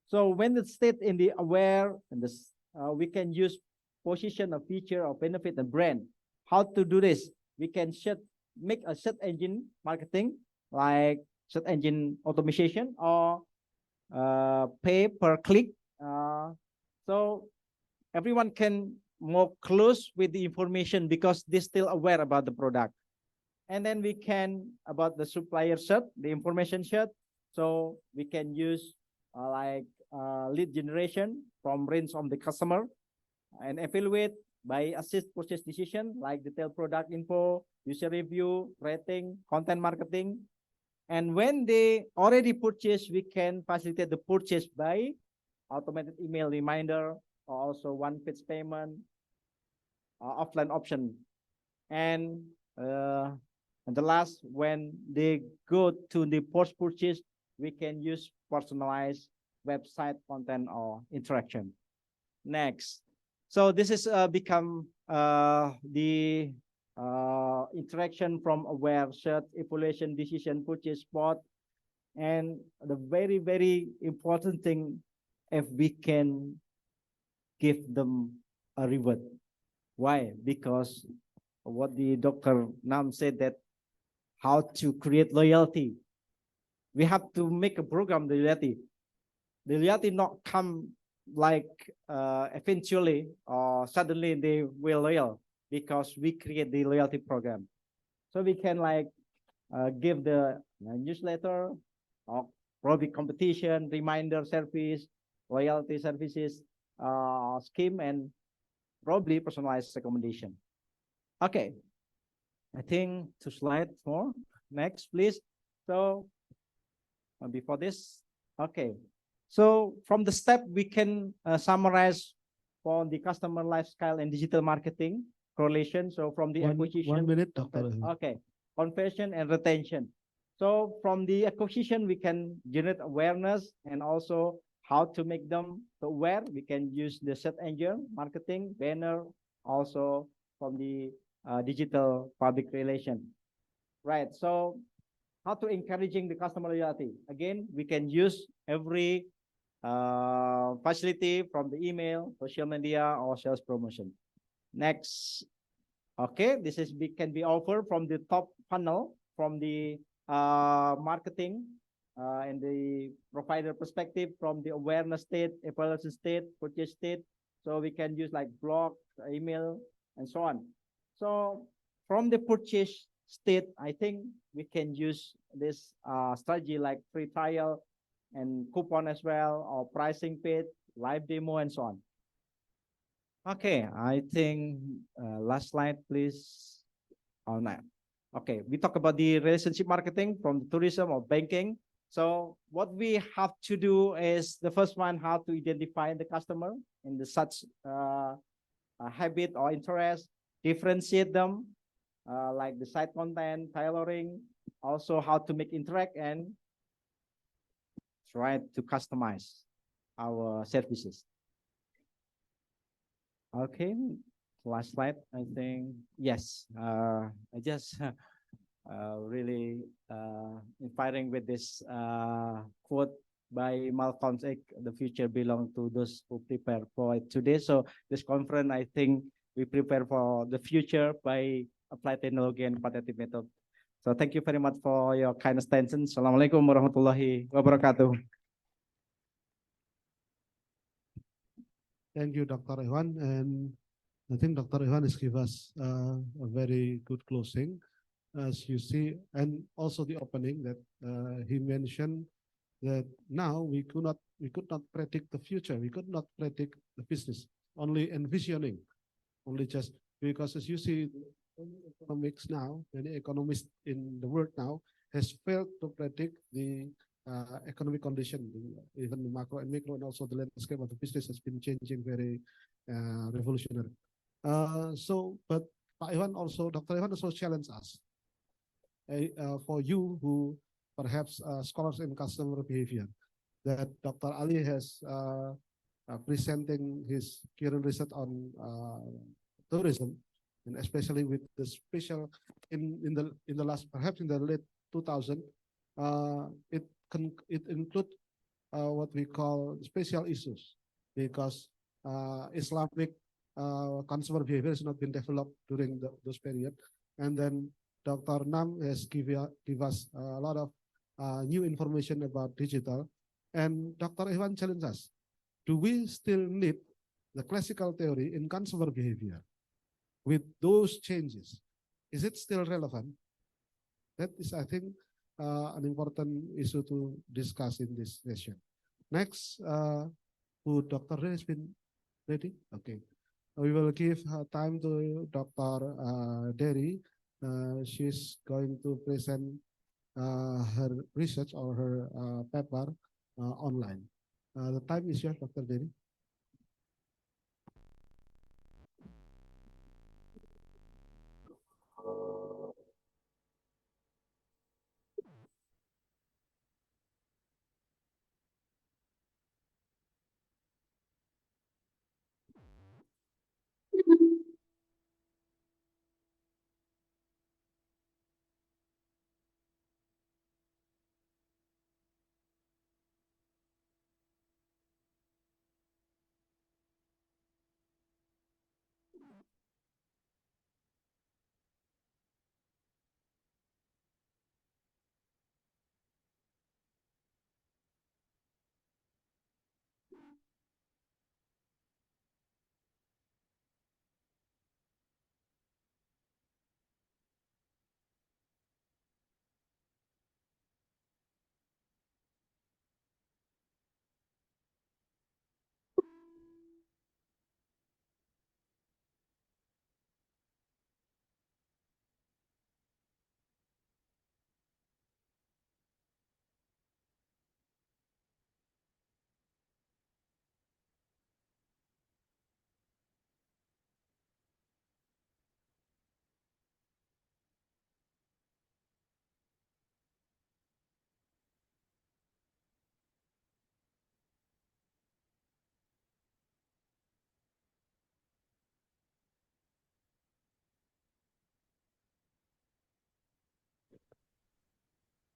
So when the state in the aware and this we can use position of feature of benefit and brand. How to do this? We can make a search engine marketing like search engine automation or pay per click. So everyone can more close with the information because they're still aware about the product. And then we can about the supplier search, the information search. So we can use like lead generation from range of the customer and evaluate by assist purchase decision like detailed product info, user review, rating, content marketing. And when they already purchase, we can facilitate the purchase by automated email reminder, or also one-page payment, offline option. And the last, when they go to the post-purchase, we can use personalized website content or interaction. Next. So this is become the interaction from aware, search, evaluation, decision, purchase, spot. And the very, very important thing, if we can give them a reward. Why? Because what the Dr. Nam said, that how to create loyalty. We have to make a program, the loyalty. The loyalty not come like eventually or suddenly they will loyal, because we create the loyalty program. So we can like give the newsletter or probably competition, reminder service, loyalty services scheme, and probably personalized recommendation. Okay, I think 2 slides more. Next, please. So before this, okay. So from the step, we can summarize for the customer lifestyle and digital marketing correlation. So from the acquisition. 1 minute, Dr. Okay, conversion and retention. So from the acquisition, we can generate awareness and also how to make them aware. We can use the search engine marketing, banner, also from the digital public relation. Right. So how to encouraging the customer loyalty? Again, we can use every facility from the email, social media, or sales promotion. Next. Okay, this is can be offered from the top funnel, from the marketing and the provider perspective, from the awareness state, evaluation state, purchase state. So we can use like blog, email, and so on. So from the purchase state, I think we can use this strategy like free trial and coupon as well, or pricing paid, live demo, and so on. Okay, I think last slide, please. Oh, no. Okay, we talk about the relationship marketing from the tourism or banking. So what we have to do is the first one, how to identify the customer in the such habit or interest, differentiate them, like the site content, tailoring, also how to make interact and try to customize our services. Okay, last slide, I think. Yes, I just really inspiring with this quote by Malcolm X, the future belongs to those who prepare for it today. So this conference, I think we prepare for the future by applied technology and quantitative method. So thank you very much for your kind attention. Assalamualaikum warahmatullahi wabarakatuh. Thank you, Dr. Iwan. And I think Dr. Iwan has given us a very good closing, as you see, and also the opening that he mentioned that now we could not predict the future. We could not predict the business, only envisioning, only just because as you see, economics now, many economists in the world now has failed to predict the economic condition, even the macro and micro, and also the landscape of the business has been changing very revolutionary. But Dr. Iwan also challenged us for you who perhaps scholars in customer behavior, that Dr. Ali has presenting his current research on tourism, and especially with the special in the last, perhaps in the late 2000, it include what we call special issues, because Islamic consumer behavior has not been developed during those period. And then Dr. Nam has give us a lot of new information about digital. And Dr. Iwan challenged us, do we still need the classical theory in consumer behavior with those changes? Is it still relevant? That is, I think, an important issue to discuss in this session. Next, who Dr. Ray has been ready? Okay. We will give time to Dr. Derry. She's going to present her research or her paper online. The time is yours, Dr. Derry.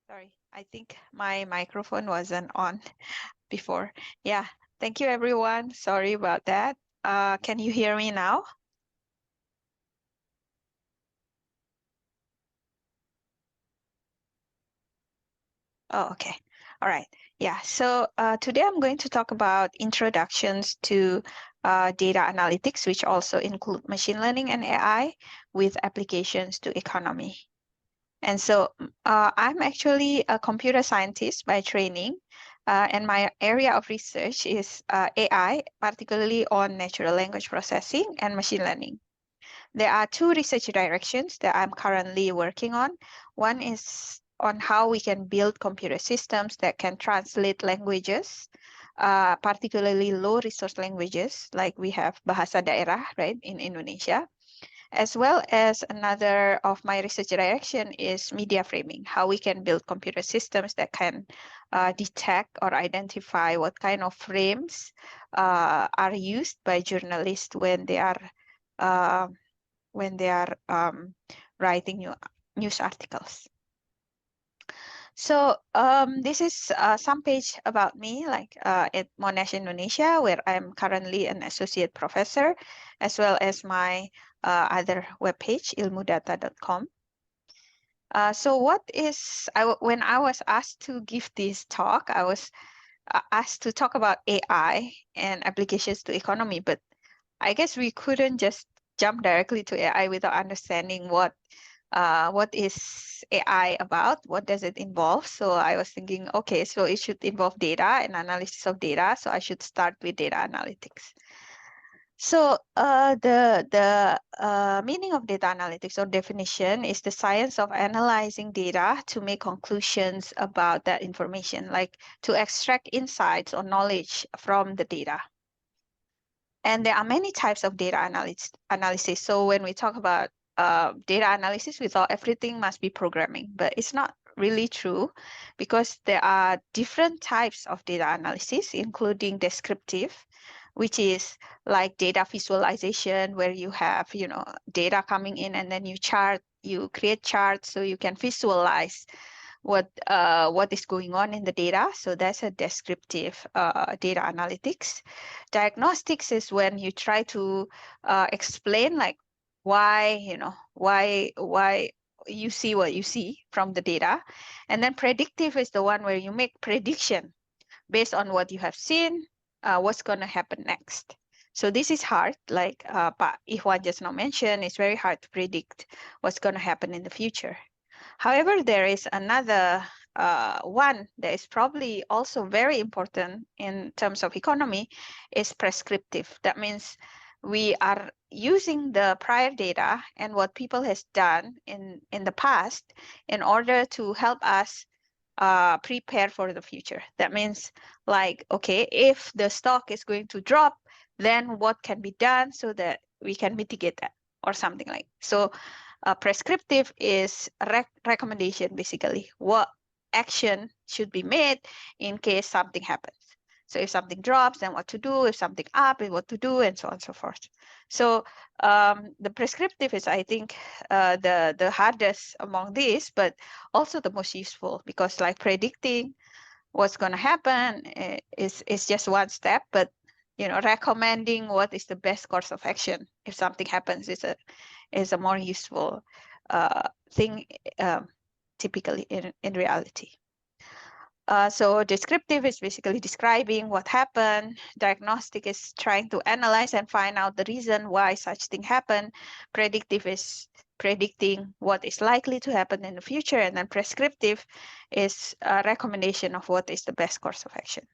Sorry, I think my microphone wasn't on before. Yeah, thank you everyone. Sorry about that. Can you hear me now? Oh, okay. All right. Yeah, so today I'm going to talk about introductions to data analytics, which also include machine learning and AI with applications to economy. And so I'm actually a computer scientist by training, and my area of research is AI, particularly on natural language processing and machine learning. There are two research directions that I'm currently working on. One is on how we can build computer systems that can translate languages, particularly low resource languages, like we have Bahasa Daerah, right, in Indonesia. As well as another of my research direction is media framing, how we can build computer systems that can detect or identify what kind of frames are used by journalists when they are writing news articles. So this is some page about me, like at Monash Indonesia, where I'm currently an associate professor, as well as my other webpage, ilmudata.com. So when I was asked to give this talk, I was asked to talk about AI and applications to economy, but I guess we couldn't just jump directly to AI without understanding what is AI about, what does it involve. So I was thinking, okay, so it should involve data and analysis of data. So I should start with data analytics. So the meaning of data analytics or definition is the science of analyzing data to make conclusions about that information, like to extract insights or knowledge from the data. And there are many types of data analysis. So when we talk about data analysis, we thought everything must be programming, but it's not really true because there are different types of data analysis, including descriptive, which is like data visualization, where you have, data coming in and then you create charts so you can visualize what is going on in the data. So that's a descriptive data analytics. Diagnostics is when you try to explain like why you see what you see from the data. And then predictive is the one where you make prediction based on what you have seen, what's going to happen next. So this is hard, like Pak Ihwan just now mentioned, it's very hard to predict what's going to happen in the future. However, there is another one that is probably also very important in terms of economy, is prescriptive. That means we are using the prior data and what people has done in the past in order to help us prepare for the future. That means like, okay, if the stock is going to drop, then what can be done so that we can mitigate that or something like. So prescriptive is a recommendation, basically. What action should be made in case something happens. So if something drops, then what to do. If something up, then what to do, and so on and so forth. So the prescriptive is, I think, the hardest among these, but also the most useful, because like predicting what's going to happen is just one step, but recommending what is the best course of action if something happens is a more useful thing typically in reality. So descriptive is basically describing what happened. Diagnostic is trying to analyze and find out the reason why such thing happened. Predictive is predicting what is likely to happen in the future. And then prescriptive is a recommendation of what is the best course of action.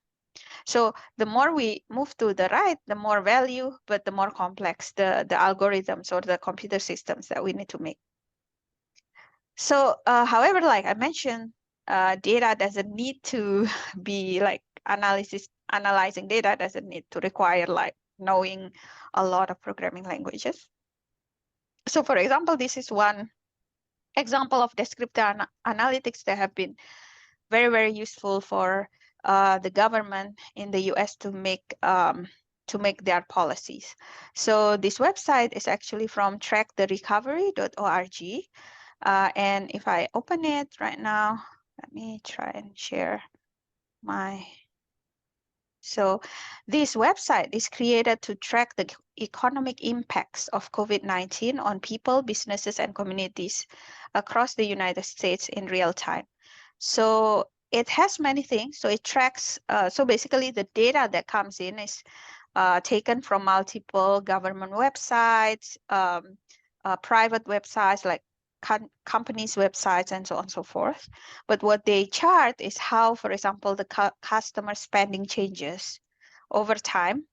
So the more we move to the right, the more value, but the more complex the algorithms or the computer systems that we need to make. So however, like I mentioned, data doesn't need to be like analyzing data doesn't need to require like knowing a lot of programming languages. So for example, this is one example of descriptive analytics that have been very, very useful for the government in the US to make their policies. So this website is actually from tracktherecovery.org. And if I open it right now, let me try and share my. So this website is created to track the economic impacts of COVID-19 on people, businesses, and communities across the United States in real time. So it has many things. So it tracks, so basically the data that comes in is taken from multiple government websites, private websites like companies' websites, and so on and so forth. But what they chart is how, for example, the customer spending changes over time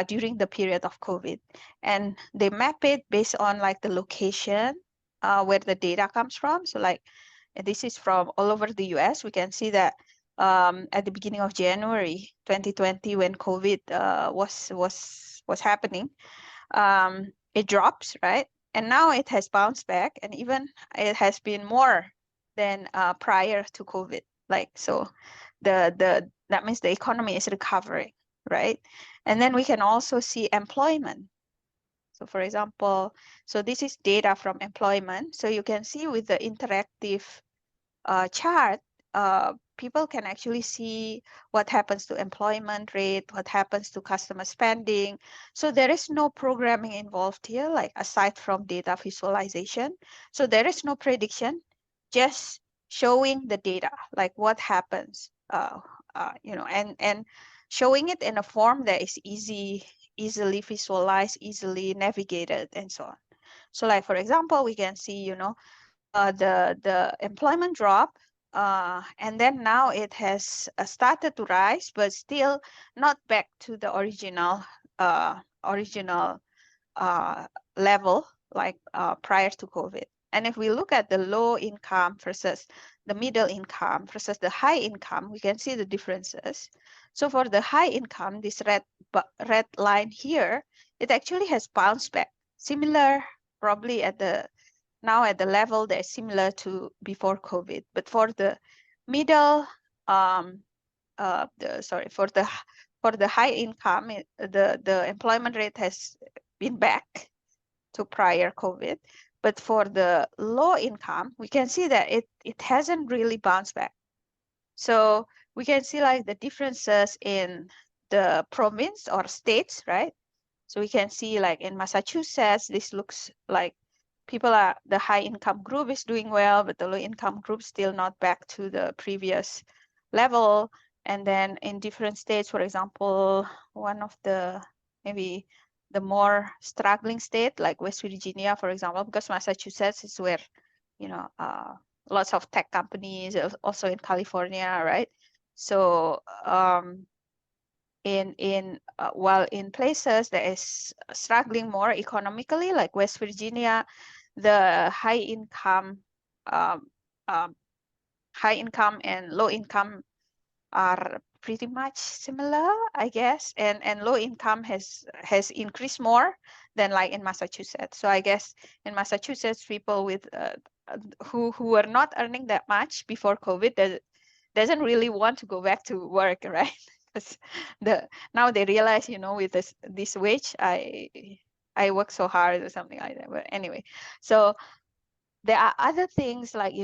during the period of COVID. And they map it based on like the location where the data comes from. So like, this is from all over the US. We can see that at the beginning of January 2020, when COVID was happening, it drops, right? And now it has bounced back, and even it has been more than prior to COVID. Like, so that means the economy is recovering, right? And then we can also see employment. So for example, so this is data from employment. So you can see with the interactive chart, people can actually see what happens to employment rate, what happens to customer spending. So there is no programming involved here, like aside from data visualization. So there is no prediction, just showing the data, like what happens, and showing it in a form that is easily visualized, easily navigated, and so on. So like, for example, we can see, the employment drop, and then now it has started to rise, but still not back to the original level, like prior to COVID. And if we look at the low income versus the middle income versus the high income, we can see the differences. So for the high income, this red line here, it actually has bounced back, similar probably at the now at the level that's similar to before COVID. But for the middle, for the high income, the employment rate has been back to prior COVID. But for the low income, we can see that it hasn't really bounced back. So we can see like the differences in the province or states, right? So we can see like in Massachusetts, this looks like the high income group is doing well, but the low income group still not back to the previous level. And then in different states, for example, one of the maybe the more struggling state like West Virginia, for example, because Massachusetts is where, lots of tech companies, also in California, right? So while in places that is struggling more economically, like West Virginia, the high income and low income are pretty much similar, I guess, and low income has increased more than like in Massachusetts. So I guess in Massachusetts, people with who were not earning that much before COVID doesn't really want to go back to work, right? Because now they realize, with this wage, I work so hard or something like that. But anyway, so there are other things like,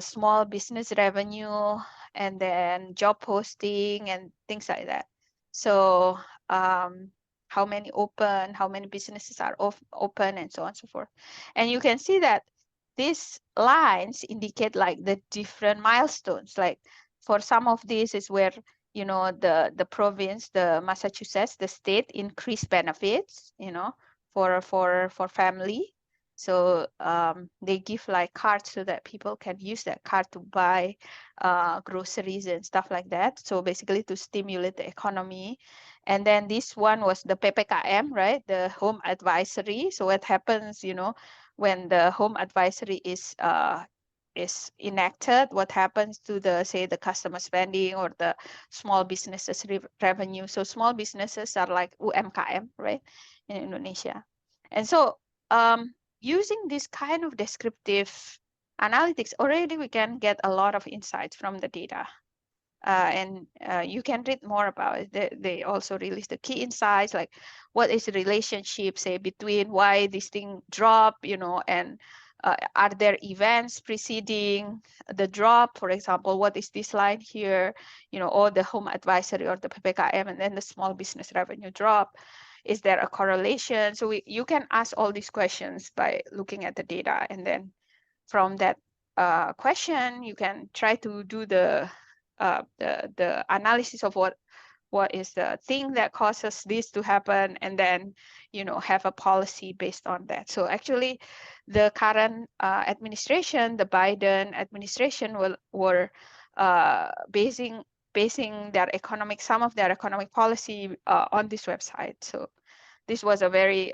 small business revenue and then job posting and things like that. So how many businesses are open and so on and so forth. And you can see that these lines indicate like the different milestones. Like for some of these is where, the province, the Massachusetts, the state increased benefits, for family. So they give like cards so that people can use that card to buy groceries and stuff like that. So basically to stimulate the economy. And then this one was the PPKM, right? The home advisory. So what happens, when the home advisory is enacted, what happens to the customer spending or the small businesses revenue. So small businesses are like UMKM, right, in Indonesia. And so using this kind of descriptive analytics, already we can get a lot of insights from the data. And you can read more about it. They also release the key insights, like what is the relationship, say, between why this thing drop, and are there events preceding the drop? For example, what is this line here, or the home advisory or the PPKM, and then the small business revenue drop. Is there a correlation? So you can ask all these questions by looking at the data, and then from that question, you can try to do the analysis of what is the thing that causes this to happen, and then have a policy based on that. So actually, the current administration, the Biden administration, were basing some of their economic policy on this website. So this was a very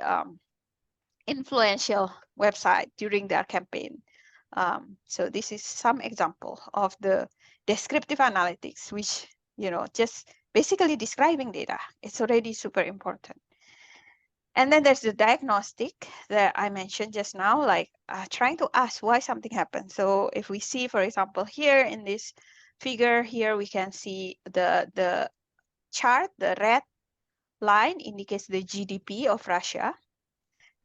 influential website during their campaign. So this is some example of the descriptive analytics, which, just basically describing data. It's already super important. And then there's the diagnostic that I mentioned just now, like trying to ask why something happened. So if we see, for example, here in this figure here, we can see the chart, the red line indicates the GDP of Russia.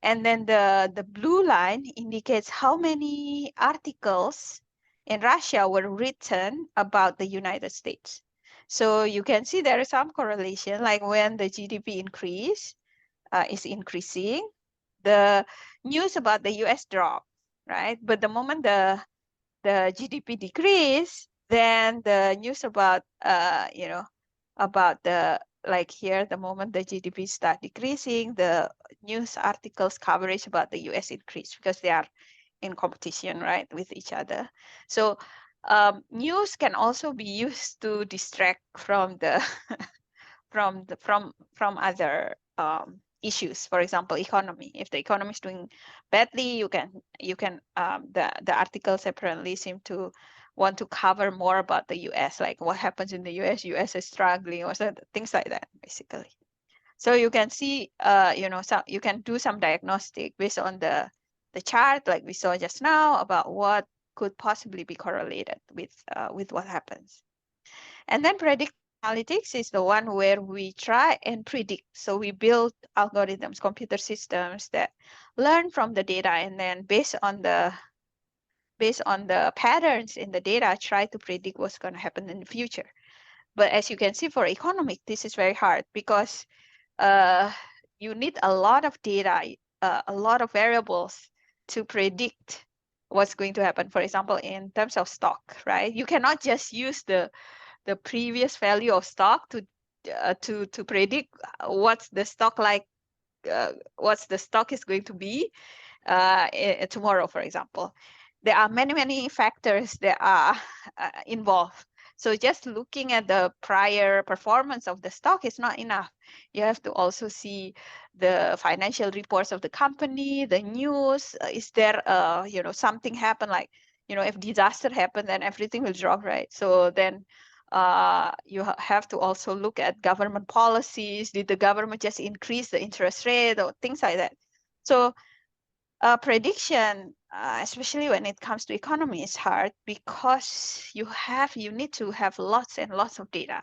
And then the blue line indicates how many articles in Russia were written about the United States. So you can see there is some correlation, like when the GDP is increasing, the news about the US drop, right? But the moment the GDP decrease, then the news about about the, like here, the moment the GDP start decreasing, the news articles coverage about the US increase, because they are in competition, right, with each other. So news can also be used to distract from the from other issues. For example, economy. If the economy is doing badly, you can the articles apparently seem to want to cover more about the US, like what happens in the US is struggling, or things like that, basically. So you can see, you can do some diagnostic based on the the chart like we saw just now about what could possibly be correlated with what happens. And then predictive analytics is the one where we try and predict. So we build algorithms, computer systems that learn from the data, and then based on the patterns in the data, try to predict what's going to happen in the future. But as you can see, for economic, this is very hard because you need a lot of data, a lot of variables to predict what's going to happen. For example, in terms of stock, right? You cannot just use the previous value of stock to predict what's the stock like, what's the stock is going to be tomorrow, for example. There are many factors that are involved. So just looking at the prior performance of the stock is not enough. You have to also see the financial reports of the company, the news. Is there, something happen, like, if disaster happen, then everything will drop, right? So then you have to also look at government policies. Did the government just increase the interest rate or things like that? So prediction, especially when it comes to economy, is hard because you need to have lots and lots of data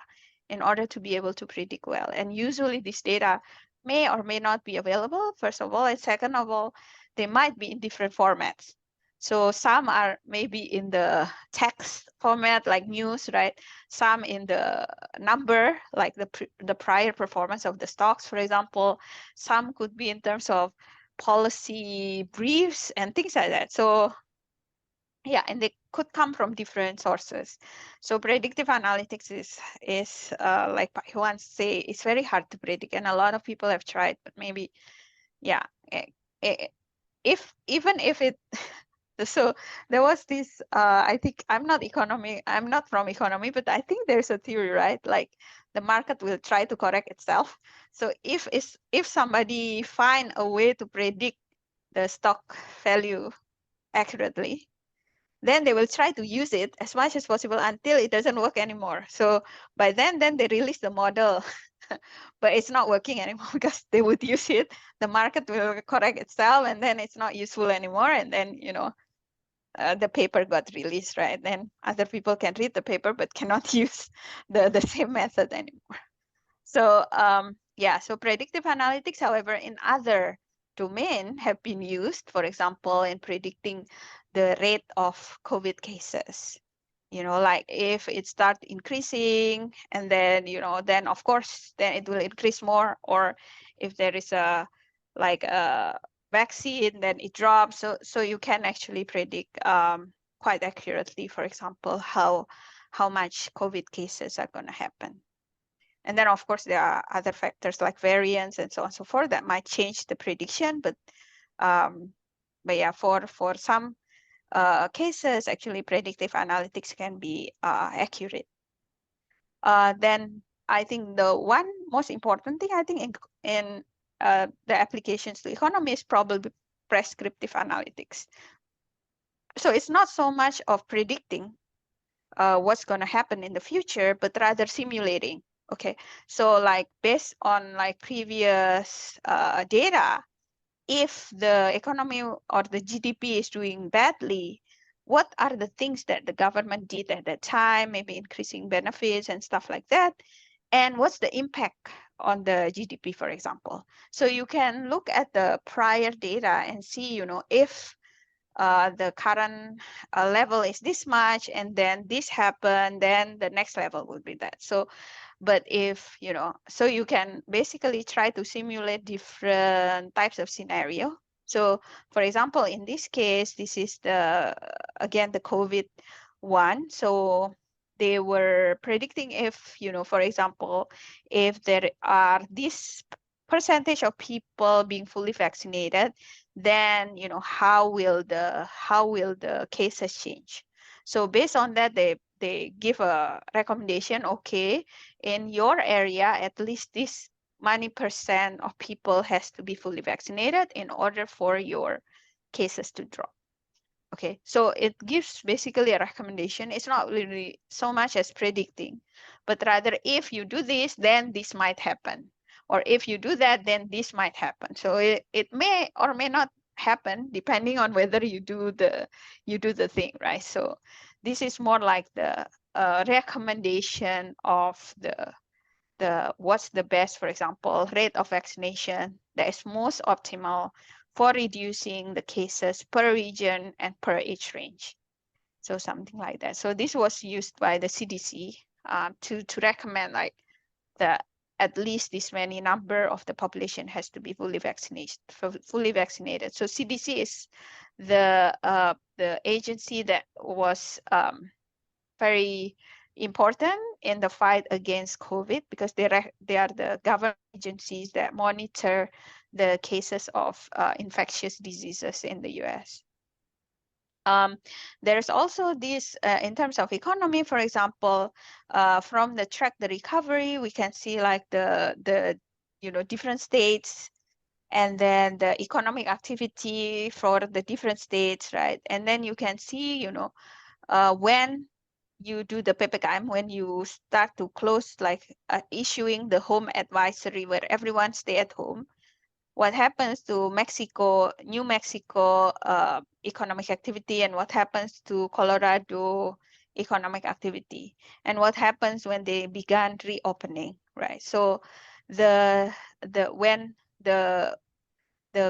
in order to be able to predict well. And usually this data may or may not be available, first of all, and second of all, they might be in different formats. So some are maybe in the text format, like news, right? Some in the number, like the prior performance of the stocks, for example. Some could be in terms of policy briefs and things like that. So yeah, and they could come from different sources. So predictive analytics is like Pak Iwan say, it's very hard to predict, and a lot of people have tried, but maybe, yeah, even if it. So there was this, I think I'm not from economy, but I think there's a theory, right? Like the market will try to correct itself. So if somebody find a way to predict the stock value accurately, then they will try to use it as much as possible until it doesn't work anymore. So by then they release the model, but it's not working anymore because they would use it. The market will correct itself, and then it's not useful anymore. And then, the paper got released, right? Then other people can read the paper but cannot use the same method anymore. So so predictive analytics, however, in other domains have been used, for example, in predicting the rate of COVID cases. Like if it starts increasing, and then, then of course, then it will increase more, or if there is a vaccine, then it drops. So you can actually predict quite accurately, for example, how much COVID cases are going to happen. And then, of course, there are other factors like variants and so on and so forth that might change the prediction. But yeah, for some cases, actually, predictive analytics can be accurate. Then I think the one most important thing, I think, in the applications to economy is probably prescriptive analytics. So it's not so much of predicting what's going to happen in the future, but rather simulating. Okay, so like based on like previous data, if the economy or the GDP is doing badly, what are the things that the government did at that time, maybe increasing benefits and stuff like that? And what's the impact on the GDP, for example? So you can look at the prior data and see, if the current level is this much, and then this happened, then the next level would be that. So, but if, so you can basically try to simulate different types of scenario. So for example, in this case, this is again, the COVID one. So they were predicting if, for example, if there are this percentage of people being fully vaccinated, then, how will the cases change? So based on that, they give a recommendation. Okay, in your area, at least this many % of people has to be fully vaccinated in order for your cases to drop. Okay, so it gives basically a recommendation. It's not really so much as predicting, but rather if you do this, then this might happen. Or if you do that, then this might happen. So it may or may not happen depending on whether you do the thing, right? So this is more like the recommendation of the what's the best, for example, rate of vaccination that is most optimal for reducing the cases per region and per age range. So something like that. So this was used by the CDC to recommend like that at least this many number of the population has to be fully vaccinated. So CDC is the agency that was very important in the fight against COVID, because they are the government agencies that monitor the cases of infectious diseases in the US. There's also this, in terms of economy, for example, from the track the recovery, we can see like the different states, and then the economic activity for the different states, right? And then you can see, when you do the PPKM, when you start to close, like issuing the home advisory where everyone stay at home, what happens to Mexico, New Mexico economic activity, and what happens to Colorado economic activity, and what happens when they began reopening, right? So when the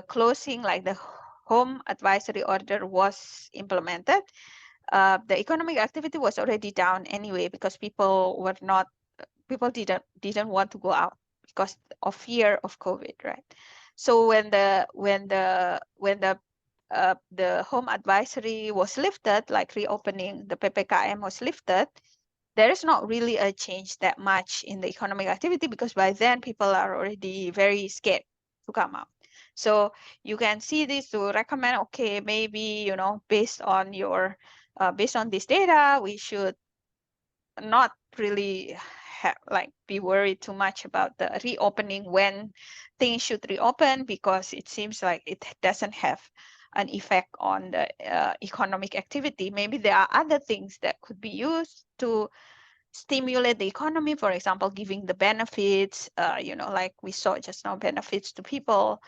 closing, like the home advisory order was implemented, the economic activity was already down anyway, because people didn't want to go out because of fear of COVID, right? So when the home advisory was lifted, like reopening, the PPKM was lifted, there is not really a change that much in the economic activity, because by then people are already very scared to come out. So you can see this to recommend, okay, maybe, based on this data, we should not really be worried too much about the reopening when things should reopen, because it seems like it doesn't have an effect on the economic activity. Maybe there are other things that could be used to stimulate the economy, for example, giving the benefits, like we saw just now, benefits to people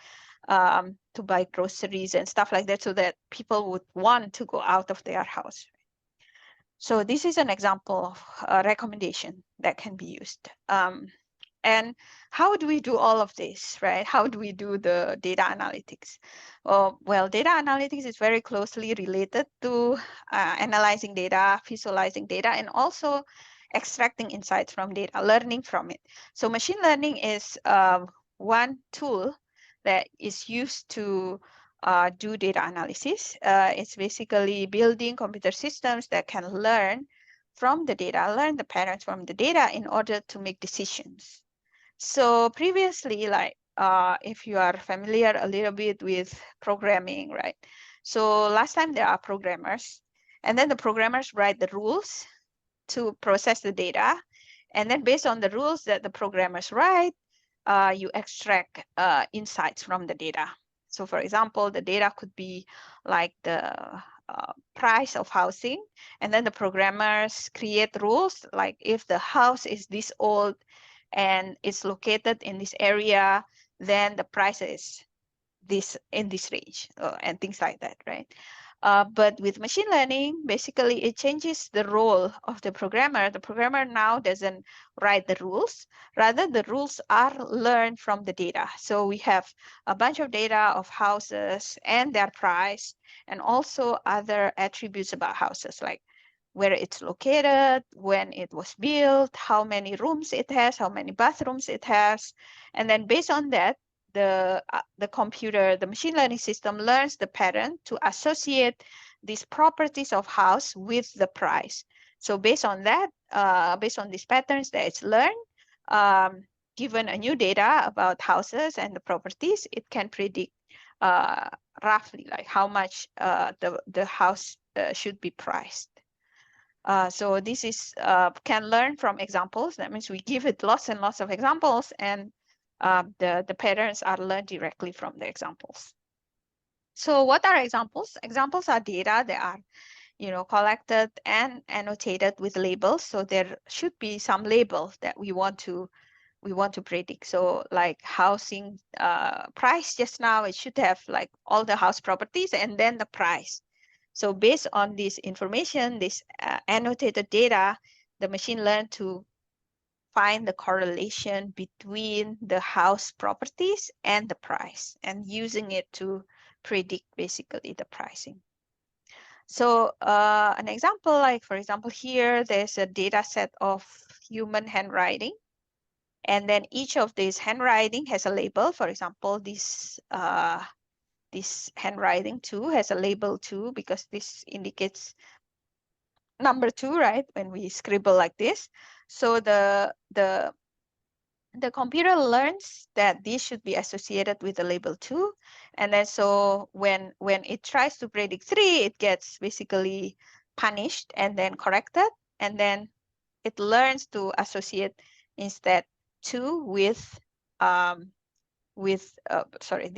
to buy groceries and stuff like that, so that people would want to go out of their house. So this is an example of a recommendation that can be used. And how do we do all of this, right? How do we do the data analytics? Well, data analytics is very closely related to analyzing data, visualizing data, and also extracting insights from data, learning from it. So machine learning is one tool that is used to do data analysis. It's basically building computer systems that can learn from the data, learn the patterns from the data in order to make decisions. So previously, if you are familiar a little bit with programming, right? So last time there are programmers, and then the programmers write the rules to process the data. And then based on the rules that the programmers write, you extract insights from the data. So for example, the data could be like the price of housing, and then the programmers create rules, like if the house is this old and it's located in this area, then the price is in this range, and things like that, right? But with machine learning, basically it changes the role of the programmer. The programmer now doesn't write the rules. Rather, the rules are learned from the data. So we have a bunch of data of houses and their price, and also other attributes about houses, like where it's located, when it was built, how many rooms it has, how many bathrooms it has. And then based on that, the computer, the machine learning system learns the pattern to associate these properties of house with the price. So based on that, based on these patterns that it's learned, given a new data about houses and the properties, it can predict roughly like how much the house should be priced. So this is can learn from examples. That means we give it lots and lots of examples, and the patterns are learned directly from the examples. So what are examples? Examples are data that are, collected and annotated with labels. So there should be some labels that we want to we want to predict. So like housing price just now, it should have like all the house properties and then the price. So based on this information, this annotated data, the machine learned to find the correlation between the house properties and the price, and using it to predict basically the pricing. So an example, like for example, here there's a data set of human handwriting. And then each of these handwriting has a label. For example, this handwriting 2 has a label 2 because this indicates number 2, right? When we scribble like this. So the computer learns that this should be associated with the label 2. And then so when it tries to predict 3, it gets basically punished and then corrected. And then it learns to associate instead 2 with this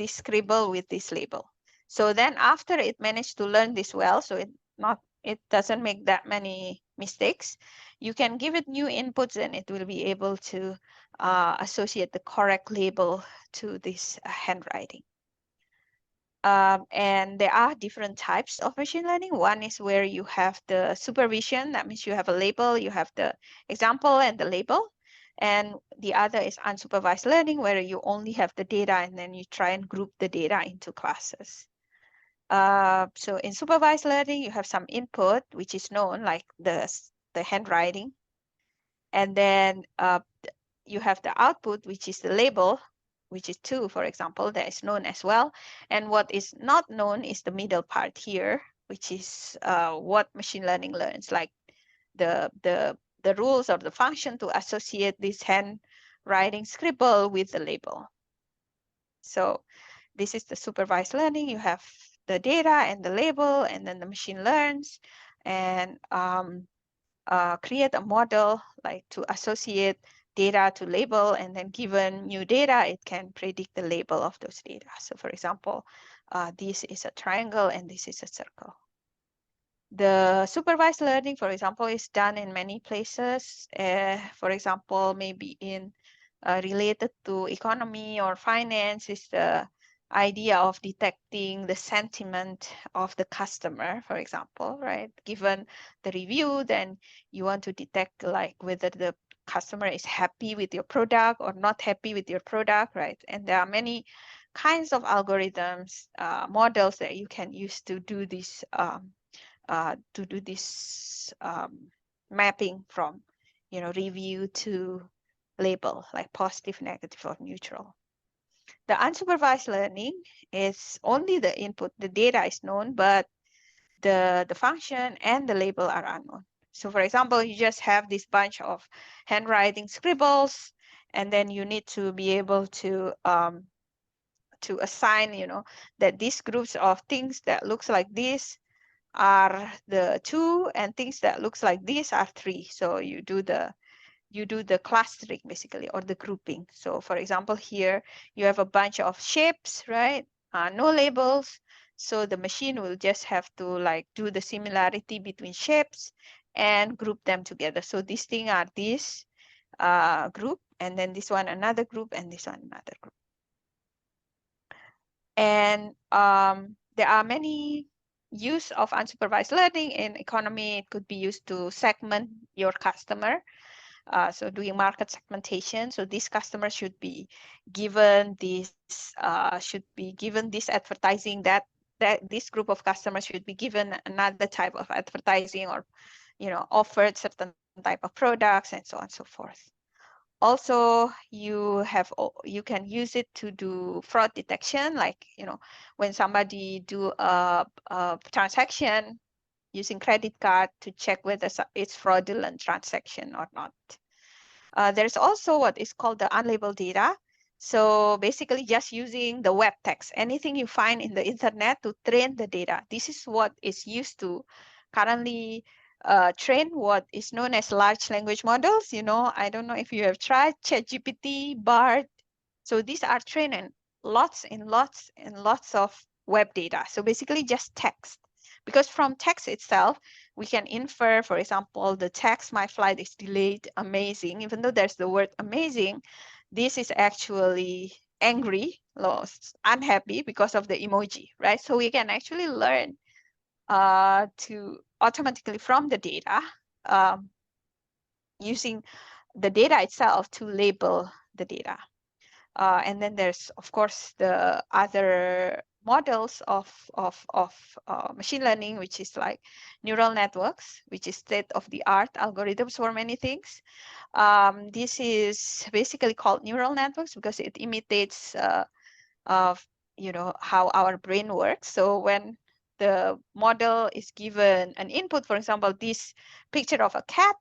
scribble with this label. So then after it managed to learn this well, so it doesn't make that many mistakes, you can give it new inputs and it will be able to associate the correct label to this handwriting. And there are different types of machine learning. One is where you have the supervision. That means you have a label, you have the example and the label. And the other is unsupervised learning, where you only have the data and then you try and group the data into classes. So in supervised learning, you have some input, which is known, like the handwriting. And then you have the output, which is the label, which is 2, for example, that is known as well. And what is not known is the middle part here, which is what machine learning learns, like the rules or the function to associate this handwriting scribble with the label. So this is the supervised learning. You have the data and the label, and then the machine learns and create a model like to associate data to label, and then given new data, it can predict the label of those data. So for example, this is a triangle and this is a circle. The supervised learning, for example, is done in many places. For example, maybe in related to economy or finance is the idea of detecting the sentiment of the customer, for example, right? Given the review, then you want to detect like whether the customer is happy with your product or not happy with your product, right? And there are many kinds of algorithms, models that you can use to do this mapping from, review to label, like positive, negative, or neutral. The unsupervised learning is only the input, the data is known, but the function and the label are unknown. So for example, you just have this bunch of handwriting scribbles, and then you need to be able to assign, that these groups of things that looks like this are the 2, and things that looks like this are 3. So you do the clustering basically, or the grouping. So for example, here you have a bunch of shapes, right? No labels. So the machine will just have to like do the similarity between shapes and group them together. So these things are this group, and then this one another group, and this one another group. And there are many use of unsupervised learning in economy. It could be used to segment your customer. So doing market segmentation. So these customers should be given this advertising, that this group of customers should be given another type of advertising, or offered certain type of products, and so on and so forth. Also, you can use it to do fraud detection, like when somebody do a transaction using credit card to check whether it's fraudulent transaction or not. There's also what is called the unlabeled data. So basically just using the web text, anything you find in the internet to train the data. This is what is used to currently train what is known as large language models. I don't know if you have tried ChatGPT, BART. So these are trained in lots of web data. So basically just text. Because from text itself, we can infer, for example, the text, my flight is delayed, amazing. Even though there's the word amazing, this is actually angry, lost, unhappy because of the emoji, right? So we can actually learn to automatically from the data using the data itself to label the data. And then there's, of course, the other models of machine learning, which is like neural networks, which is state-of-the-art algorithms for many things. This is basically called neural networks because it imitates how our brain works. So when the model is given an input, for example, this picture of a cat,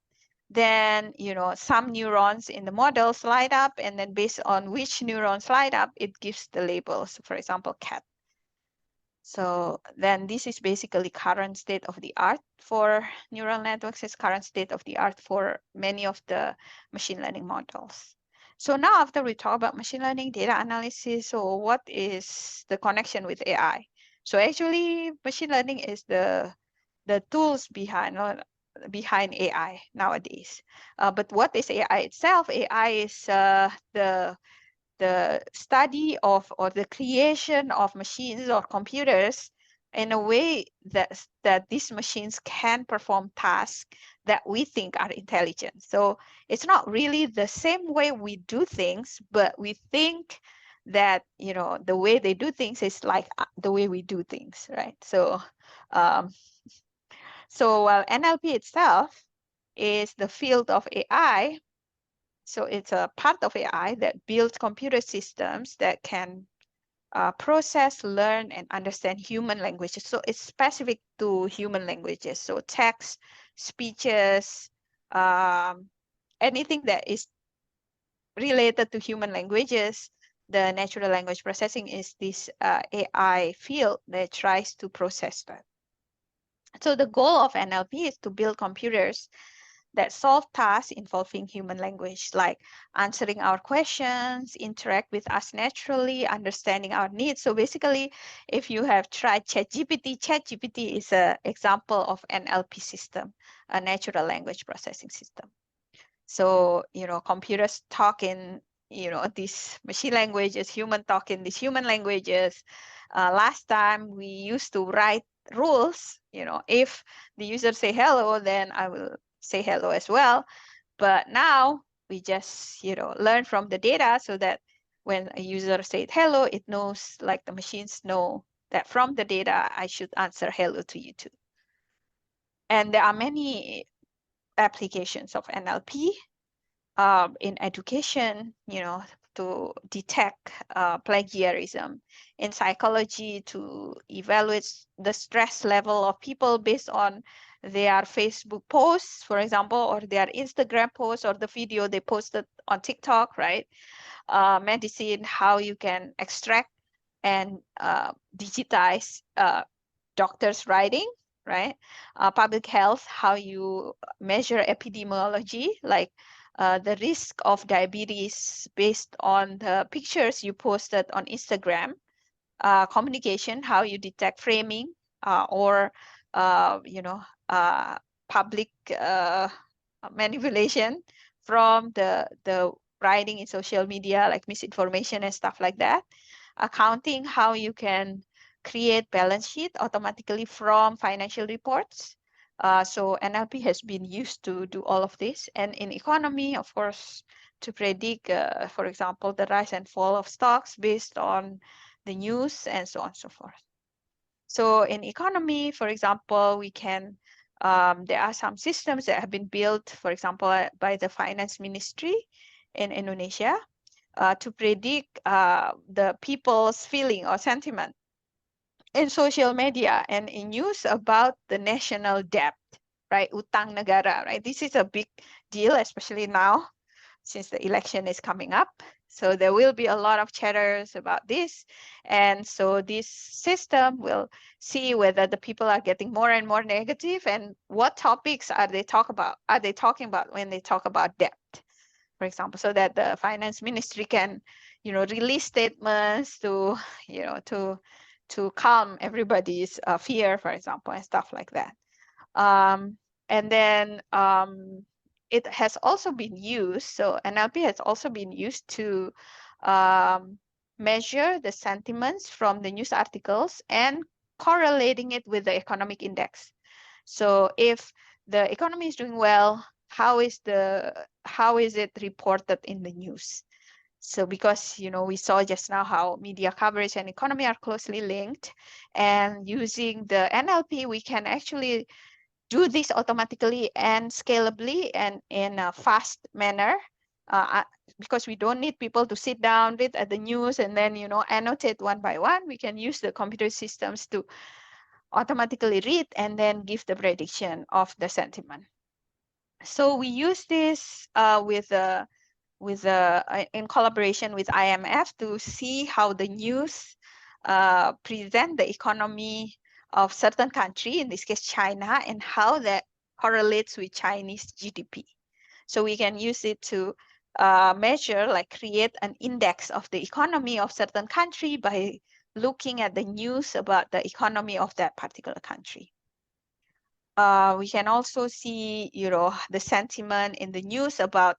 then some neurons in the models light up, and then based on which neurons light up, it gives the labels, for example, cat. So then this is basically current state of the art for neural networks, is current state of the art for many of the machine learning models. So now after we talk about machine learning, data analysis, so what is the connection with AI? So actually machine learning is the tools behind AI nowadays. But what is AI itself? AI is the study of or the creation of machines or computers in a way that these machines can perform tasks that we think are intelligent. So it's not really the same way we do things, but we think that the way they do things is like the way we do things, right? So while NLP itself is the field of AI, so it's a part of AI that builds computer systems that can process, learn, and understand human languages. So it's specific to human languages. So text, speeches, anything that is related to human languages, the natural language processing is this AI field that tries to process that. So the goal of NLP is to build computers that solve tasks involving human language, like answering our questions, interact with us naturally, understanding our needs. So basically, if you have tried ChatGPT is an example of NLP system, a natural language processing system. So, computers talk in, these machine languages, human talk in these human languages. Last time we used to write rules, if the user say hello, then I will say hello as well. But now we just, learn from the data so that when a user said hello, it knows, like the machines know that from the data, I should answer hello to you too. And there are many applications of NLP in education, to detect plagiarism, in psychology to evaluate the stress level of people based on their Facebook posts, for example, or their Instagram posts or the video they posted on TikTok, right? Medicine, how you can extract and digitize doctors' writing, right? Public health, how you measure epidemiology, like the risk of diabetes based on the pictures you posted on Instagram. Communication, how you detect framing or public manipulation from the writing in social media, like misinformation and stuff like that. Accounting, how you can create balance sheet automatically from financial reports. So NLP has been used to do all of this. And in economy, of course, to predict, for example, the rise and fall of stocks based on the news and so on and so forth. So in economy, for example, we can, there are some systems that have been built, for example, by the finance ministry in Indonesia to predict the people's feeling or sentiment in social media and in news about the national debt, right? Utang negara, right? This is a big deal, especially now since the election is coming up. So there will be a lot of chatters about this. And so this system will see whether the people are getting more and more negative and what topics are they talking about when they talk about debt, for example, so that the finance ministry can, release statements to, to calm everybody's fear, for example, and stuff like that. And then it has also been used, so NLP has also been used to measure the sentiments from the news articles and correlating it with the economic index. So if the economy is doing well, how is it reported in the news? So because, we saw just now how media coverage and economy are closely linked, and using the NLP, we can actually do this automatically and scalably and in a fast manner, because we don't need people to sit down, read at the news, and then, annotate one by one. We can use the computer systems to automatically read and then give the prediction of the sentiment. So we use this in collaboration with IMF to see how the news present the economy of certain country, in this case China, and how that correlates with Chinese GDP. So we can use it to measure, like create an index of the economy of certain country by looking at the news about the economy of that particular country. We can also see, the sentiment in the news about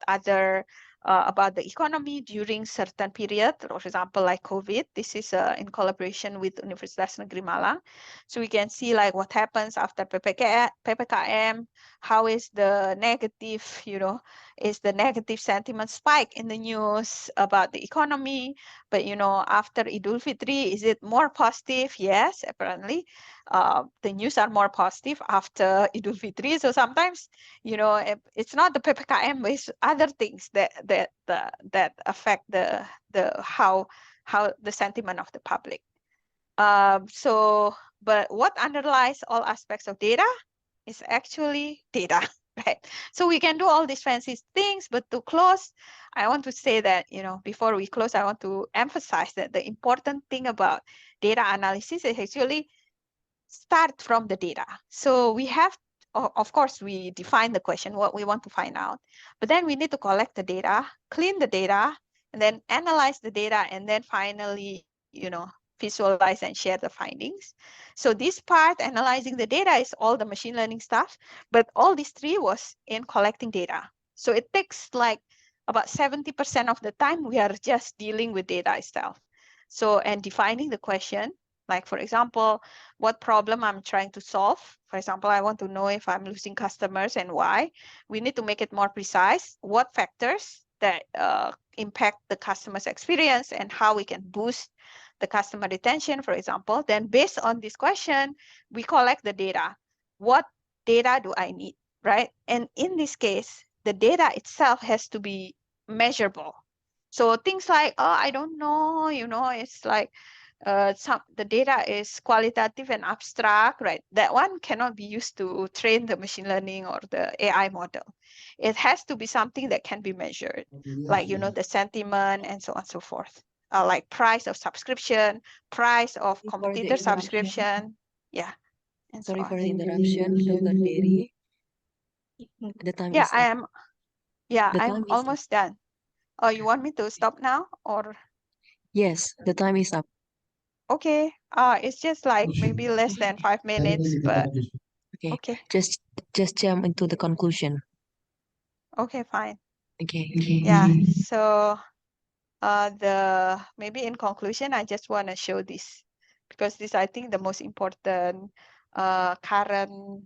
about the economy during certain period. For example, like COVID. This is in collaboration with Universitas Negeri Malang. So we can see like what happens after PPKM. How is the negative, is the negative sentiment spike in the news about the economy? But after Idul Fitri, is it more positive? Yes, apparently. The news are more positive after Idul Fitri. So sometimes, it's not the PPKM, but it's other things that affect the how the sentiment of the public. But what underlies all aspects of data is actually data, right? So we can do all these fancy things, but to close, I want to say that, before we close, I want to emphasize that the important thing about data analysis is actually start from the data. So we have, of course, we define the question, what we want to find out, but then we need to collect the data, clean the data, and then analyze the data, and then finally, visualize and share the findings. So this part, analyzing the data, is all the machine learning stuff, but all these three was in collecting data. So it takes like about 70% of the time we are just dealing with data itself. So, and defining the question, like, for example, what problem I'm trying to solve. For example, I want to know if I'm losing customers and why. We need to make it more precise. What factors that impact the customer's experience and how we can boost the customer retention, for example. Then based on this question, we collect the data. What data do I need, right? And in this case, the data itself has to be measurable. So things like, oh, I don't know, it's like, the data is qualitative and abstract, right? That one cannot be used to train the machine learning or the AI model. It has to be something that can be measured, like, the sentiment and so on and so forth. Like price of subscription, price of competitor subscription. Yeah. And Sorry so for on. the interruption, Dr. Derry. The time Yeah, is up. I'm almost done. Oh, you want me to stop now or? Yes, the time is up. Okay. It's just like maybe less than 5 minutes, but Okay. Just jump into the conclusion. Okay, fine. Okay. Yeah. So maybe in conclusion, I just want to show this because this, I think, the most important current,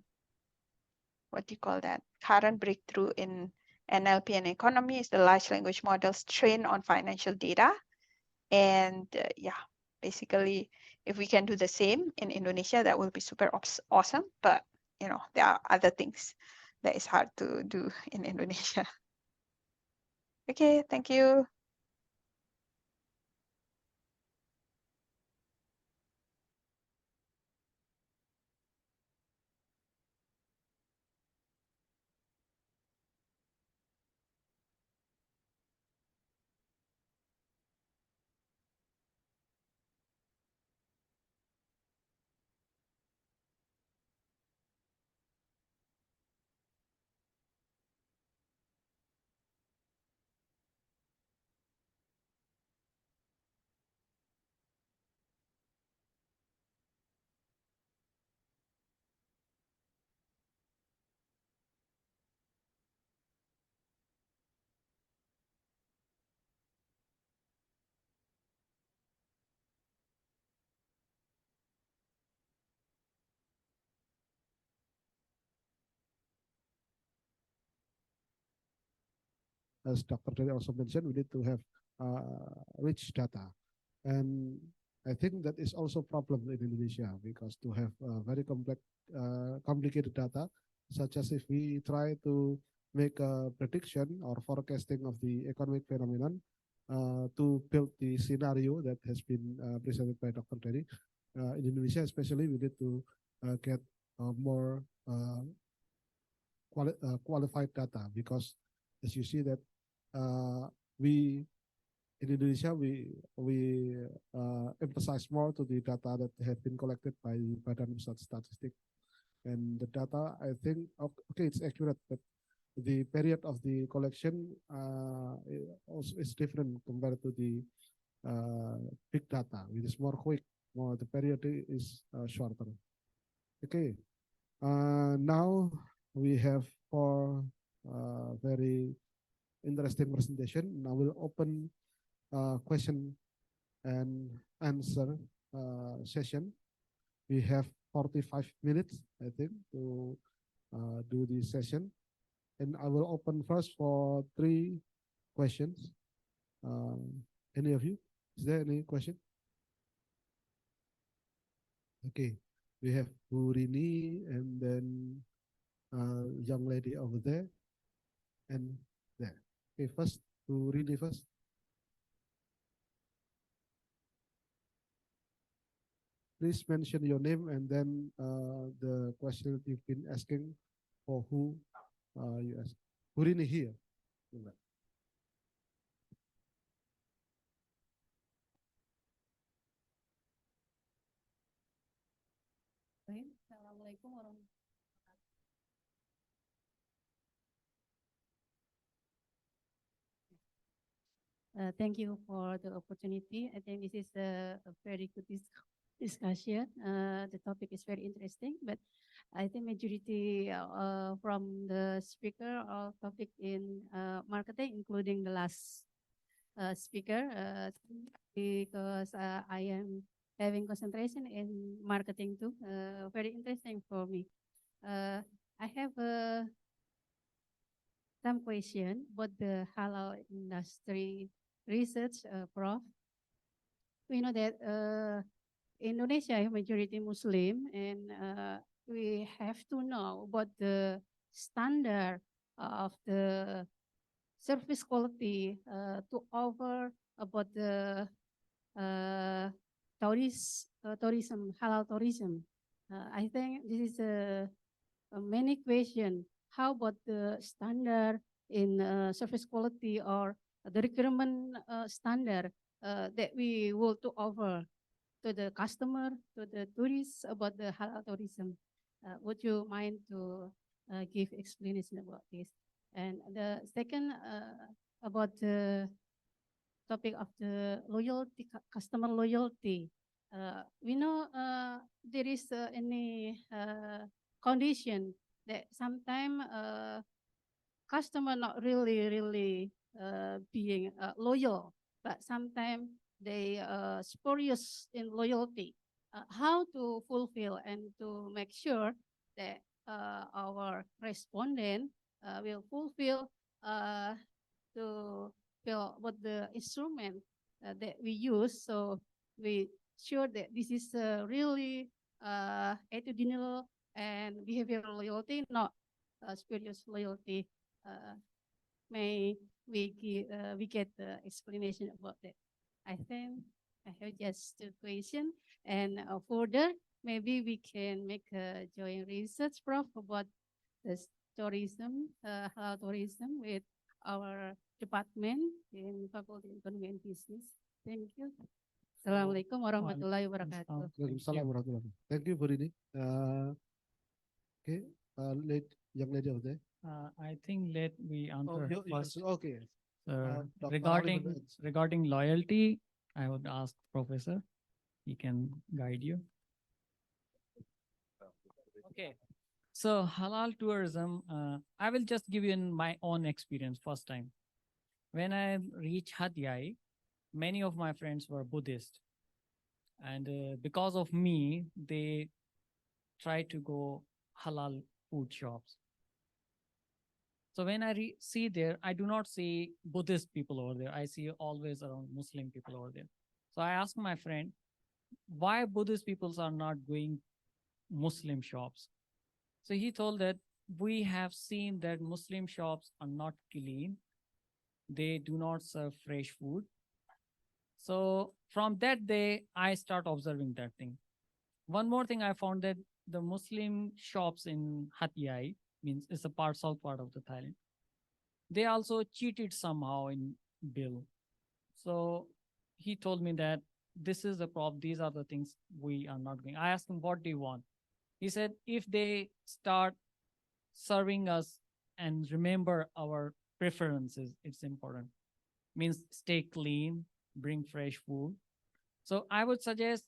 what do you call that? Current breakthrough in NLP and economy is the large language models trained on financial data. And yeah, basically, if we can do the same in Indonesia, that will be super awesome. But, there are other things that is hard to do in Indonesia. Okay, thank you. as Dr. Dery also mentioned, we need to have rich data. And I think that is also a problem in Indonesia, because to have very complicated data, such as if we try to make a prediction or forecasting of the economic phenomenon to build the scenario that has been presented by Dr. Dery. In Indonesia especially, we need to get more qualified data, because as you see that we in Indonesia we emphasize more to the data that have been collected by Badan Pusat Statistik, and the data, I think, okay, it's accurate, but the period of the collection also is different compared to the big data, which is more quick. More the period is shorter. Okay, now we have 4 very interesting presentation. Now we'll open question and answer session. We have 45 minutes, I think, to do this session. And I will open first for 3 questions. Any of you? Is there any question? Okay, we have Bu Rini, and then young lady over there, and there. Okay, first, Bu Rini first. Please mention your name and then the question you've been asking, for who you ask. Bu Rini here. Assalamualaikum warahmatullahi wabarakatuh. Thank you for the opportunity. I think this is a very good discussion. The topic is very interesting, but I think majority from the speaker or topic in marketing, including the last speaker, because I am having concentration in marketing too. Very interesting for me. I have some question about the halal industry research, Prof. We know that Indonesia is majority Muslim, and we have to know about the standard of the service quality to offer about the tourism, halal tourism. I think this is a many question. How about the standard in service quality or the requirement standard that we want to offer to the customer, to the tourists about the halal tourism? Would you mind to give explanation about this? And the second about the topic of the loyalty, customer loyalty. We know there is any condition that sometimes customer not really being loyal, but sometimes they spurious in loyalty. How to fulfill and to make sure that our respondent will fulfill to fill what the instrument that we use, so we sure that this is really attitudinal and behavioral loyalty, not spurious loyalty. May we get the explanation about that? I think I have just 2 questions, and further maybe we can make a joint research, Prof, about the tourism, halal tourism with our department in Faculty of Economy and Business. Thank you. Assalamualaikum warahmatullahi wabarakatuh. Waalaikumsalam warahmatullahi wabarakatuh. Thank you, Bu Rini. Okay, young lady over there. I think let me answer first. Okay. Regarding loyalty, I would ask Professor. He can guide you. Okay. So halal tourism, I will just give you in my own experience first time. When I reached Hatyai, many of my friends were Buddhist. And because of me, they tried to go halal food shops. So when I see there, I do not see Buddhist people over there. I see always around Muslim people over there. So I asked my friend, why Buddhist peoples are not going Muslim shops? So he told that we have seen that Muslim shops are not clean. They do not serve fresh food. So from that day, I start observing that thing. One more thing I found that the Muslim shops in Hatyai, means it's a south part of the Thailand, they also cheated somehow in bill. So he told me that this is the problem. These are the things we are not going. I asked him, what do you want? He said, if they start serving us and remember our preferences, it's important. Means stay clean, bring fresh food. So I would suggest,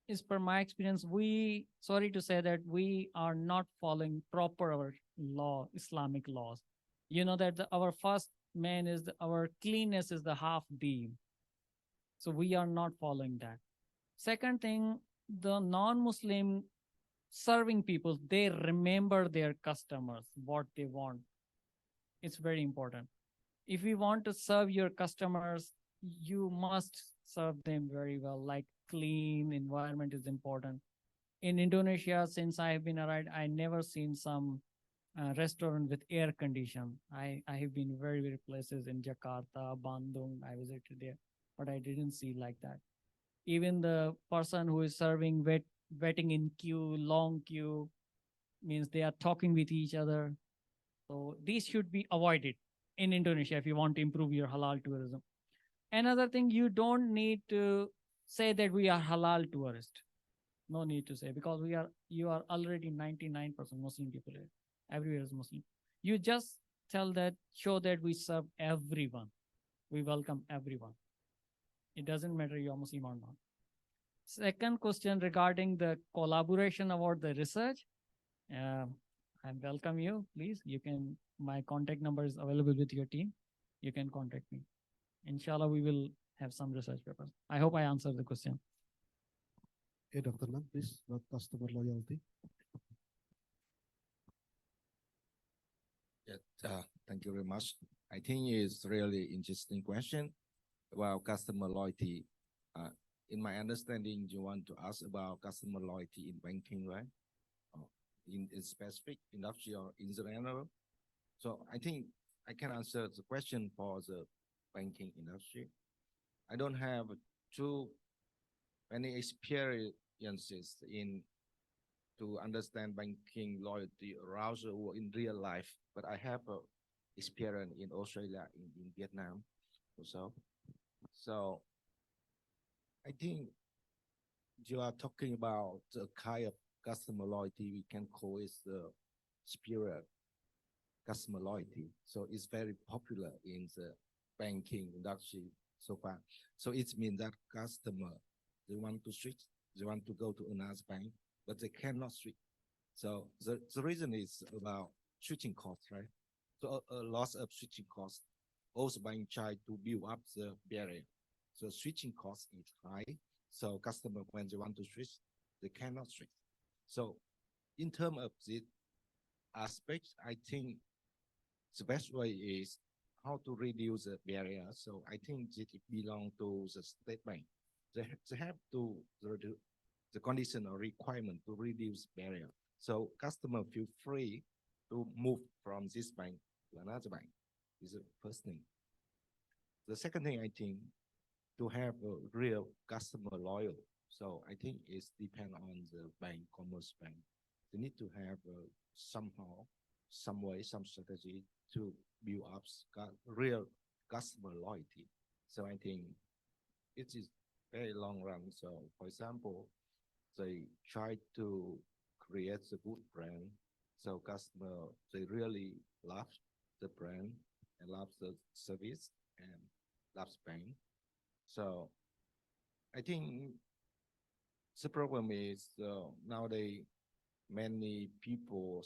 is per my experience, we, sorry to say that we are not following proper our law, Islamic laws. You know that our first man is our cleanness is the half deen. So we are not following that. Second thing, the non-Muslim serving people, they remember their customers, what they want. It's very important. If you want to serve your customers, you must serve them very well. Like clean environment is important. In Indonesia, since I have been arrived, I never seen some restaurant with air condition. I have been very places in Jakarta, Bandung. I visited there, but I didn't see like that. Even the person who is serving waiting in queue, long queue, means they are talking with each other. So these should be avoided in Indonesia if you want to improve your halal tourism. Another thing, you don't need to say that we are halal tourist. No need to say, because you are already 99% Muslim people here. Everywhere is Muslim. You just tell that, show that we serve everyone. We welcome everyone. It doesn't matter you're Muslim or not. Second question regarding the collaboration about the research. I welcome you, please. You can, my contact number is available with your team. You can contact me. Inshallah, we will have some research papers. I hope I answered the question. Okay, Dr. Nam, please, about customer loyalty. Yeah, thank you very much. I think it's really interesting question about customer loyalty. In my understanding, you want to ask about customer loyalty in banking, right? In specific industry or in general. So I think I can answer the question for the banking industry. I don't have too many experiences in to understand banking loyalty around the world in real life, but I have experience in Australia, in Vietnam also. So I think you are talking about the kind of customer loyalty we can call is the spirit customer loyalty. So it's very popular in the banking industry so far. So it means that customer, they want to switch, they want to go to another bank, but they cannot switch. So the reason is about switching costs, right? So a loss of switching costs. Also bank try to build up the barrier. So switching cost is high. So customer, when they want to switch, they cannot switch. So in terms of this aspect, I think the best way is how to reduce the barrier. So I think it belongs to the state bank. They have to reduce the condition or requirement to reduce barrier. So customer feel free to move from this bank to another bank. Is the first thing. The second thing, I think, to have a real customer loyal. So I think it's depend on the bank, commerce bank. They need to have somehow, some way, some strategy to build up real customer loyalty. So I think it is very long run. So for example, they try to create a good brand. So customer, they really love the brand and love the service and loves bank. So I think the problem is nowadays many people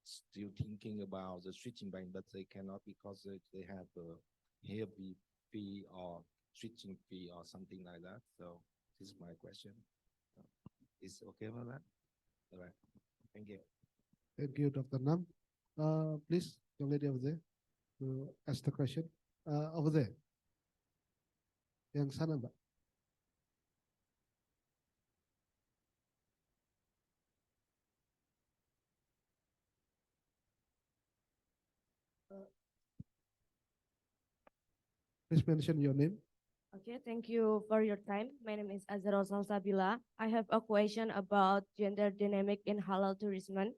still thinking about the switching bank, but they cannot because they have a heavy fee or switching fee or something like that. So this is my question. Is okay with that? All right. Thank you. Thank you, Dr. Nam. Please, young lady over there to ask the question. Over there. Yang sana, Mbak. Please mention your name. Okay, thank you for your time. My name is Azharul Salsabila. I have a question about gender dynamic in halal tourism.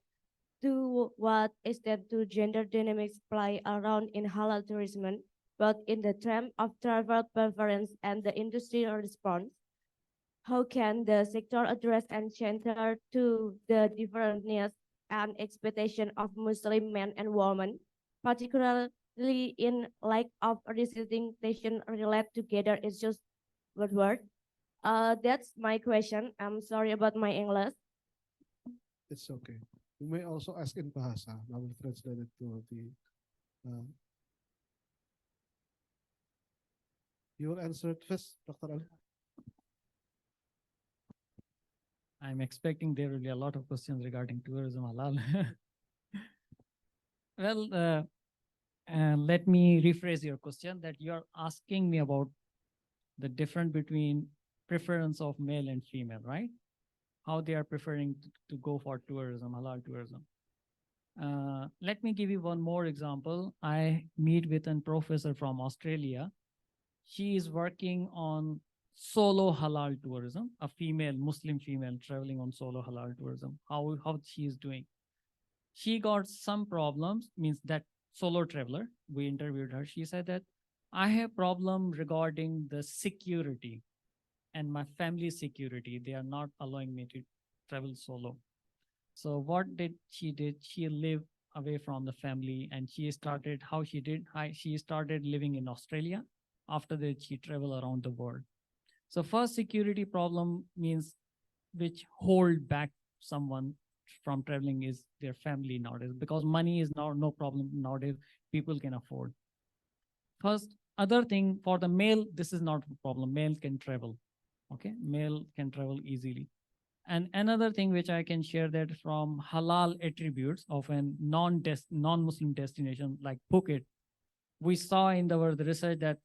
To what extent do gender dynamics play around in halal tourism, both in the term of travel preference and the industrial response? How can the sector address and cater to the different needs and expectations of Muslim men and women, particularly in light of representation related together is just one word? That's my question. I'm sorry about my English. It's okay. You may also ask in Bahasa. I will translate it to the. You will answer it first, Dr. Ali. I'm expecting there will be a lot of questions regarding tourism halal. Well, let me rephrase your question that you are asking me about the difference between preference of male and female, right? How they are preferring to go for tourism, halal tourism. Let me give you one more example. I meet with a professor from Australia. She is working on solo halal tourism, a female, Muslim female traveling on solo halal tourism, how she is doing. She got some problems, means that solo traveler, we interviewed her. She said that I have problem regarding the security and my family security. They are not allowing me to travel solo. So what did? She lived away from the family and she started, she started living in Australia. After that, she traveled around the world. So first security problem means which hold back someone from traveling is their family nowadays, because money is now no problem nowadays. People can afford. First, other thing for the male, this is not a problem. Male can travel. Okay, male can travel easily. And another thing which I can share that from halal attributes of a non-Muslim destination like Phuket, we saw in the research that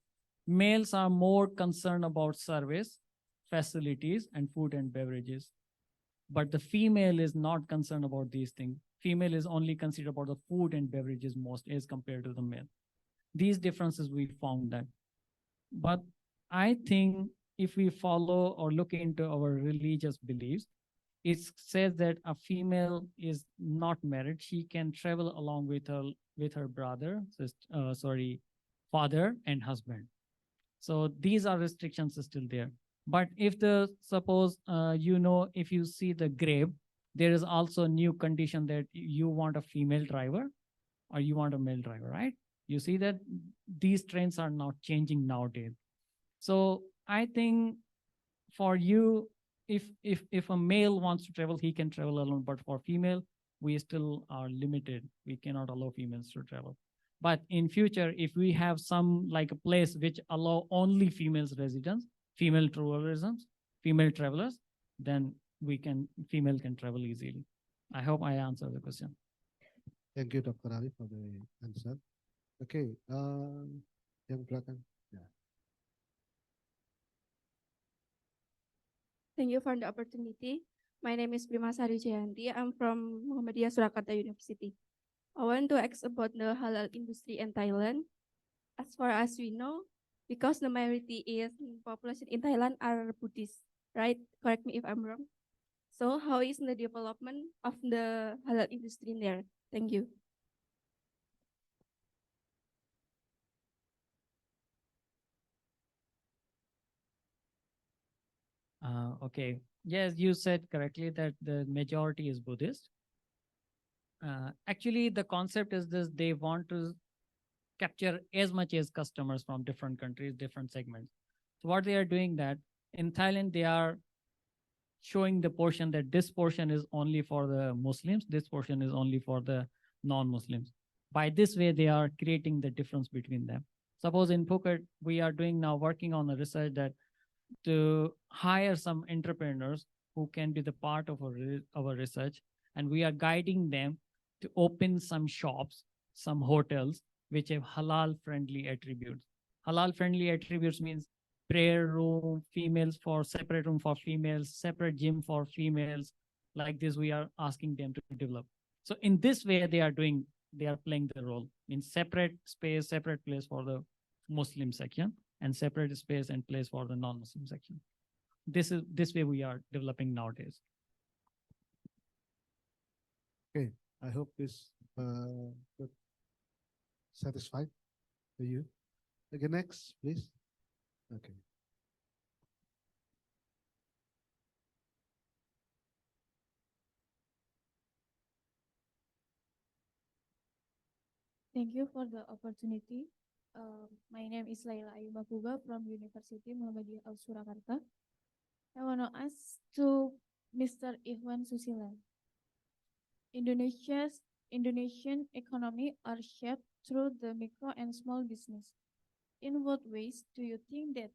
males are more concerned about service, facilities, and food and beverages. But the female is not concerned about these things. Female is only concerned about the food and beverages most as compared to the male. These differences we found that. But I think if we follow or look into our religious beliefs, it says that a female is not married. She can travel along with her brother, father and husband. So these are restrictions still there. But if suppose, if you see the grave, there is also a new condition that you want a female driver or you want a male driver, right? You see that these trends are not changing nowadays. So I think for you, if a male wants to travel, he can travel alone. But for female, we still are limited. We cannot allow females to travel. But in future, if we have some like a place which allow only females residents, female tourism, female travelers, then female can travel easily. I hope I answered the question. Thank you, Dr. Ali, for the answer. Okay, yang belakang. Yeah. Thank you for the opportunity. My name is Bima Sari Jayanti. I'm from Muhammadiyah Surakarta University. I want to ask about the halal industry in Thailand. As far as we know, because the majority is population in Thailand are Buddhist, right? Correct me if I'm wrong. So how is the development of the halal industry in there? Thank you. Okay. Yes, you said correctly that the majority is Buddhist. Actually, the concept is this: they want to capture as much as customers from different countries, different segments. So what they are doing that in Thailand, they are showing the portion that this portion is only for the Muslims, this portion is only for the non-Muslims. By this way, they are creating the difference between them. Suppose in Phuket, we are doing now working on the research that to hire some entrepreneurs who can be the part of our research, and we are guiding them to open some shops some hotels which have halal-friendly attributes. Halal-friendly attributes means prayer room, females for separate room for females, separate gym for females. Like this, we are asking them to develop. So in this way, they are playing the role in separate space, separate place for the Muslim section, and separate space and place for the non-Muslim section. This way we are developing nowadays. Okay, I hope this could satisfy to you. Okay, next, please. Okay. Thank you for the opportunity. My name is Laila Ayubakuga from University Muhammadiyah Surakarta. I want to ask to Mr. Ikhwan Susilan. Indonesian economy are shaped through the micro and small business. In what ways do you think that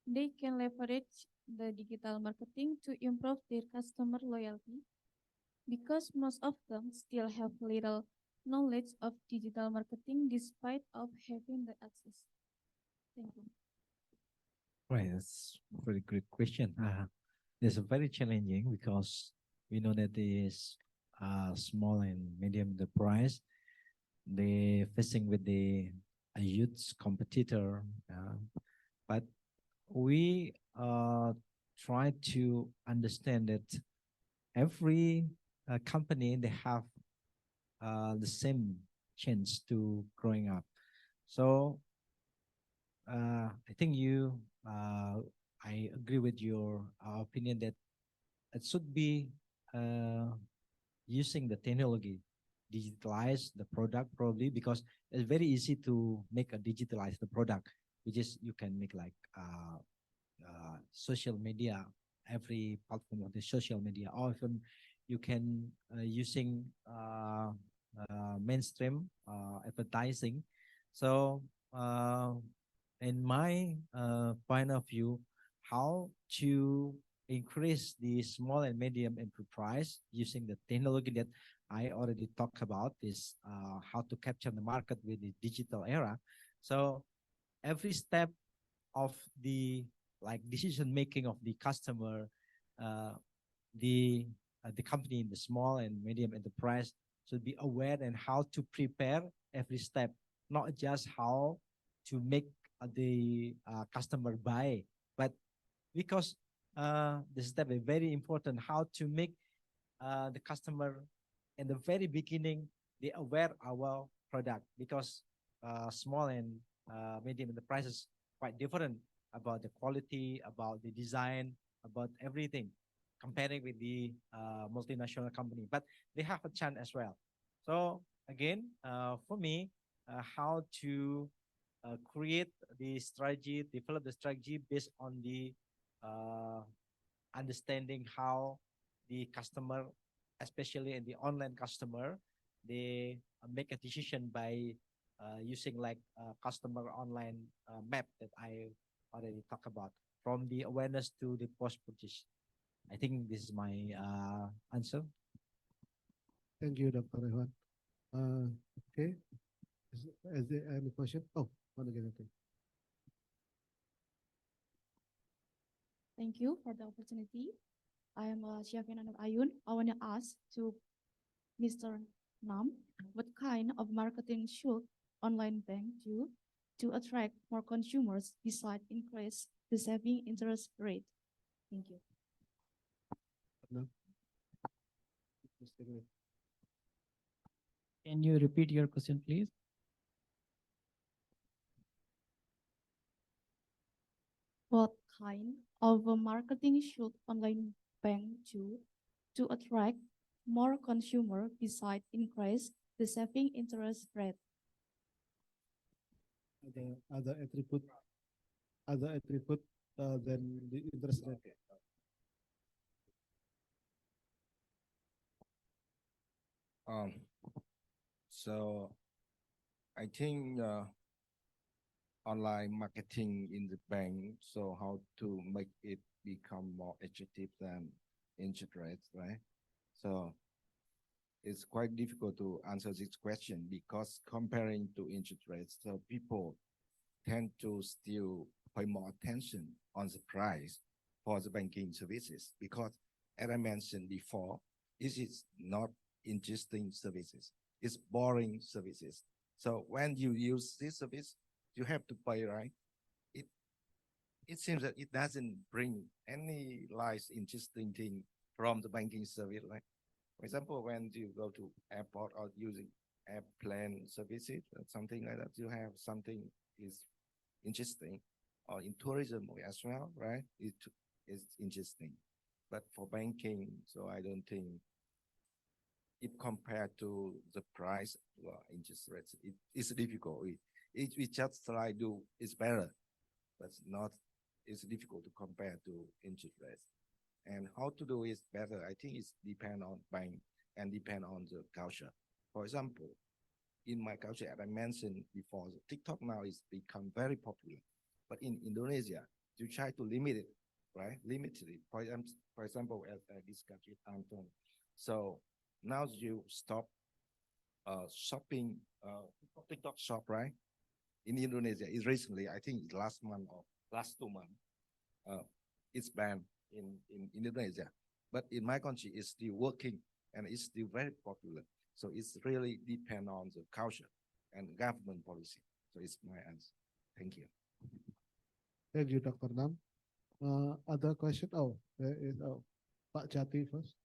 they can leverage the digital marketing to improve their customer loyalty? Because most of them still have little knowledge of digital marketing despite of having the access. Thank you. Right, that's a very good question. It's very challenging because we know that these small and medium enterprise, they facing with the huge competitor, but we try to understand that every company, they have the same chance to growing up. So I think I agree with your opinion that it should be using the technology, digitalize the product probably, because it's very easy to make a digitalize the product, which is you can make like social media, every platform of the social media, or even you can using mainstream advertising. So in my point of view, how to increase the small and medium enterprise using the technology that I already talked about is how to capture the market with the digital era. So every step of the decision making of the customer, the company in the small and medium enterprise should be aware and how to prepare every step, not just how to make the customer buy, but because the step is very important, how to make the customer in the very beginning, they aware our product, because small and medium enterprises quite different about the quality, about the design, about everything, comparing with the multinational company, but they have a chance as well. So again, for me, how to create the strategy, develop the strategy based on the understanding how the customer, especially in the online customer, they make a decision by using like customer online map that I already talked about, from the awareness to the post-purchase. I think this is my answer. Thank you, Dr. Rehan. Okay. Is there any question? Oh, one again. Okay. Thank you for the opportunity. I am Syafina Nur Ayun. I want to ask to Mr. Nam, what kind of marketing should online bank do to attract more consumers besides increase the saving interest rate? Thank you. No. Can you repeat your question, please? What kind of marketing should online bank do to attract more consumer besides increase the saving interest rate? Other attribute than the interest rate. So I think online marketing in the bank, so how to make it become more attractive than interest rates, right? So it's quite difficult to answer this question because comparing to interest rates, so people tend to still pay more attention on the price for the banking services because, as I mentioned before, this is not interesting services. It's boring services. So when you use this service, you have to pay, right? It seems that it doesn't bring any nice, interesting thing from the banking service. Like, for example, when you go to airport or using airplane services or something like that, you have something is interesting, or in tourism as well, right? It is interesting, but for banking, so I don't think, if compared to the price, interest rates, it's difficult. We just try to do it's better, but not. It's difficult to compare to interest rates. And how to do it better, I think it's depend on bank and depend on the culture. For example, in my culture, as I mentioned before, TikTok now is become very popular. But in Indonesia, you try to limit it, right? Limit it. For example, as I discussed with Anton. So now you stop shopping TikTok shop, right? In Indonesia, is recently, I think last month or last 2 months, it's banned in Indonesia. But in my country, it's still working and it's still very popular. So it's really depend on the culture and government policy. So it's my answer. Thank you. Thank you, Dr. Nam. Other question? Oh, there is Pak Jati first.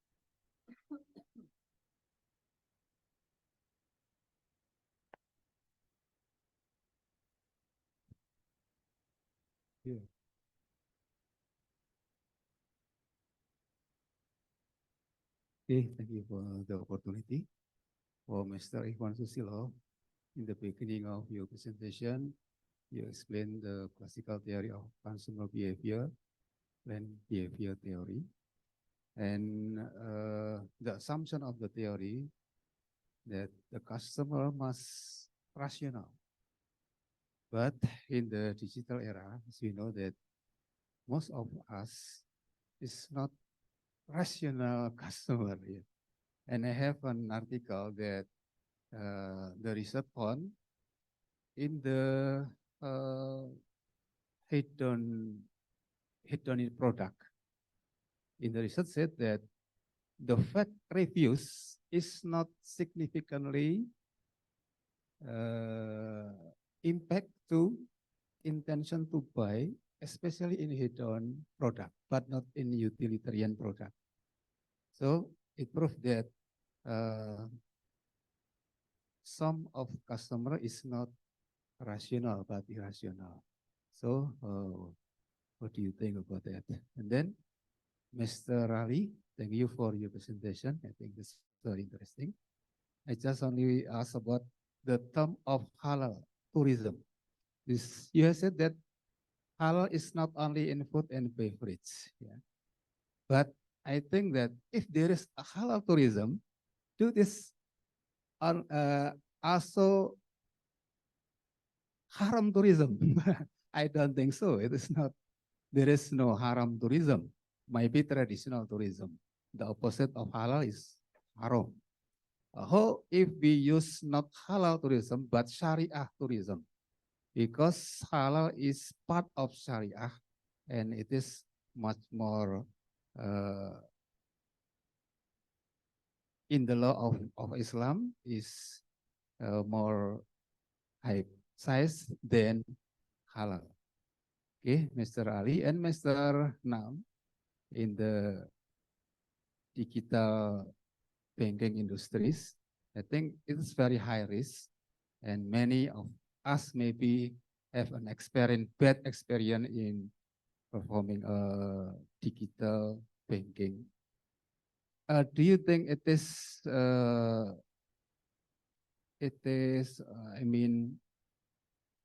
Yeah. Okay, thank you for the opportunity. For Mr. Ikhwan Susilo, in the beginning of your presentation, you explained the classical theory of consumer behavior and behavior theory. And the assumption of the theory that the customer must rational. But in the digital era, as we know that most of us is not rational customer. Yeah. And I have an article that the research on in the hedonic product. In the research said that the fact reviews is not significantly impact to intention to buy, especially in hedon product, but not in utilitarian product. So it proved that some of customer is not rational but irrational. So what do you think about that? And then Mr. Ali, thank you for your presentation. I think this is very interesting. I just only ask about the term of halal tourism. You have said that halal is not only in food and beverage, yeah. But I think that if there is a halal tourism, do this also haram tourism? I don't think so. It is not. There is no haram tourism. Maybe traditional tourism. The opposite of halal is haram. How if we use not halal tourism but Sharia tourism? Because halal is part of Sharia and it is much more in the law of Islam is more high size than halal. Okay, Mr. Ali and Mr. Nam, in the digital banking industries, I think it is very high risk, and many of us maybe have an bad experience in performing digital banking. Do you think it is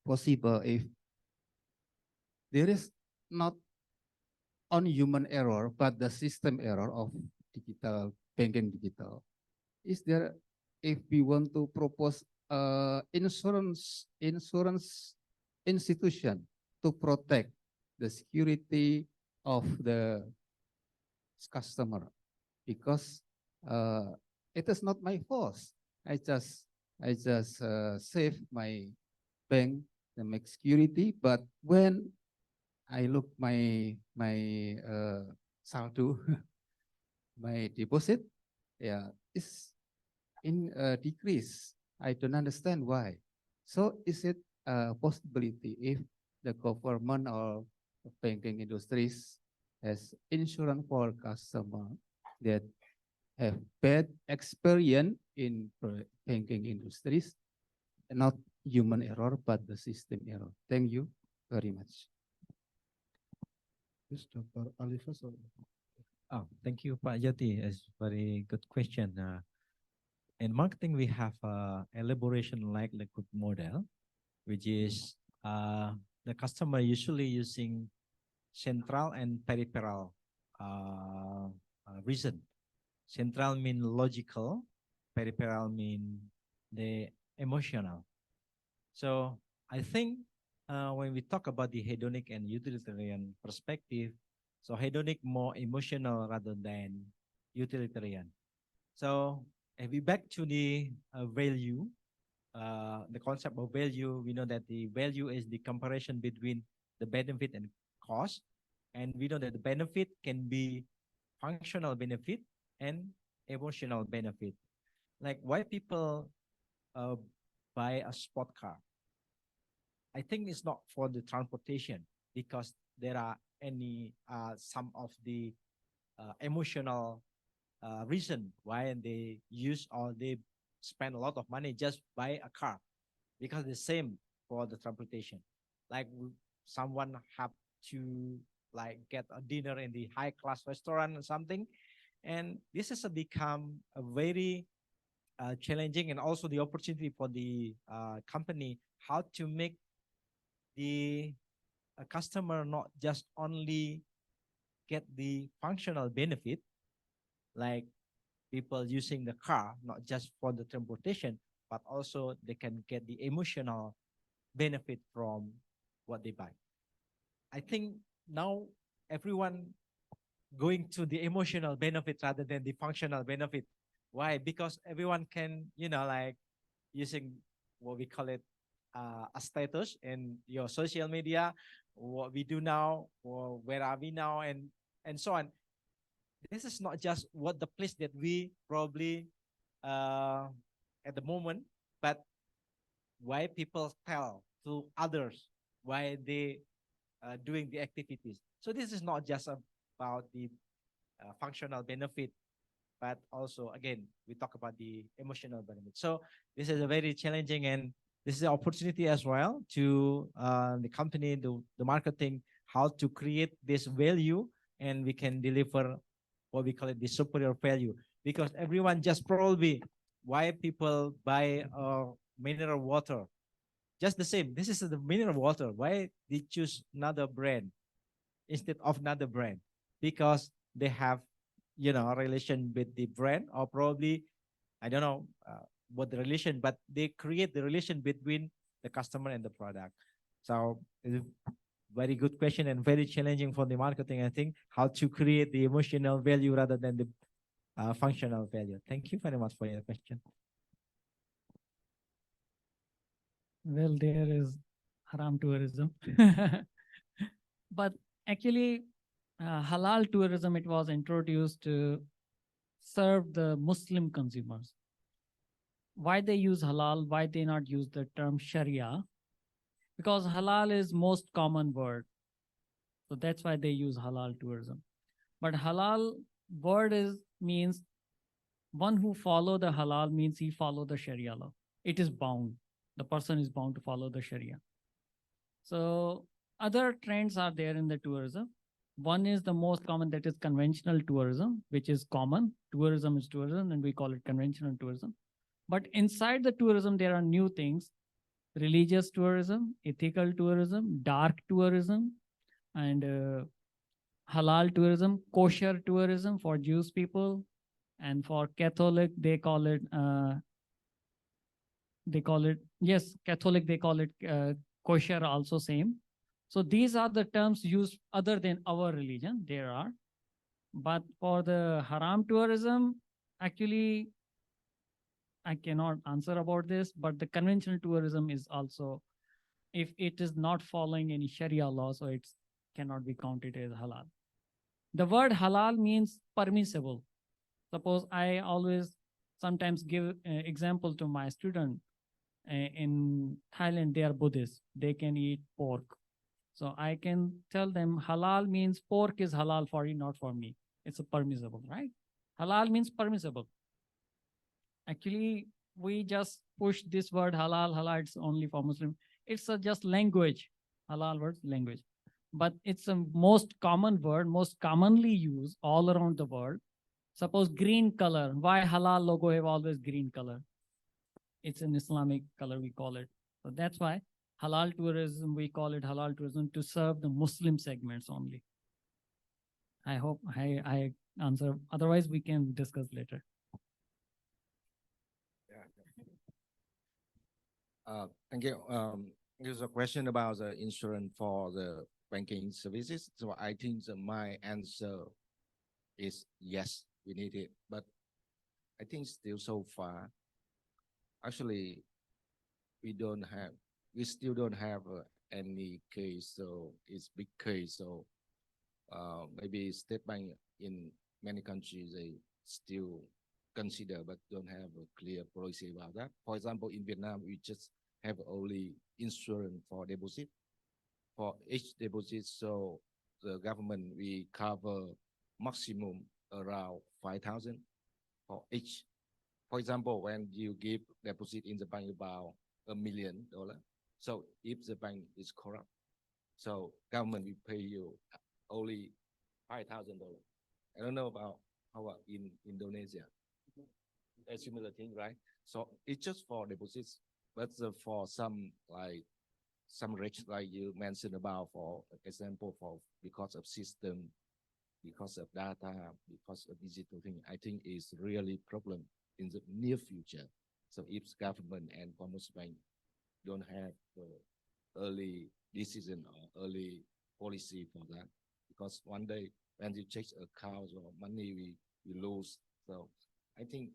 possible if there is not on human error, but the system error of digital banking digital? Is there, if we want to propose insurance institution to protect the security of the customer, because it is not my fault. I just save my bank and make security. But when I look my saldo, my deposit, yeah, it's in decrease. I don't understand why. So is it a possibility if the government or banking industries has insurance for customer that have bad experience in banking industries, not human error, but the system error? Thank you very much. Yes, Dr. Alifa, sorry. Oh, thank you, Pak Jati. It's very good question. In marketing, we have elaboration like the good model, which is the customer usually using central and peripheral reason. Central mean logical, peripheral mean the emotional. So I think when we talk about the hedonic and utilitarian perspective, so hedonic more emotional rather than utilitarian. So if we back to the value, the concept of value, we know that the value is the comparison between the benefit and cost. And we know that the benefit can be functional benefit and emotional benefit. Like why people buy a sport car? I think it's not for the transportation because there are any some of the emotional reason why they use or they spend a lot of money just buy a car, because the same for the transportation. Like someone have to like get a dinner in the high class restaurant or something, and this has become a very challenging and also the opportunity for the company how to make the customer not just only get the functional benefit, like people using the car, not just for the transportation, but also they can get the emotional benefit from what they buy. I think now everyone going to the emotional benefit rather than the functional benefit. Why? Because everyone can, like using what we call it a status in your social media, what we do now, or where are we now, and so on. This is not just what the place that we probably at the moment, but why people tell to others why they doing the activities. So this is not just about the functional benefit, but also again we talk about the emotional benefit. So this is a very challenging, and this is an opportunity as well to the company, the marketing, how to create this value, and we can deliver what we call it the superior value, because everyone just probably why people buy mineral water just the same. This is the mineral water. Why they choose another brand instead of another brand? Because they have a relation with the brand, or probably I don't know what the relation, but they create the relation between the customer and the product. So it's a very good question and very challenging for the marketing, I think, how to create the emotional value rather than the functional value. Thank you very much for your question. Well, there is haram tourism. But actually, halal tourism, it was introduced to serve the Muslim consumers. Why they use halal? Why they not use the term Sharia? Because halal is most common word. So that's why they use halal tourism. But halal word means one who follow the halal means he follow the Sharia law. It is bound. The person is bound to follow the Sharia. So other trends are there in the tourism. One is the most common, that is conventional tourism, which is common. Tourism is tourism, and we call it conventional tourism. But inside the tourism, there are new things: religious tourism, ethical tourism, dark tourism, and halal tourism, kosher tourism for Jewish people, and for Catholic, they call it yes, Catholic, they call it kosher also same. So these are the terms used other than our religion, there are. But for the haram tourism, actually I cannot answer about this, but the conventional tourism is also, if it is not following any Sharia law, so it cannot be counted as halal. The word halal means permissible. Suppose I always sometimes give example to my student. In Thailand, they are Buddhists. They can eat pork. So I can tell them halal means pork is halal for you, not for me. It's a permissible, right? Halal means permissible. Actually, we just push this word halal, halal, it's only for Muslim. It's a just language, halal word, language. But it's a most common word, most commonly used all around the world. Suppose green color, why halal logo have always green color? It's an Islamic color, we call it. So that's why halal tourism, we call it halal tourism to serve the Muslim segments only. I hope I answer. Otherwise, we can discuss later. Thank you. There's a question about the insurance for the banking services. So I think my answer is yes, we need it. But I think still so far, actually, we still don't have any case. So it's big case. So maybe state bank in many countries, they still consider but don't have a clear policy about that. For example, in Vietnam, we just have only insurance for deposit. For each deposit, so the government, we cover maximum around 5,000 for each. For example, when you give deposit in the bank about $1 million, so if the bank is corrupt, so government will pay you only $5,000. I don't know about how in Indonesia. A similar thing, right? So it's just for deposits, but for some rich, like you mentioned about, for example, because of system, because of data, because of digital thing, I think is really problem in the near future. So if government and commerce bank don't have the early decision or early policy for that, because one day when you check accounts or money, we lose. So I think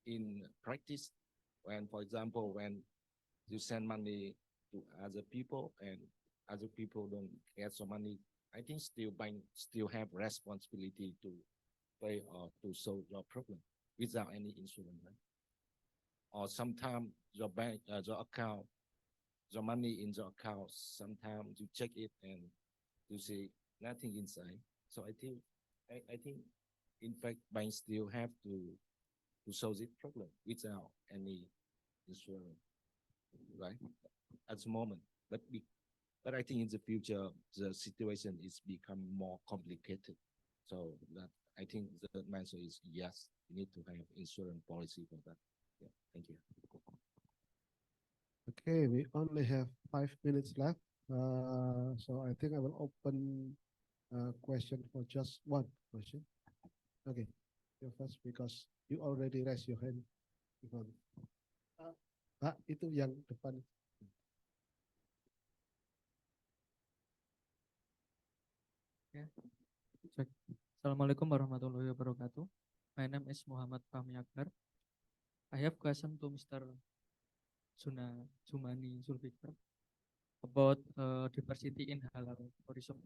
in practice, when, for example, when you send money to other people and other people don't get some money, I think still bank still have responsibility to pay or to solve your problem without any insurance. Right? Or sometimes your bank, your account, your money in your account, sometimes you check it and you see nothing inside. So I think in fact banks still have to solve this problem without any insurance, right? At the moment, but I think in the future the situation is becoming more complicated. So that I think the answer is yes, we need to have insurance policy for that. Yeah, thank you. Okay, we only have 5 minutes left. So I think I will open question for just one question. Okay, you first because you already raised your hand. Pak, itu yang depan. Ya. Assalamualaikum warahmatullahi wabarakatuh. My name is Muhammad Fahmi Akbar. I have question to Mr. Jumani Zulfikar about diversity in halal tourism.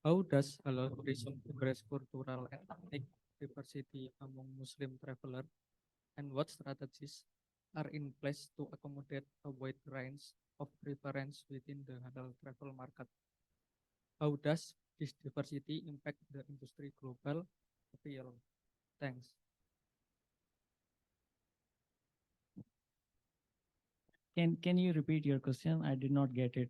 How does halal tourism increase cultural and ethnic diversity among Muslim travelers, and what strategies are in place to accommodate a wide range of preference within the halal travel market? How does this diversity impact the industry global appeal? Thanks. Can you repeat your question? I did not get it.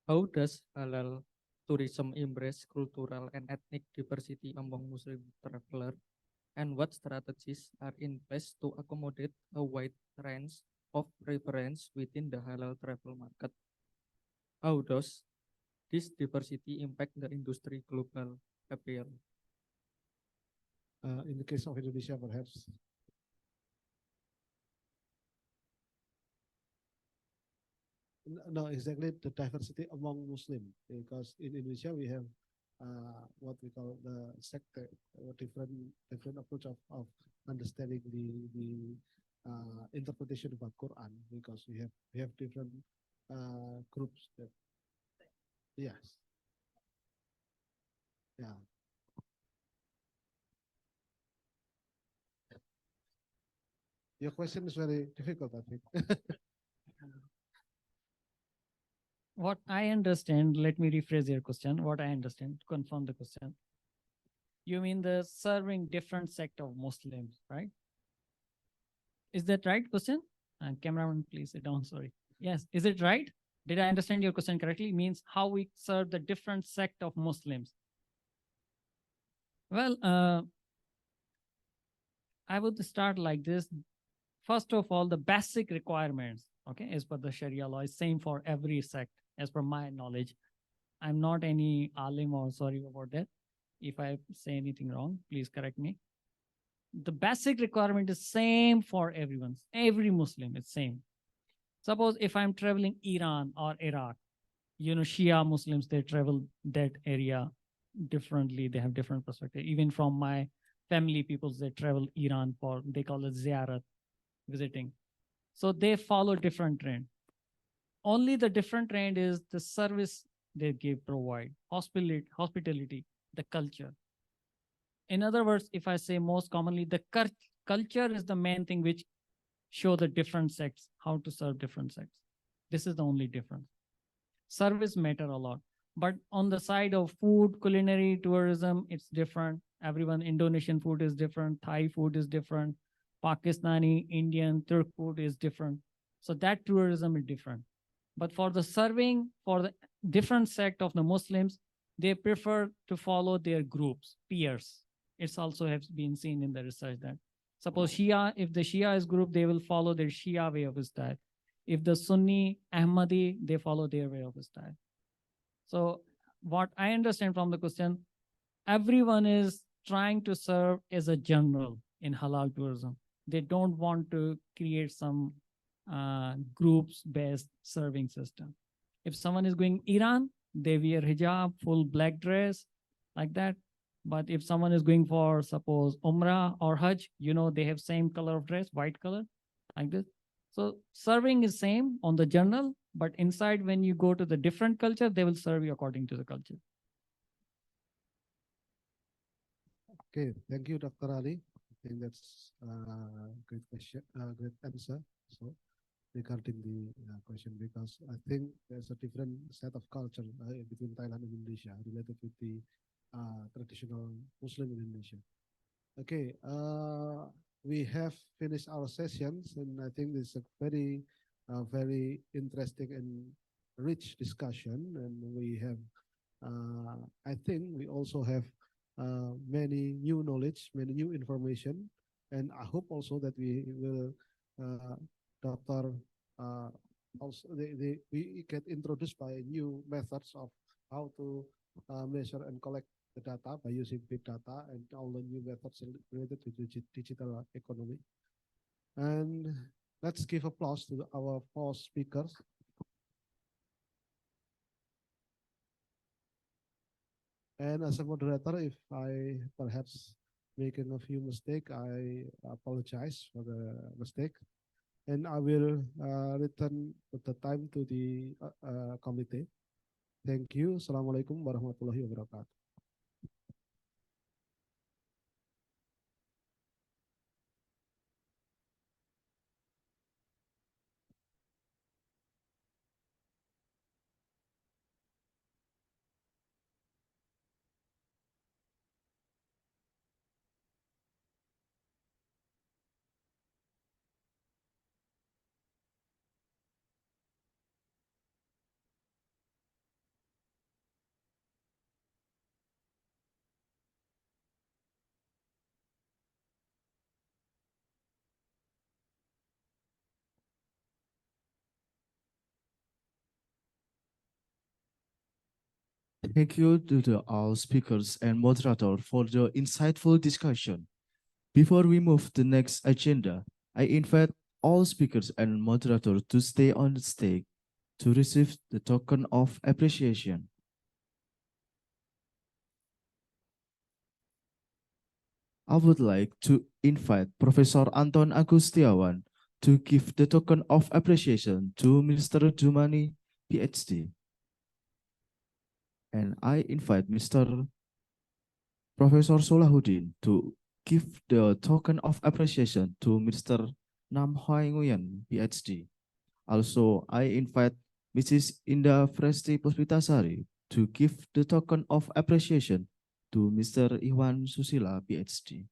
How does halal tourism embrace cultural and ethnic diversity among Muslim travelers, and what strategies are in place to accommodate a wide range of preference within the halal travel market? How does this diversity impact the industry global appeal? In the case of Indonesia, perhaps. No, exactly the diversity among Muslim, because in Indonesia we have what we call the sector, or different approach of understanding the interpretation of the Quran, because we have different groups that, yes, yeah. Your question is very difficult, I think. What I understand, let me rephrase your question. What I understand, to confirm the question. You mean the serving different sect of Muslims, right? Is that right question? Cameraman, please sit down, sorry. Yes, is it right? Did I understand your question correctly? It means how we serve the different sect of Muslims. Well, I would start like this. First of all, the basic requirements, okay, as per the Sharia law, is same for every sect, as per my knowledge. I'm not any alim, or sorry about that. If I say anything wrong, please correct me. The basic requirement is same for everyone, every Muslim, it's same. Suppose if I'm traveling Iran or Iraq, you know, Shia Muslims, they travel that area differently. They have different perspective. Even from my family peoples, they travel Iran for, they call it ziyarat, visiting. So they follow different trend. Only the different trend is the service they give, provide, hospitality, the culture. In other words, if I say most commonly, the culture is the main thing which show the different sects, how to serve different sects. This is the only difference. Service matter a lot. But on the side of food, culinary, tourism, it's different. Everyone, Indonesian food is different. Thai food is different. Pakistani, Indian, Turk food is different. So that tourism is different. But for the serving, for the different sect of the Muslims, they prefer to follow their groups, peers. It's also has been seen in the research that suppose Shia, if the Shia is group, they will follow their Shia way of style. If the Sunni, Ahmadi, they follow their way of style. So what I understand from the question, everyone is trying to serve as a general in halal tourism. They don't want to create some groups-based serving system. If someone is going Iran, they wear hijab, full black dress, like that. But if someone is going for, suppose, Umrah or Hajj, you know, they have same color of dress, white color, like this. So serving is same on the general, but inside when you go to the different culture, they will serve you according to the culture. Okay, thank you, Dr. Ali. I think that's a great question, great answer. So regarding the question, because I think there's a different set of culture between Thailand and Indonesia related with the traditional Muslim in Indonesia. Okay, we have finished our sessions, and I think this is a very interesting and rich discussion. And we have, I think we also have many new knowledge, many new information, and I hope also that we will, Dr. Also, we get introduced by new methods of how to measure and collect the data by using big data and all the new methods related to digital economy. And let's give applause to our 4 speakers. And as a moderator, if I perhaps making a few mistakes, I apologize for the mistake. And I will return the time to the committee. Thank you. Assalamualaikum warahmatullahi wabarakatuh. Thank you to all speakers and moderator for the insightful discussion. Before we move to the next agenda, I invite all speakers and moderators to stay on the stage to receive the token of appreciation. I would like to invite Professor Anton Agustiawan to give the token of appreciation to Mr. Jumani, PhD. And I invite Mr. Professor Solahuddin to give the token of appreciation to Mr. Nam Hoai Nguyen, PhD. Also, I invite Mrs. Indah Fresti Puspitasari to give the token of appreciation to Mr. Iwan Susila, PhD.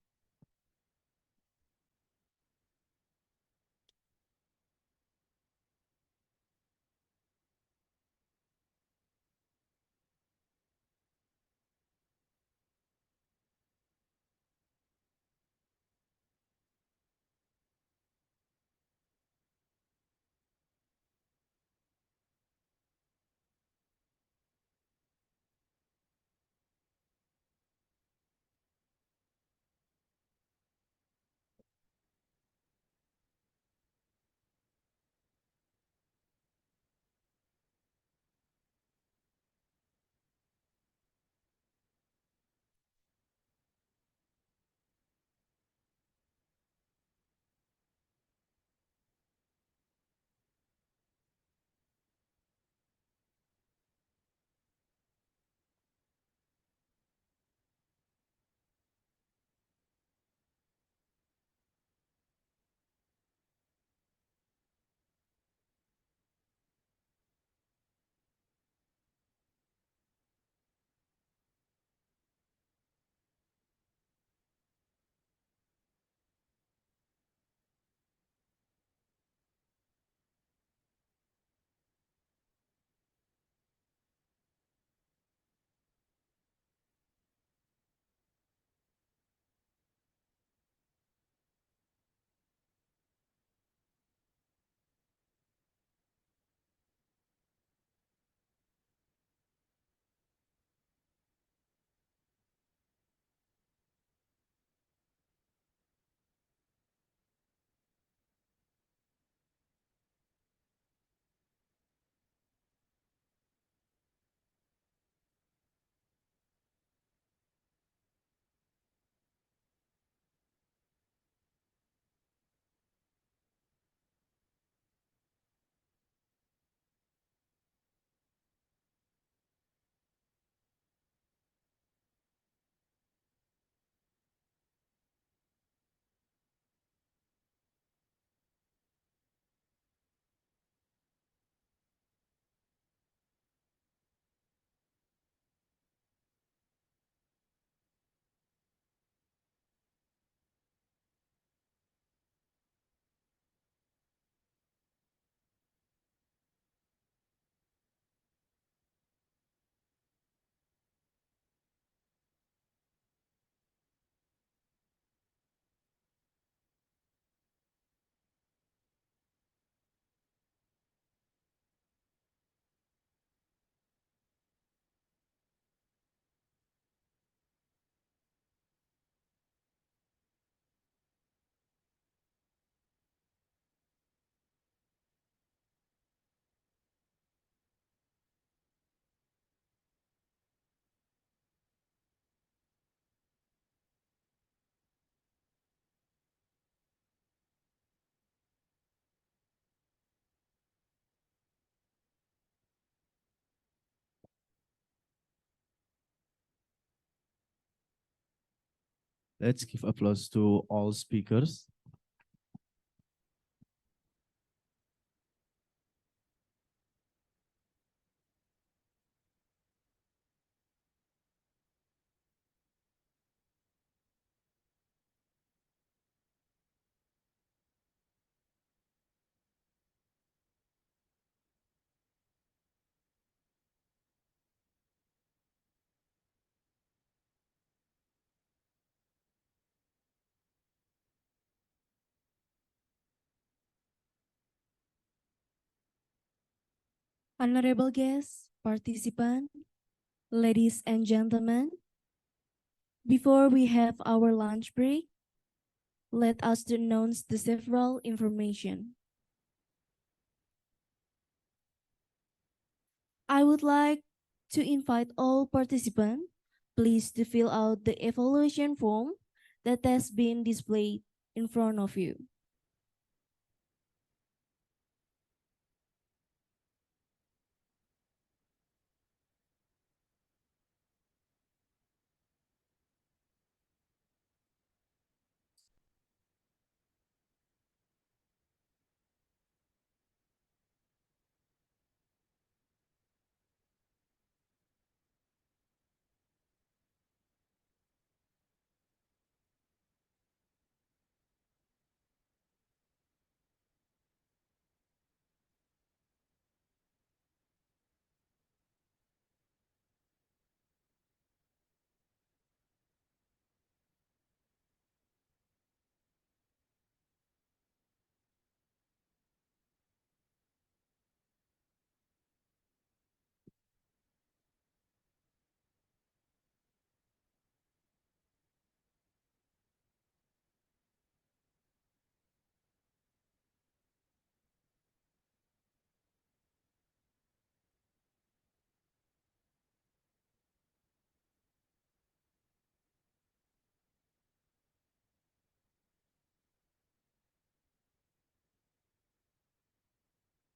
Let's give applause to all speakers. Honorable guests, participants, ladies and gentlemen, before we have our lunch break, let us announce the several information. I would like to invite all participants, please to fill out the evaluation form that has been displayed in front of you.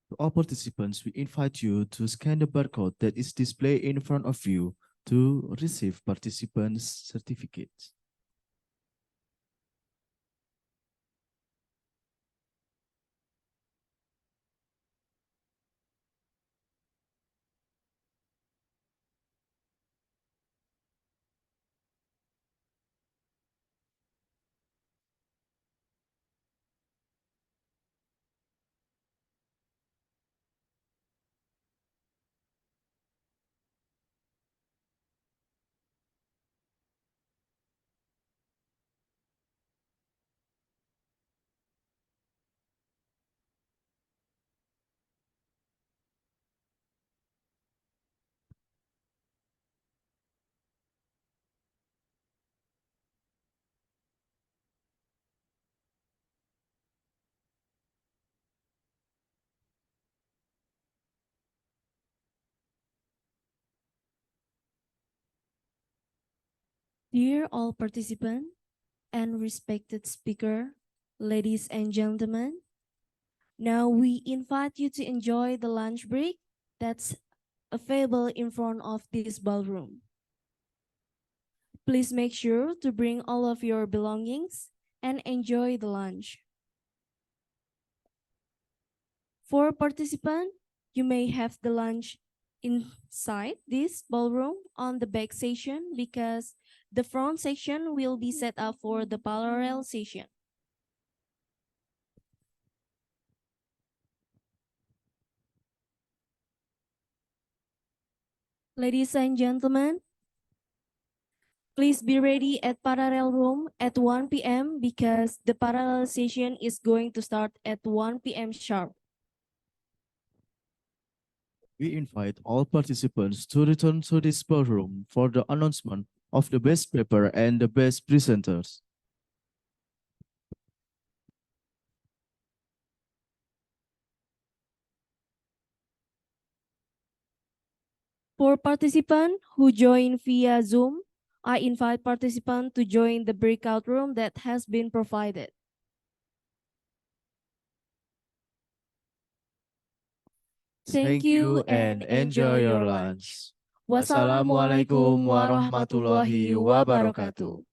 To all participants, we invite you to scan the barcode that is displayed in front of you to receive participants' certificates. Dear all participants and respected speaker, ladies and gentlemen, now we invite you to enjoy the lunch break that's available in front of this ballroom. Please make sure to bring all of your belongings and enjoy the lunch. For participants, you may have the lunch inside this ballroom on the back section because the front section will be set up for the parallel session. Ladies and gentlemen, please be ready at parallel room at 1 p.m. because the parallel session is going to start at 1 p.m. sharp. We invite all participants to return to this ballroom for the announcement of the best paper and the best presenters. For participants who join via Zoom, I invite participants to join the breakout room that has been provided. Thank you and enjoy your lunch. Wassalamualaikum warahmatullahi wabarakatuh.